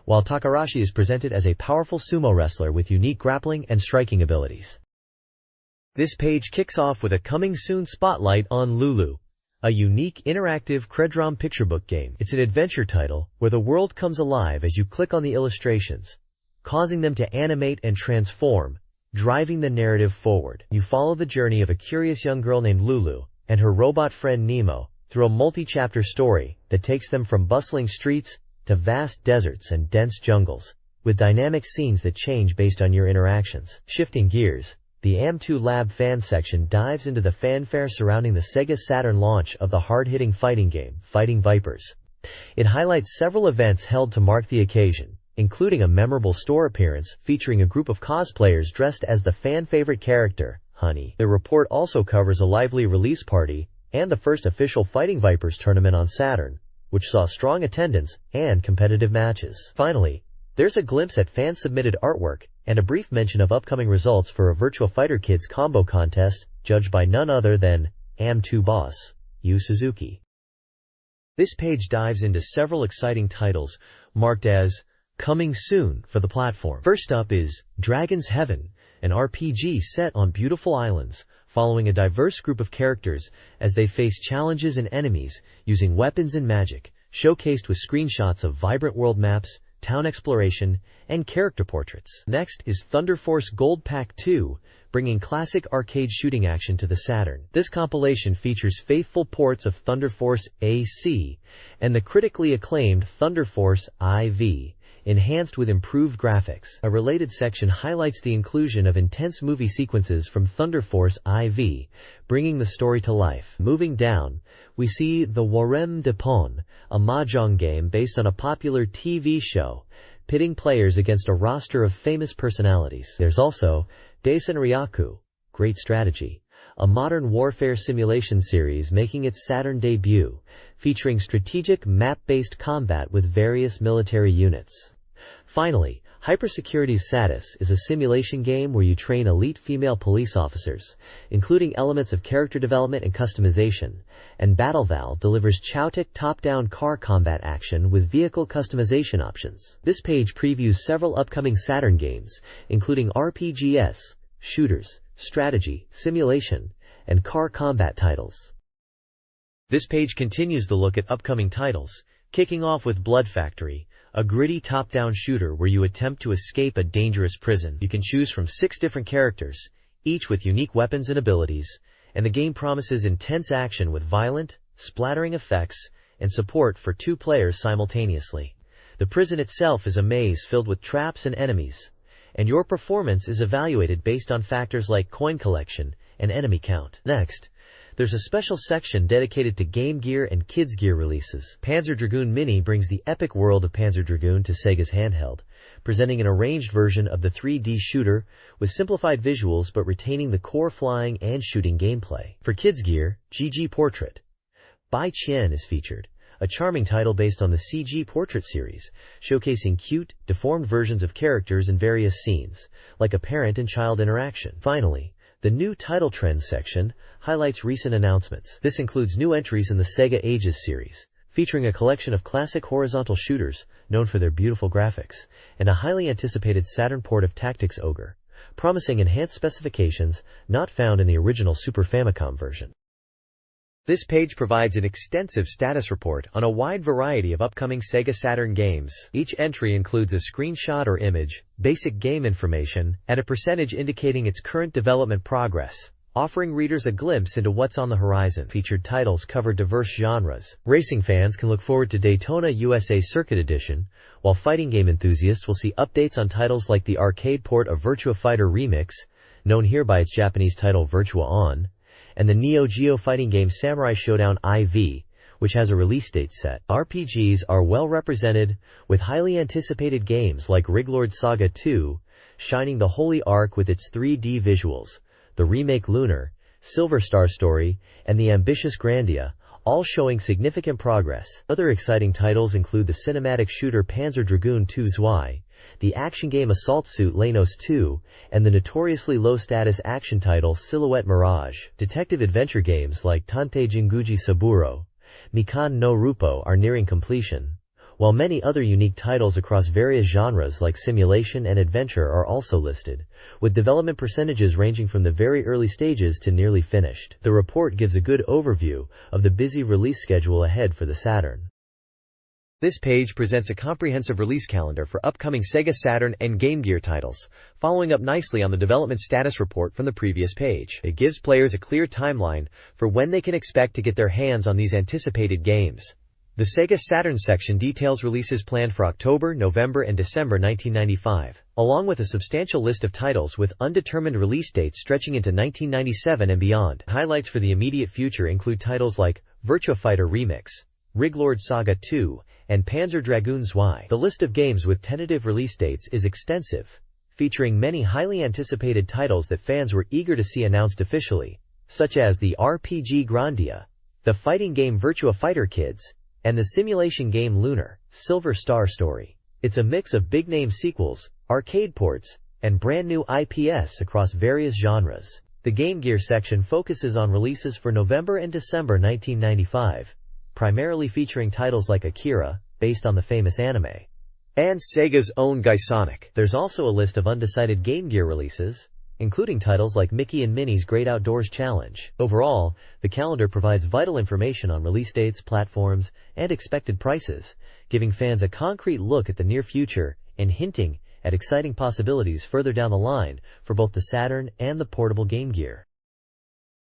while Takarashi is presented as a powerful sumo wrestler with unique grappling and striking abilities. This page kicks off with a coming soon spotlight on Lulu, a unique interactive Credrom picture book game. It's an adventure title where the world comes alive as you click on the illustrations, causing them to animate and transform, driving the narrative forward. You follow the journey of a curious young girl named Lulu and her robot friend Nemo through a multi-chapter story that takes them from bustling streets to vast deserts and dense jungles, with dynamic scenes that change based on your interactions. Shifting gears, the AM2 Lab fan section dives into the fanfare surrounding the Sega Saturn launch of the hard-hitting fighting game, Fighting Vipers. It highlights several events held to mark the occasion, including a memorable store appearance featuring a group of cosplayers dressed as the fan-favorite character, Honey. The report also covers a lively release party and the first official Fighting Vipers tournament on Saturn, which saw strong attendance and competitive matches. Finally, there's a glimpse at fan-submitted artwork and a brief mention of upcoming results for a Virtua Fighter Kids combo contest judged by none other than AM2 boss, Yu Suzuki. This page dives into several exciting titles marked as coming soon for the platform. First up is Dragon's Heaven, an RPG set on beautiful islands, following a diverse group of characters as they face challenges and enemies using weapons and magic, showcased with screenshots of vibrant world maps, town exploration, and character portraits. Next is Thunder Force Gold Pack 2, bringing classic arcade shooting action to the Saturn. This compilation features faithful ports of Thunder Force AC and the critically acclaimed Thunder Force IV, enhanced with improved graphics. A related section highlights the inclusion of intense movie sequences from Thunder Force IV, bringing the story to life. Moving down, we see The Warem de Pon, a mahjong game based on a popular TV show, pitting players against a roster of famous personalities. There's also Daisen Ryaku, Great Strategy, a modern warfare simulation series making its Saturn debut, featuring strategic map-based combat with various military units. Finally, Hypersecurity's Satis is a simulation game where you train elite female police officers, including elements of character development and customization, and BattleVal delivers Chowtic top-down car combat action with vehicle customization options. This page previews several upcoming Saturn games, including RPGs, shooters, strategy, simulation, and car combat titles. This page continues the look at upcoming titles, kicking off with Blood Factory, a gritty top-down shooter where you attempt to escape a dangerous prison. You can choose from 6 different characters, each with unique weapons and abilities, and the game promises intense action with violent, splattering effects and support for 2 players simultaneously. The prison itself is a maze filled with traps and enemies, and your performance is evaluated based on factors like coin collection and enemy count. Next, there's a special section dedicated to Game Gear and Kids Gear releases. Panzer Dragoon Mini brings the epic world of Panzer Dragoon to Sega's handheld, presenting an arranged version of the 3D shooter with simplified visuals but retaining the core flying and shooting gameplay. For Kids Gear, GG Portrait by Chien is featured, a charming title based on the CG Portrait series, showcasing cute, deformed versions of characters in various scenes, like a parent and child interaction. Finally, the new Title Trends section highlights recent announcements. This includes new entries in the Sega Ages series, featuring a collection of classic horizontal shooters known for their beautiful graphics, and a highly anticipated Saturn port of Tactics Ogre, promising enhanced specifications not found in the original Super Famicom version. This page provides an extensive status report on a wide variety of upcoming Sega Saturn games. Each entry includes a screenshot or image, basic game information, and a percentage indicating its current development progress, offering readers a glimpse into what's on the horizon. Featured titles cover diverse genres. Racing fans can look forward to Daytona USA Circuit Edition, while fighting game enthusiasts will see updates on titles like the arcade port of Virtua Fighter Remix, known here by its Japanese title Virtua On, and the Neo Geo fighting game Samurai Showdown IV, which has a release date set. RPGs are well represented, with highly anticipated games like Riglord Saga 2, shining the Holy Ark with its 3D visuals, the remake Lunar, Silver Star Story, and the ambitious Grandia, all showing significant progress. Other exciting titles include the cinematic shooter Panzer Dragoon 2 Zwei, the action game Assault Suit Lanos 2, and the notoriously low-status action title Silhouette Mirage. Detective adventure games like Tante Jinguji Saburo, Mikan no Rupo are nearing completion, while many other unique titles across various genres like simulation and adventure are also listed, with development percentages ranging from the very early stages to nearly finished. The report gives a good overview of the busy release schedule ahead for the Saturn. This page presents a comprehensive release calendar for upcoming Sega Saturn and Game Gear titles, following up nicely on the development status report from the previous page. It gives players a clear timeline for when they can expect to get their hands on these anticipated games. The Sega Saturn section details releases planned for October, November, and December 1995, along with a substantial list of titles with undetermined release dates stretching into 1997 and beyond. Highlights for the immediate future include titles like Virtua Fighter Remix, Riglord Saga 2, and Panzer Dragoon Saga. The list of games with tentative release dates is extensive, featuring many highly anticipated titles that fans were eager to see announced officially, such as the RPG Grandia, the fighting game Virtua Fighter Kids, and the simulation game Lunar Silver Star Story. It's a mix of big-name sequels, arcade ports, and brand-new IPs across various genres. The Game Gear section focuses on releases for November and December 1995, primarily featuring titles like Akira, based on the famous anime, and Sega's own Gaisonic. There's also a list of undecided Game Gear releases, including titles like Mickey and Minnie's Great Outdoors Challenge. Overall, the calendar provides vital information on release dates, platforms, and expected prices, giving fans a concrete look at the near future and hinting at exciting possibilities further down the line for both the Saturn and the portable Game Gear.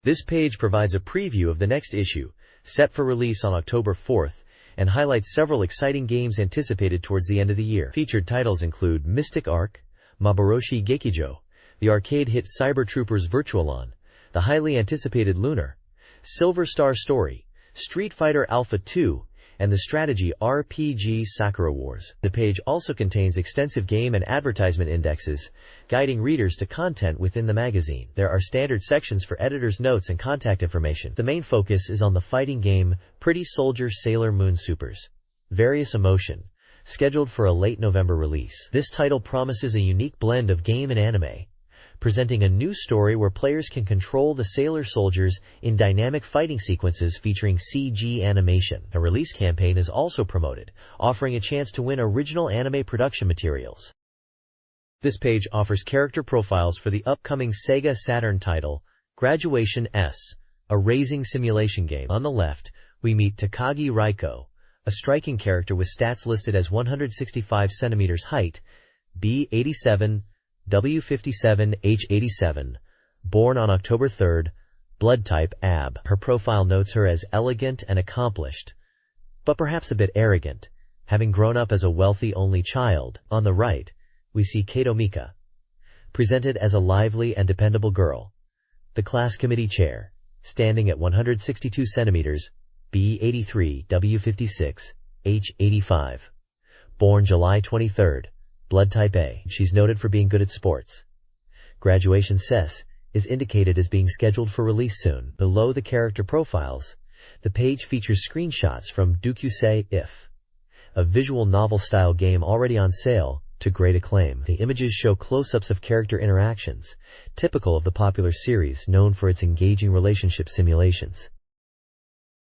This page provides a preview of the next issue, set for release on October 4th, and highlights several exciting games anticipated towards the end of the year. Featured titles include Mystic Arc, Maboroshi Gekijo, the arcade hit Cyber Troopers Virtualon, the highly anticipated Lunar, Silver Star Story, Street Fighter Alpha 2, and the strategy RPG Sakura Wars. The page also contains extensive game and advertisement indexes, guiding readers to content within the magazine. There are standard sections for editors' notes and contact information. The main focus is on the fighting game Pretty Soldier Sailor Moon Supers Various Emotion, scheduled for a late November release. This title promises a unique blend of game and anime, presenting a new story where players can control the sailor soldiers in dynamic fighting sequences featuring CG animation. A release campaign is also promoted, offering a chance to win original anime production materials. This page offers character profiles for the upcoming Sega Saturn title, Graduation S, a racing simulation game. On the left, we meet Takagi Raiko, a striking character with stats listed as 165 centimeters height, B87, W57, H87, born on October 3rd, blood type AB. Her profile notes her as elegant and accomplished, but perhaps a bit arrogant, having grown up as a wealthy only child. On the right, we see Kato Mika, presented as a lively and dependable girl, the class committee chair, standing at 162 centimeters, B83, W56, H85, born July 23rd, blood type A. She's noted for being good at sports. Graduation SES is indicated as being scheduled for release soon. Below the character profiles, the page features screenshots from Dokusei If, a visual novel-style game already on sale to great acclaim. The images show close-ups of character interactions, typical of the popular series known for its engaging relationship simulations.